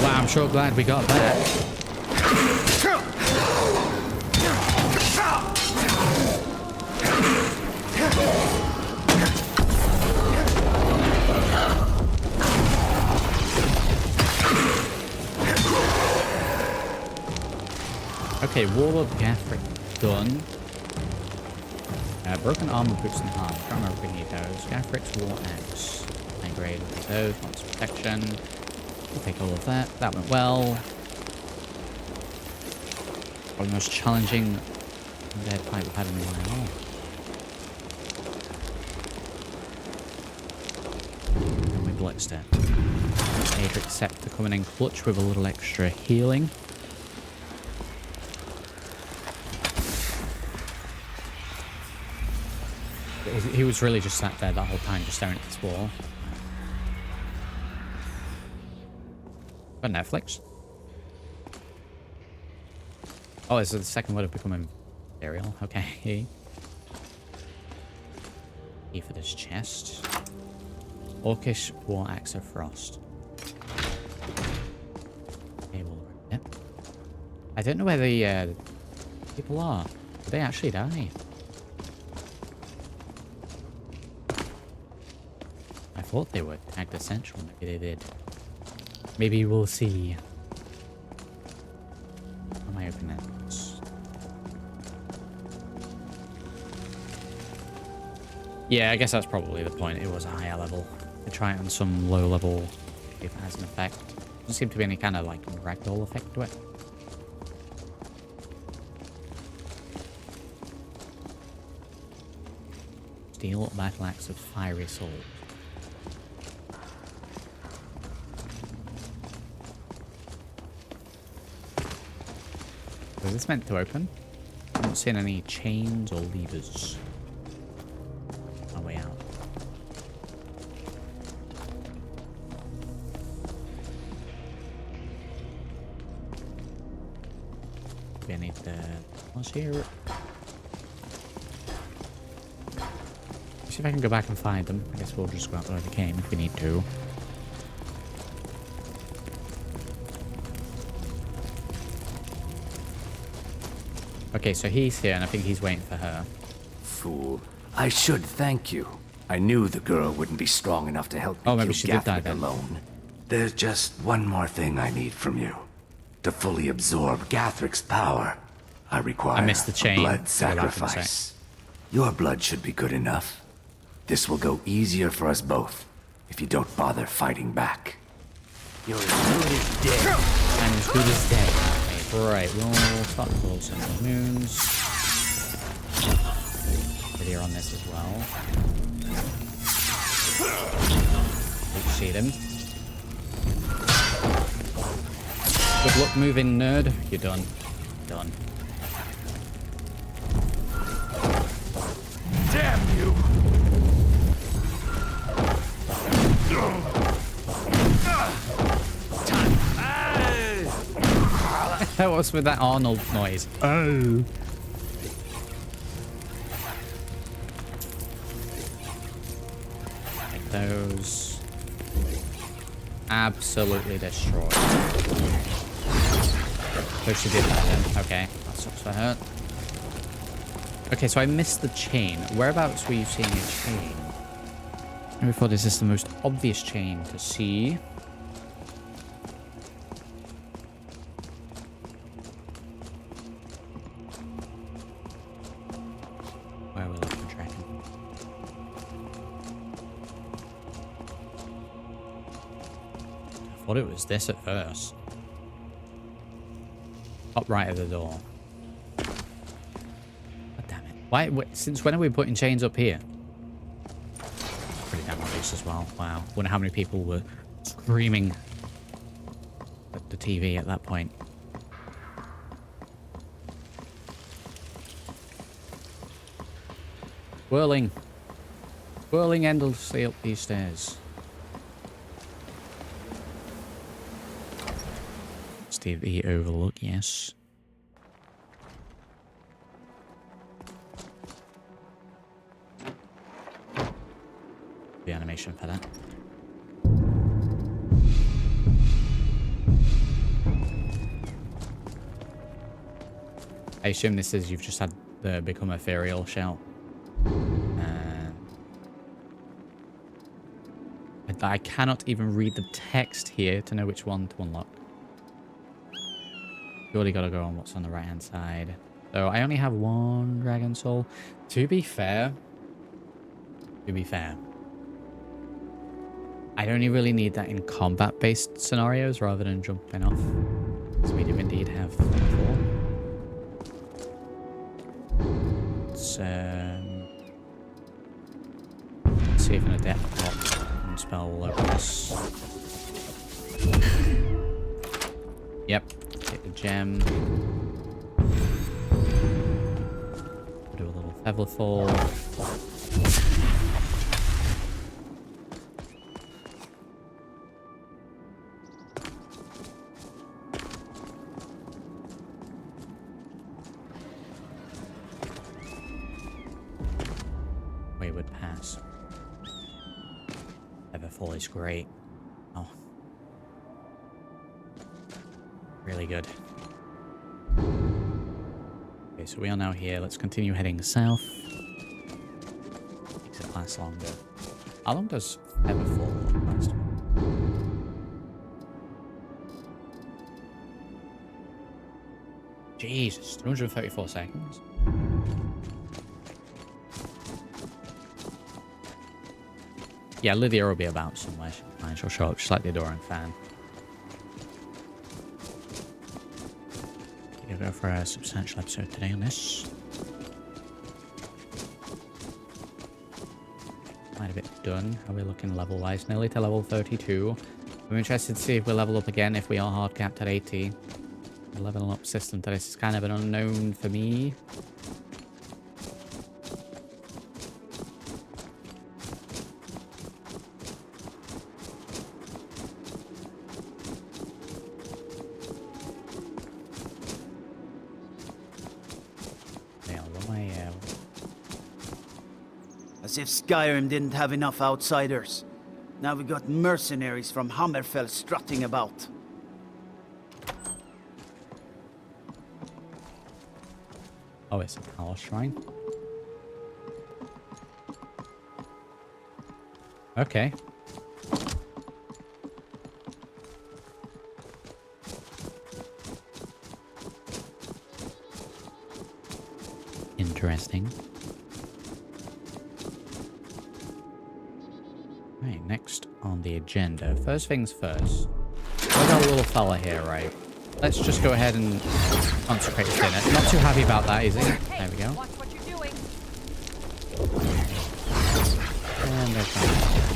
Wow, I'm sure glad we got that. Okay, Wall of Gaffric done. Broken armor, boots and harm. Can't remember if we need those. Gaffric's War Axe. High grade with those. Wants protection. We'll take all of that. That went well. Probably the most challenging undead fight we've had in a while. And we blitzed it. Adric Scepter coming in clutch with a little extra healing. He was really just sat there that whole time, just staring at this wall. Got Netflix. Oh, this is the second word of becoming burial. Okay. E for this chest. Orcish War Axe of Frost. Okay, we'll rip it. I don't know where the people are. Did they actually die? I thought they were tagged essential. Maybe they did. Maybe we'll see. How am I opening this? Yeah, I guess that's probably the point. It was a higher level. I try it on some low level, see if it has an effect. Doesn't seem to be any kind of like ragdoll effect to it. Steel battle axe of fiery sword. Was this meant to open? I'm not seeing any chains or levers. My way out. be any what's here? See if I can go back and find them. I guess we'll just go out the way we came if we need to. Okay, so he's here, and I think he's waiting for her. Fool. I should thank you. I knew the girl wouldn't be strong enough to help me maybe kill she did die Gathric then. alone. There's just one more thing I need from you. To fully absorb Gathric's power, I require missed the chain. a Go blood back and sacrifice. Your blood should be good enough. This will go easier for us both if you don't bother fighting back. You're as good as dead. I'm as good as dead. Okay, right, we'll start the little symbols moons. Video on this as well. You can see them. Good luck moving, nerd. You're done. Done. Damn you! What's with that Arnold noise? Oh. Like those. Absolutely destroyed. So she did that then. Okay, that sucks for her. Okay, so I missed the chain. Whereabouts were you seeing a chain? I thought this is the most obvious chain to see. Where are we looking, Dragon? I thought it was this at first. Top right of the door. God damn it. Why? Since when are we putting chains up here? Pretty damn obvious as well. Wow. Wonder how many people were screaming at the TV at that point. Whirling. Whirling endlessly up these stairs. Steve E. Overlook, yes. The animation for that. I assume this is you've just had the become ethereal shout. I cannot even read the text here to know which one to unlock. Surely gotta go on what's on the right hand side. So I only have one dragon soul. To be fair, I only really need that in combat based scenarios rather than jumping off. So we do indeed have 4. Let's see if an adept block spell will open this. Yep. Take the gem. Do a little feather fall. Wayward pass. Featherfall is great. Oh. Really good. Okay, so we are now here. Let's continue heading south. Makes it last longer. How long does Featherfall last? Jesus, 234 seconds. Yeah, Lydia will be about somewhere. She'll show up just like the adoring fan. We'll go for a substantial episode today on this. Quite a bit done. How are we looking level-wise? Nearly to level 32. I'm interested to see if we'll level up again if we are hard capped at 80. The leveling up system to this is kind of an unknown for me. As if Skyrim didn't have enough outsiders. Now we got mercenaries from Hammerfell strutting about. Oh, it's a power shrine. Okay. Interesting. Right, next on the agenda. First things first. We've got a little fella here, right? Let's just go ahead and consecrate the dinner. Not too happy about that, is he? There we go. Watch what you're doing. And there's that.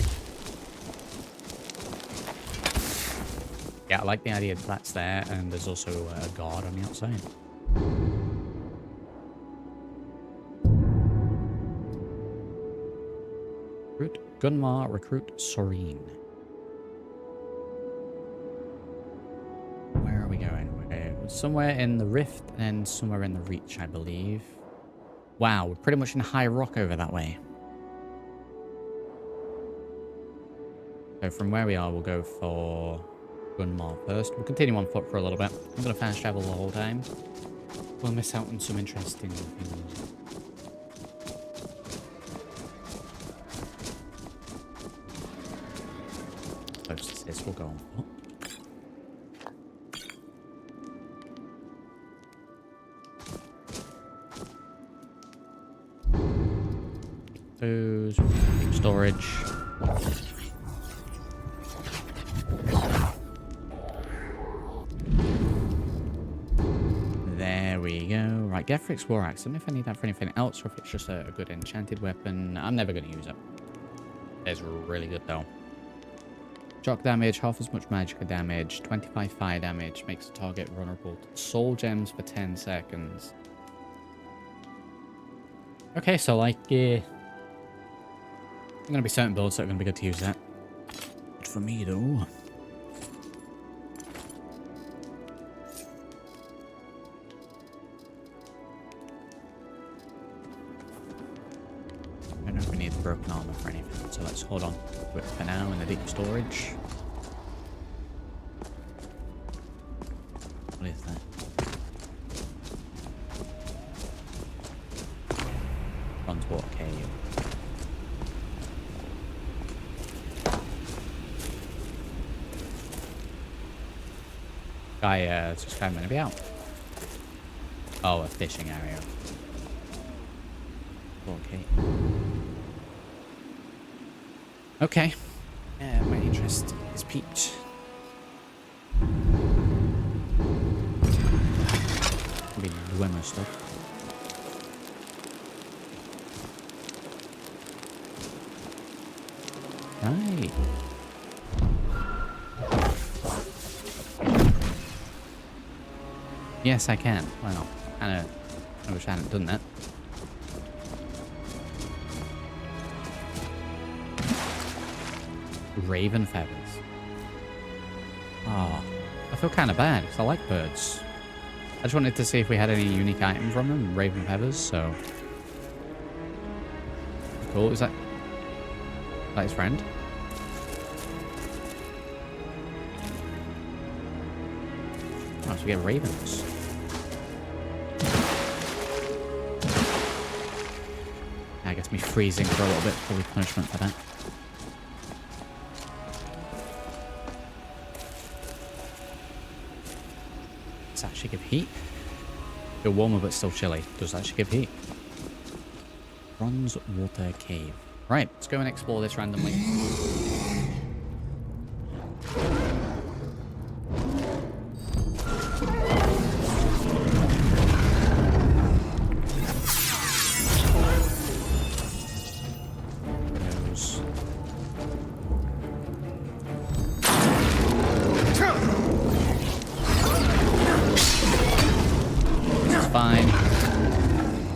Yeah, I like the idea that that's there, and there's also a guard on the outside. Recruit Gunmar, recruit Serene. Where are we going? We're somewhere in the Rift and somewhere in the Reach, I believe. Wow, we're pretty much in High Rock over that way. So from where we are, we'll go for Gunmar first. We'll continue on foot for a little bit. I'm going to fast travel the whole time. We'll miss out on some interesting things. Close this, we'll go on foot. Those storage. There we go. Right, Gefric's War Axe. I don't know if I need that for anything else or if it's just a good enchanted weapon. I'm never going to use it. It's really good though. Shock damage, half as much magical damage, 25 fire damage, makes the target vulnerable to soul gems for 10 seconds. Okay, so like, I'm going to be certain builds that are going to be good to use that. Good for me though. I don't know if we need the broken armor for anything, so let's hold on to it for now in the deep storage. What is that? Bronze water cave. It's just kind of going to be out. Oh, a fishing area. Okay. Okay. My interest is piqued. Maybe Dwemer stuff. Right. Yes, I can. Why not? I wish I hadn't done that. Raven feathers. Oh, I feel kind of bad because I like birds. I just wanted to see if we had any unique item from them. Raven feathers, so. Cool. Is that his friend? Oh, so we get ravens. I guess me freezing for a little bit, probably punishment for that. Does that actually give heat? Feel warmer but still chilly. Does that actually give heat? Bronze water cave. Right, let's go and explore this randomly.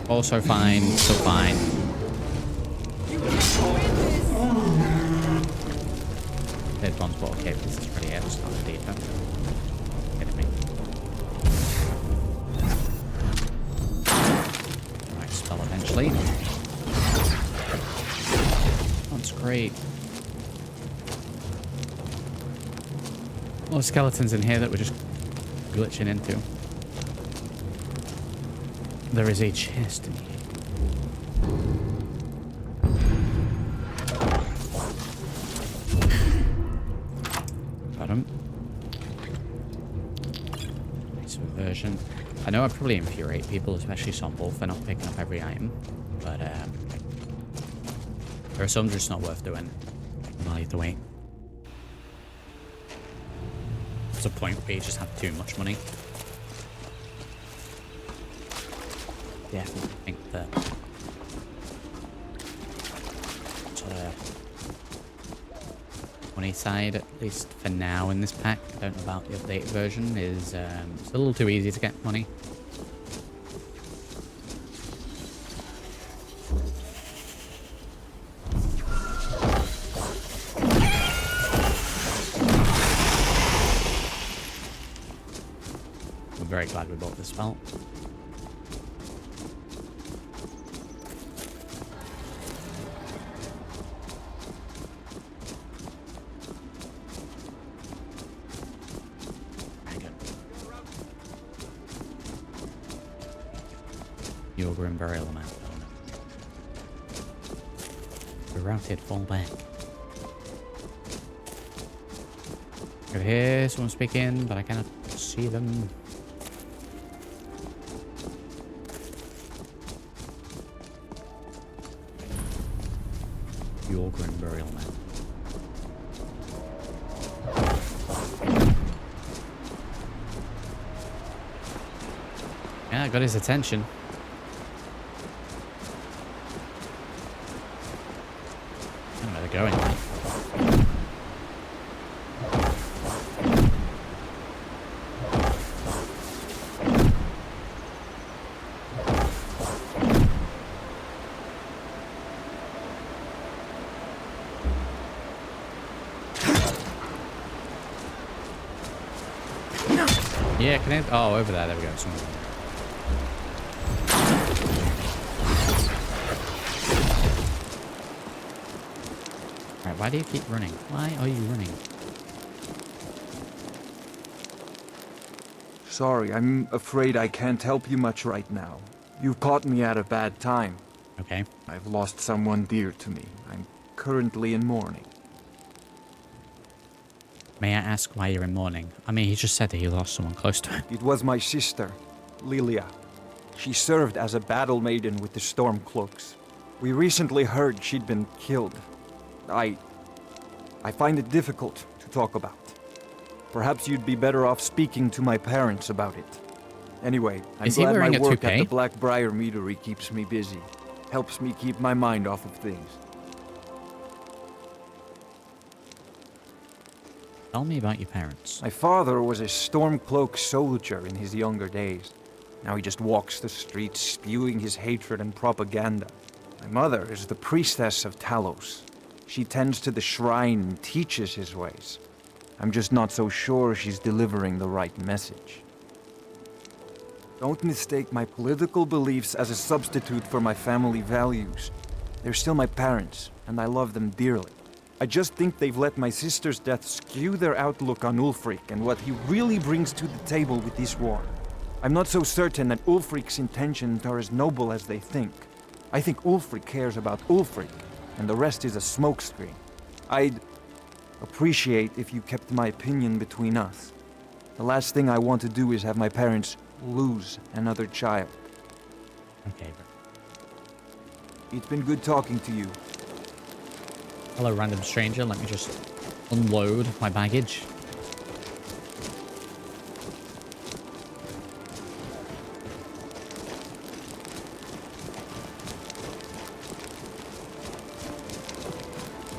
Also fine, still fine. Dead bronze bottle cave, this is pretty it, it's not a deep end. Kidding me. Right, spell eventually. That's great. A lot of skeletons in here that we're just glitching into. There is a chest in here. Got him. Version. I know I probably infuriate people, especially some wolf, for not picking up every item, but there are some just not worth doing. I'll either way. There's a point where you just have too much money. Definitely think that sort of money side, at least for now in this pack, I don't know about the updated version, is it's a little too easy to get money. I'm very glad we bought this belt. LoreRim burial amount. We're routed, fall back. Over here, someone's speaking, but I cannot see them. LoreRim burial amount. Yeah, I got his attention. Going. Yeah, can I? Oh, over there. There we go. Someone. Why do you keep running? Why are you running? Sorry, I'm afraid I can't help you much right now. You've caught me at a bad time. Okay. I've lost someone dear to me. I'm currently in mourning. May I ask why you're in mourning? I mean, he just said that he lost someone close to him. It was my sister, Lilia. She served as a battle maiden with the Stormcloaks. We recently heard she'd been killed. I find it difficult to talk about. Perhaps you'd be better off speaking to my parents about it. Anyway, I'm glad my work at the Blackbriar Meadery keeps me busy. Helps me keep my mind off of things. Tell me about your parents. My father was a Stormcloak soldier in his younger days. Now he just walks the streets spewing his hatred and propaganda. My mother is the priestess of Talos. She tends to the shrine and teaches his ways. I'm just not so sure she's delivering the right message. Don't mistake my political beliefs as a substitute for my family values. They're still my parents, and I love them dearly. I just think they've let my sister's death skew their outlook on Ulfric and what he really brings to the table with this war. I'm not so certain that Ulfric's intentions are as noble as they think. I think Ulfric cares about Ulfric, and the rest is a smokescreen. I'd appreciate if you kept my opinion between us. The last thing I want to do is have my parents lose another child. Okay. It's been good talking to you. Hello, random stranger. Let me just unload my baggage.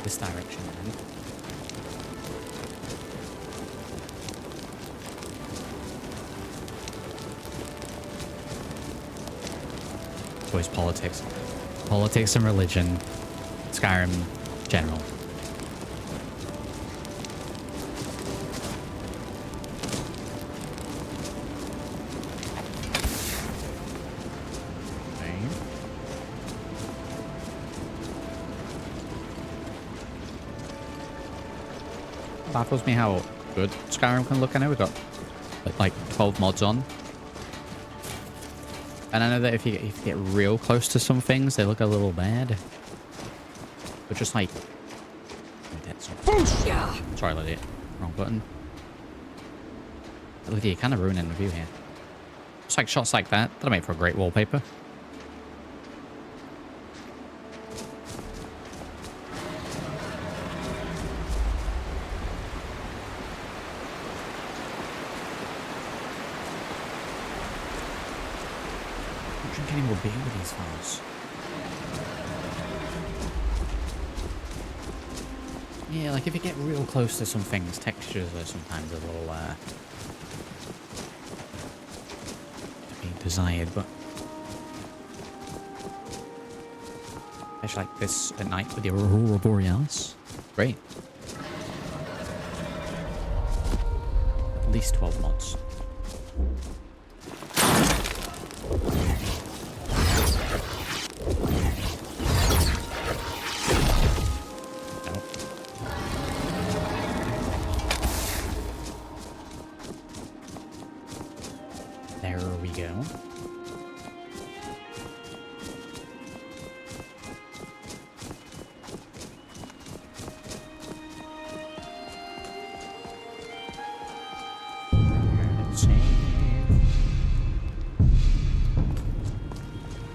This direction, then. Always politics. Politics and religion. Skyrim general. baffles me how good Skyrim can look. I know we've got like 12 mods on. And I know that if you get real close to some things, they look a little bad. But just like... Sorry, Lydia. Wrong button. Lydia, you're kind of ruining the view here. Just like shots like that, that'll make for a great wallpaper. I'm drinking any more beer with these fellas. Yeah, like if you get real close to some things, textures are sometimes a little to be desired, but especially like this at night with the Aurora Borealis. Great. At least 12 mods.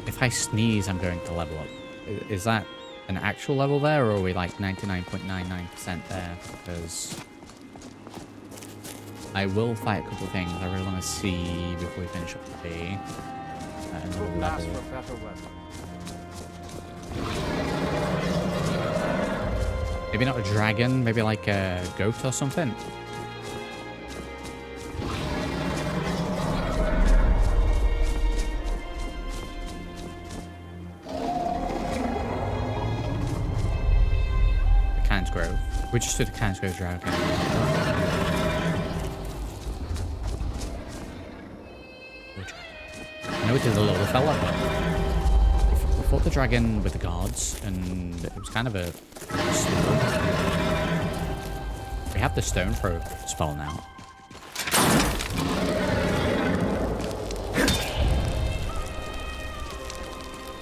If I sneeze, I'm going to level up. Is that an actual level there, or are we like 99.99% there? Because I will fight a couple of things I really want to see before we finish up the day. At another level. Maybe not a dragon, maybe like a goat or something. We just did the Cansgrove Dragon. I know we did a little fella, but we fought the dragon with the guards, and it was kind of a slow. We have the stone throw spell now.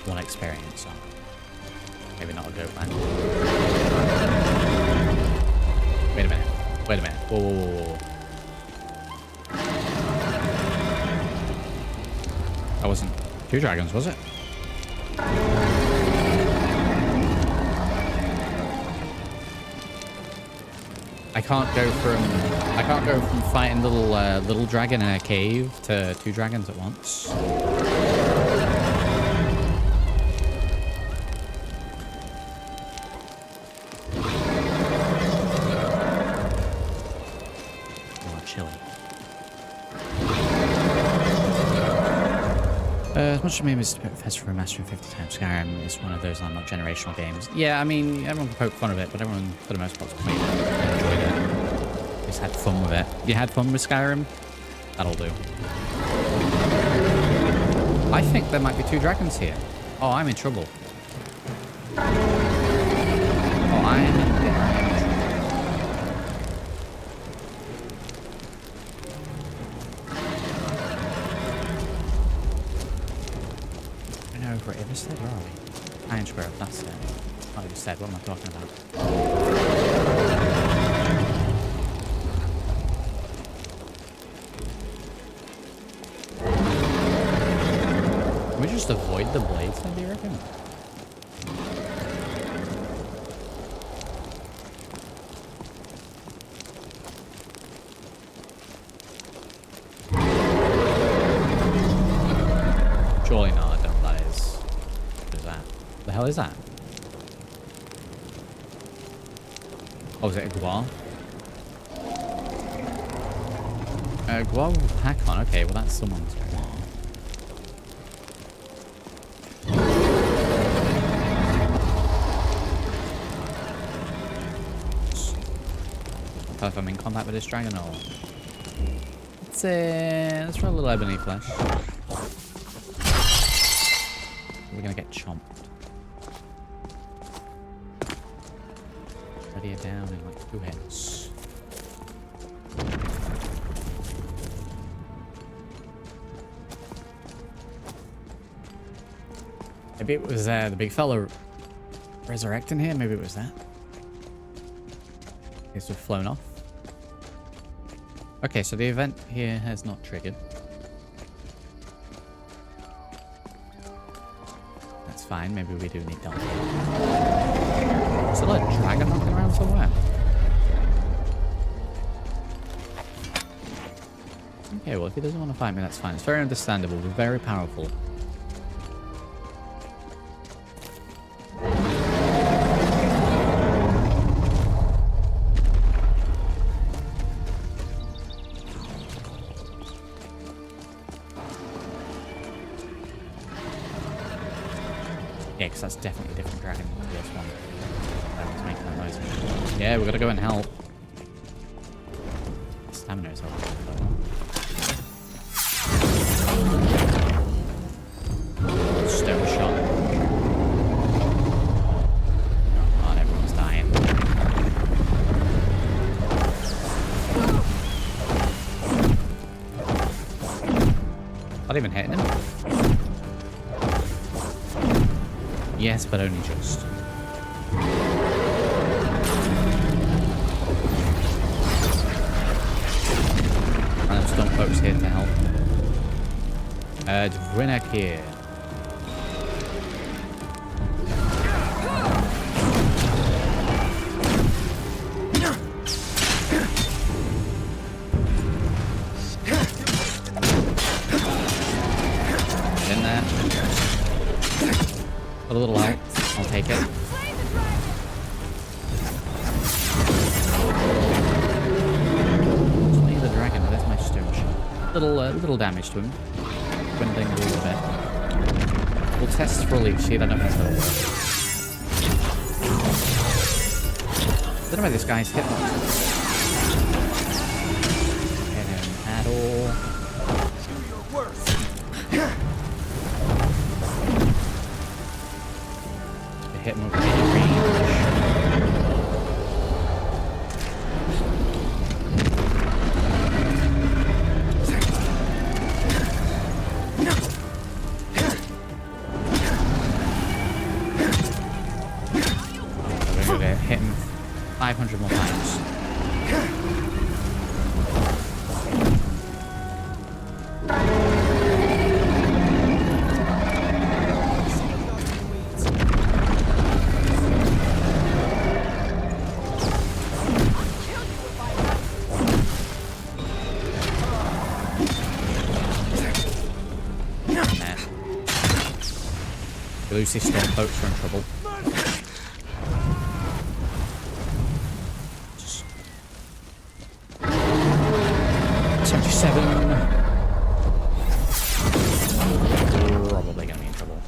One experience, so maybe not a goat man. Wait a minute. Wait a minute. Whoa, whoa, whoa, whoa. That wasn't 2 dragons, was it? I can't go from fighting little dragon in a cave to 2 dragons at once. As much as maybe it's Professor for mastering 50 times Skyrim is one of those not generational games. Yeah, I mean, everyone can poke fun of it, but everyone, for the most part, enjoyed it. Just had fun with it. You had fun with Skyrim? That'll do. I think there might be 2 dragons here. Oh, I'm in trouble. Oh, I am in trouble. Over at Everstead, where are we? Iron Square, that's it. Not Everstead, what am I talking about? Can we just avoid the blades, maybe, you reckon? Surely not. What the hell is that? Oh, is it a Gua? Gua with pack on. Okay, well that's someone's Gua. Tell if I'm in combat with this dragon or... Let's try a little ebony flesh. We're gonna get chomped. Ready it down in like 2 hits. Maybe it was the big fella resurrecting here. Maybe it was that. It's just flown off. Okay, so the event here has not triggered. That's fine. Maybe we do need help. Is there like a dragon knocking around somewhere? Okay, well, if he doesn't want to fight me, that's fine. It's very understandable. We're very powerful. Yeah, because that's definitely a different dragon to this one. That one's making that noise. Yeah, we gotta go and help. Stamina is helping. Stone shot. Oh, and everyone's dying. Not even hitting him. Yes, but only just. And there's some folks here to help. Granite Hill. In there. A little help. I'll take it. Plea the dragon. That's my stone shot. Little damage to him. Dwindling a little bit. We'll test for a leaf. See, I don't know if that'll work. I don't know why this guy's hit him at all. Hit him with range. We're gonna hit him 500 more times. Lucy storm boats are in trouble. Just 77. Probably gonna be in trouble.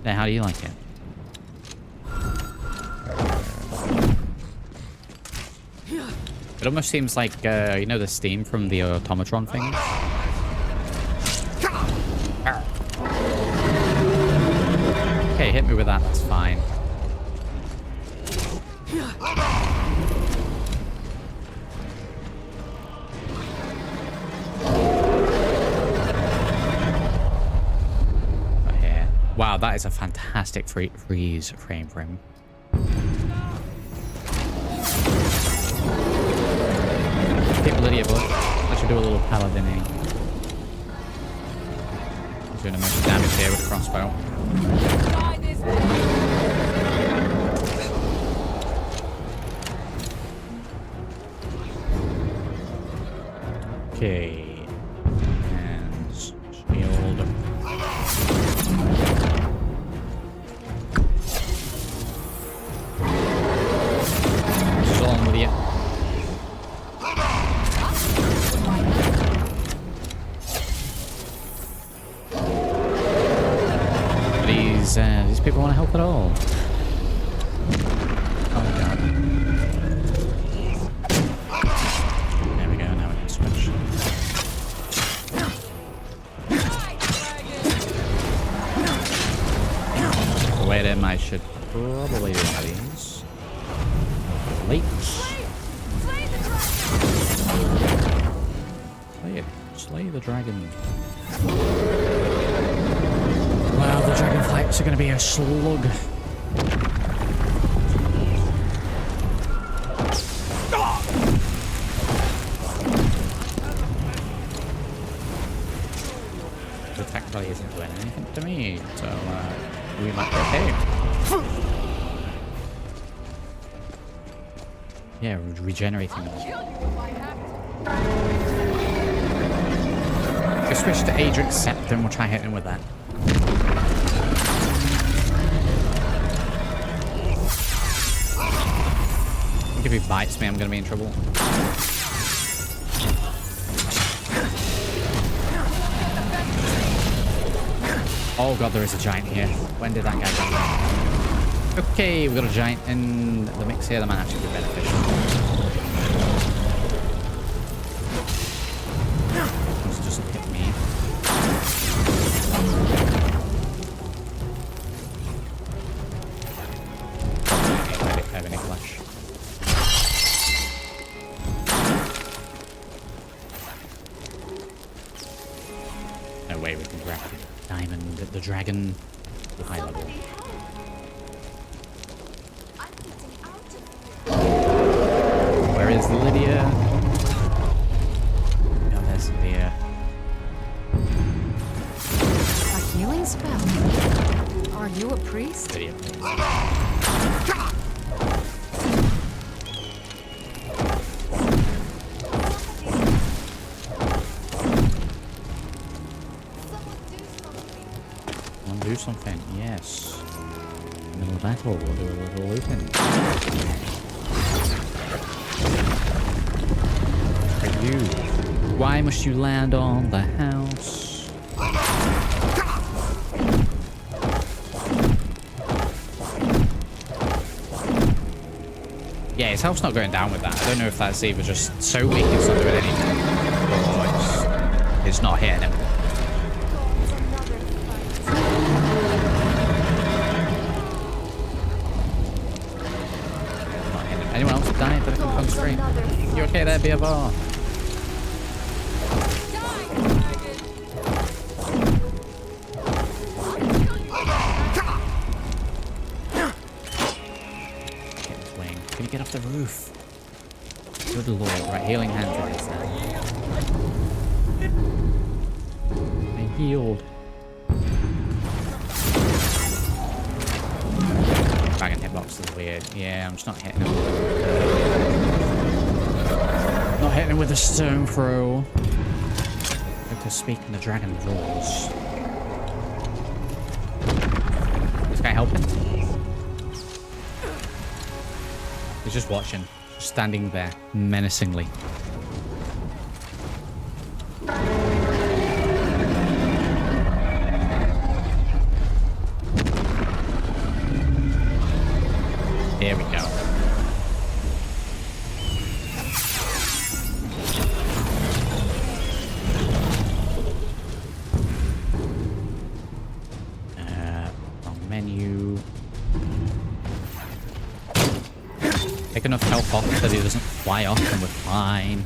Now, how do you like it? It almost seems like, you know, the steam from the automatron thing? Okay, hit me with that, that's fine. Oh, yeah. Wow, that is a fantastic freeze frame for him. Lydia bush. I should do a little paladin-ing. He's doing a bunch of damage here with the crossbow. Okay. And shield. This is all on Lydia. These people want to help at all. Oh god. There we go, now we can switch. Wait, I should probably do one of these. Late. Slay it. Slay the dragon. Wow, the dragon fights are going to be a slug. The attack probably isn't doing anything to me, so we might be okay. Yeah, regenerating. If we switch to Adric's Scepter and we'll try hitting with that. If he bites me, I'm gonna be in trouble. Oh god, there is a giant here. When did that guy go? Okay, we've got a giant in the mix here. That might actually be beneficial. This doesn't hit me. I don't have any flash. No way we can grab the diamond, the dragon, the high level. Where is Lydia? Oh, there's Lydia. A healing spell? Are you a priest? Lydia, please. Do something, yes. In the middle of battle, we'll do a little looping. For you. Why must you land on the house? Yeah, his health's not going down with that. I don't know if that's either just so weak it's not doing anything, or it's not hitting him. Anyone else dying that I can come straight? You okay there, BFR? Get this wing. Can you get off the roof? Good lord. Right, healing hand it is then. I healed. Dragon hitbox is weird. Yeah, I'm just not hitting him. Not hitting him with a stone throw. Good to speak in the dragon roars. This guy helping? He's just watching. Just standing there, menacingly. There we go. Wrong menu. Take enough health off so that he doesn't fly off and we're fine.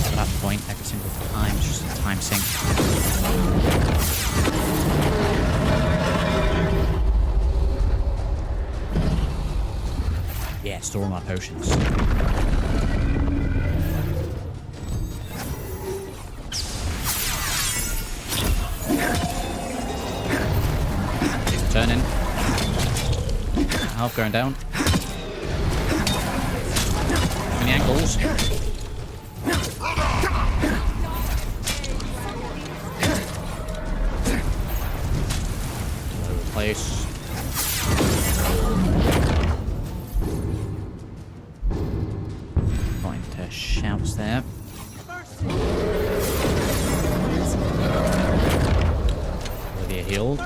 At that point, every single time, it's just a time sink. Yeah, store my potions. He's turning. Health going down. Many ankles. All over the place. Shouts there. Lydia healed.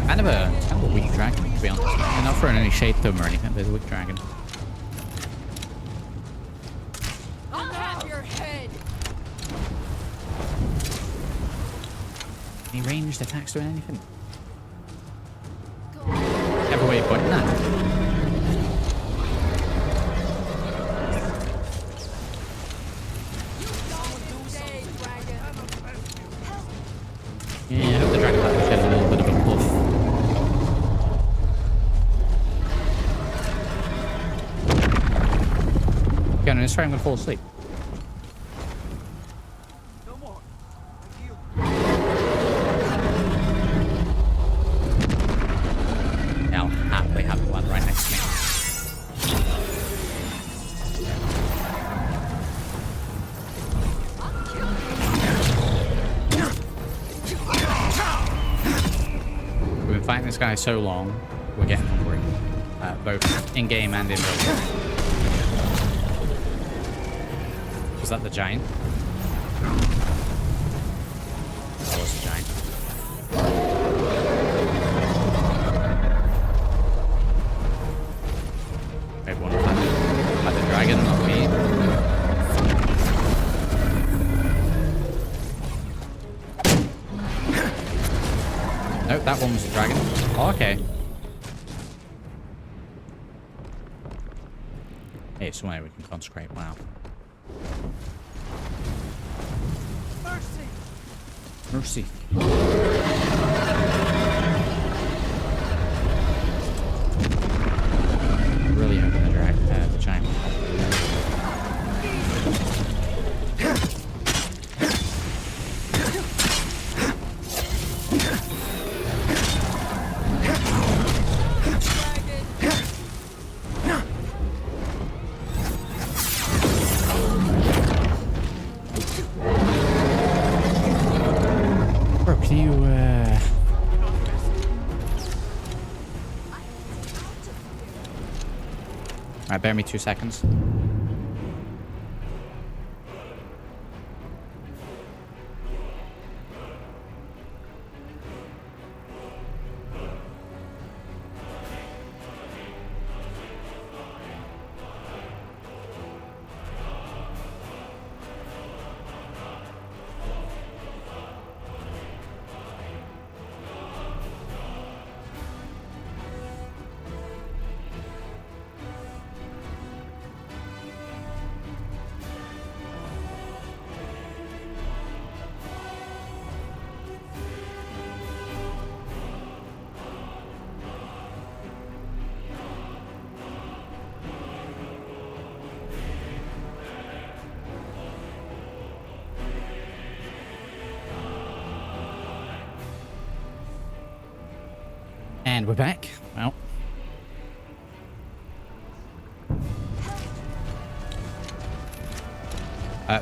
Kind of a weak dragon, to be honest. You're not throwing any shade to him or anything, but it's a weak dragon. I'll have your head. Any ranged attacks doing anything? Every way you're pointing that. sorry, I'm gonna fall asleep. Yeah, I'll happily have the one right next to me. We've been fighting this guy so long, we're getting hungry. Both in-game and in real life. Was that the giant? That was the giant. Maybe one of them had the dragon, not me. Nope, that one was the dragon. Oh, okay. Hey, somewhere we can consecrate. Wow. Mercy. Really hoping the giant. Alright, bear me 2 seconds. And we're back. Well.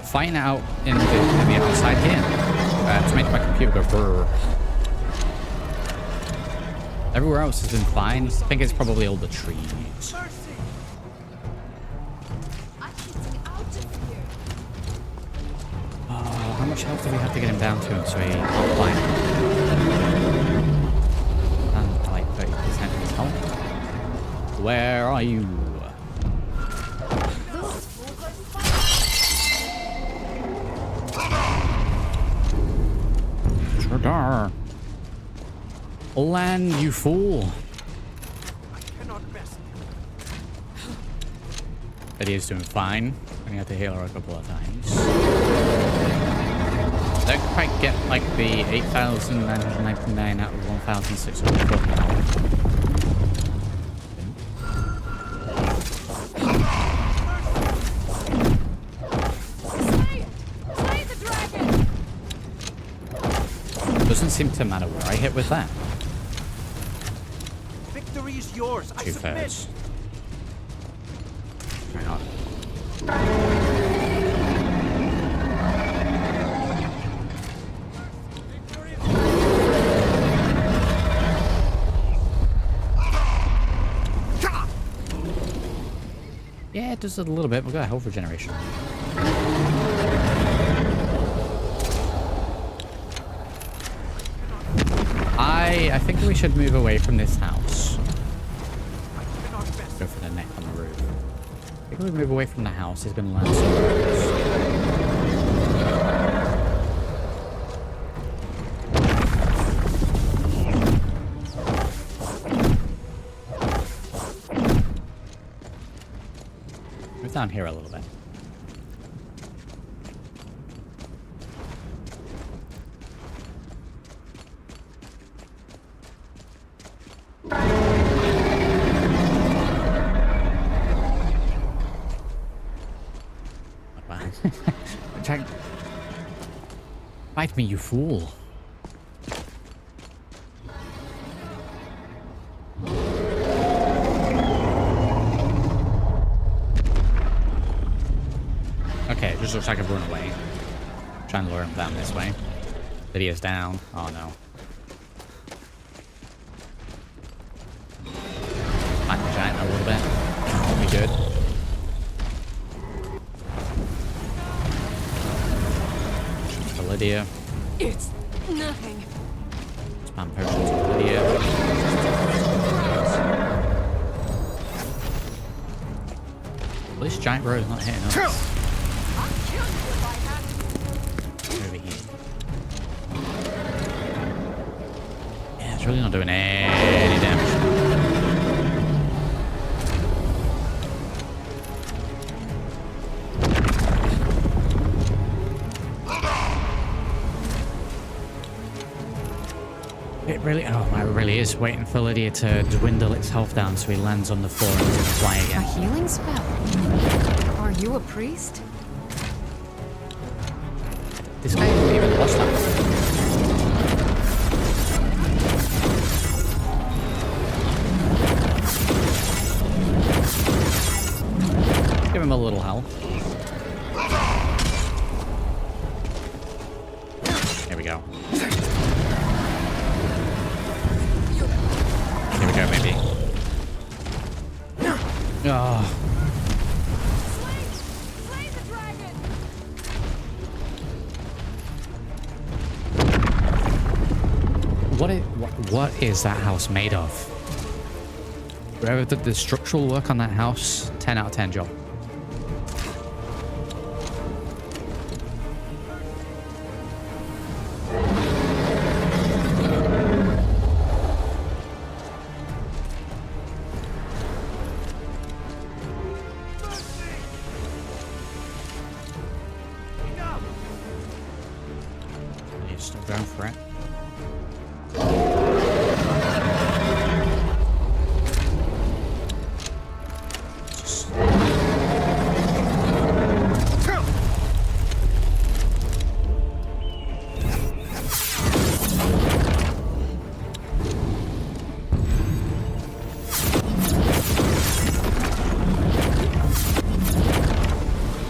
Fighting out in the outside here to make my computer go brrr. Everywhere else has been fine. I think it's probably all the trees. Oh, how much health do we have to get him down to so he can't climb? Like 30% of his health. Where are you? Shardar. Land, you fool. But he is doing fine. I had to heal her a couple of times. Don't quite get like the 8,999 out of 1,640. Doesn't seem to matter where I hit with that. Victory is yours. I submit. 2/3. Why not? Yeah, it does it a little bit. We've got a health regeneration. I think we should move away from this house. Go for the neck on the roof. I think we move away from the house. He's going to land somewhere else. Move down here a little bit. Jack, fight me, you fool. Okay, it just looks like I've run away. Try and lure him down this way. Lydia's down. Oh no. Fight the giant a little bit. That'll be good. For Lydia. It's nothing. Spam potions for Lydia. At least giant bro is not hitting us. Over here. Yeah, it's really not doing any damage. It really, oh, it really is waiting for Lydia to dwindle its health down so he lands on the floor and doesn't fly A again. healing spell? Are you a priest? This guy isn't even lost that. Give him a little health. Here we go. Here we go, maybe. Oh. Slay the dragon! What is that house made of? Whoever did the structural work on that house, 10 out of 10 job. You're still going for it.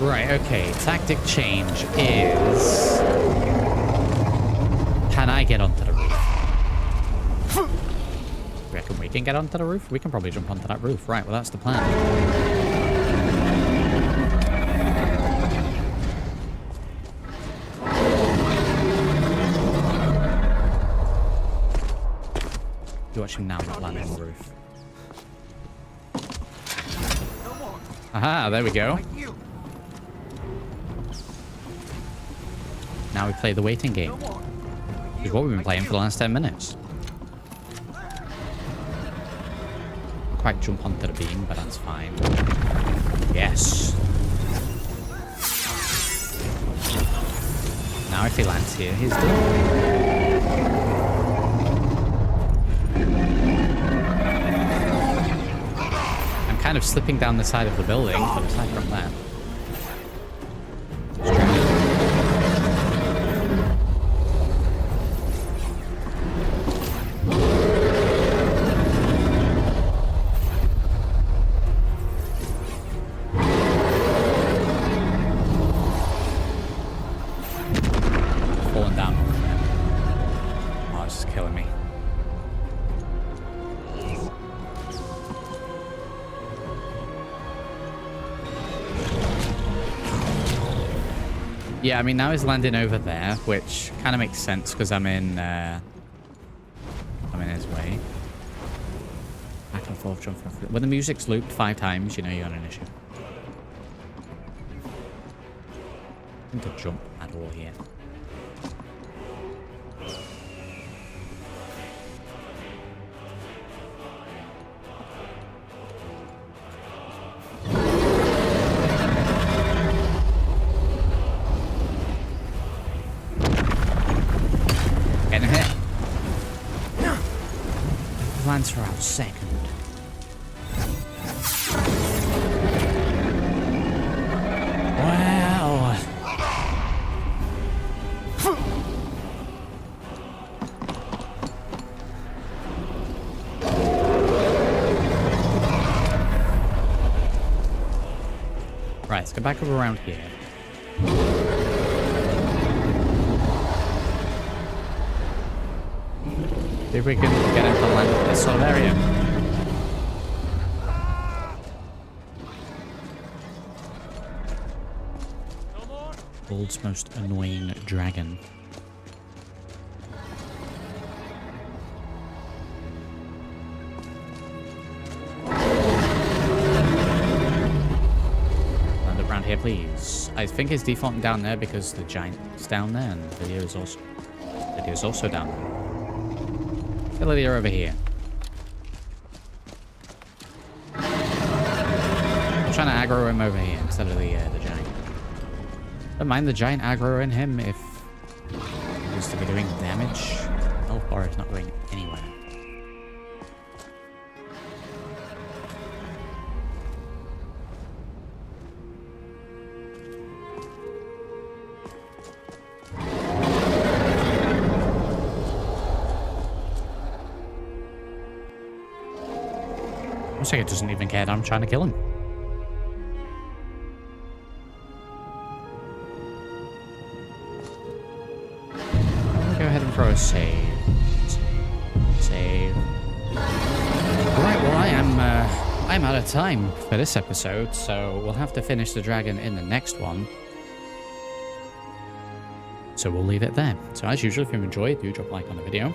Right, okay. Tactic change is... Can I get onto the roof? Reckon we can get onto the roof? We can probably jump onto that roof. Right, well that's the plan. You watch him now not land on the roof. Aha, there we go. Now we play the waiting game. Which is what we've been playing for the last 10 minutes. Can't quite jump onto the beam, but that's fine. Yes. Now if he lands here, he's done. I'm kind of slipping down the side of the building, but aside from that. Falling down. Oh, this is killing me. Yeah, I mean, now he's landing over there, which kind of makes sense because I'm in his way. Back and forth, jump and when the music's looped 5 times, you know you're on an issue. I think to jump at all here. Getting hit. Lands for our second. Wow. Right, let's go back over around here. See if we can get him to land in this sort of area. World's most annoying dragon. Land up around here, please. I think it's defaulting down there because the giant's down there and the video is also down there. Lydia over here. I'm trying to aggro him over here instead of the giant. Don't mind the giant aggroing him if he used to be doing damage. Health bar is not going anywhere. Looks like it doesn't even care that I'm trying to kill him. I'll go ahead and throw a save. Save. Right, well I'm out of time for this episode, so we'll have to finish the dragon in the next one. So we'll leave it there. So as usual, if you enjoyed, do drop a like on the video.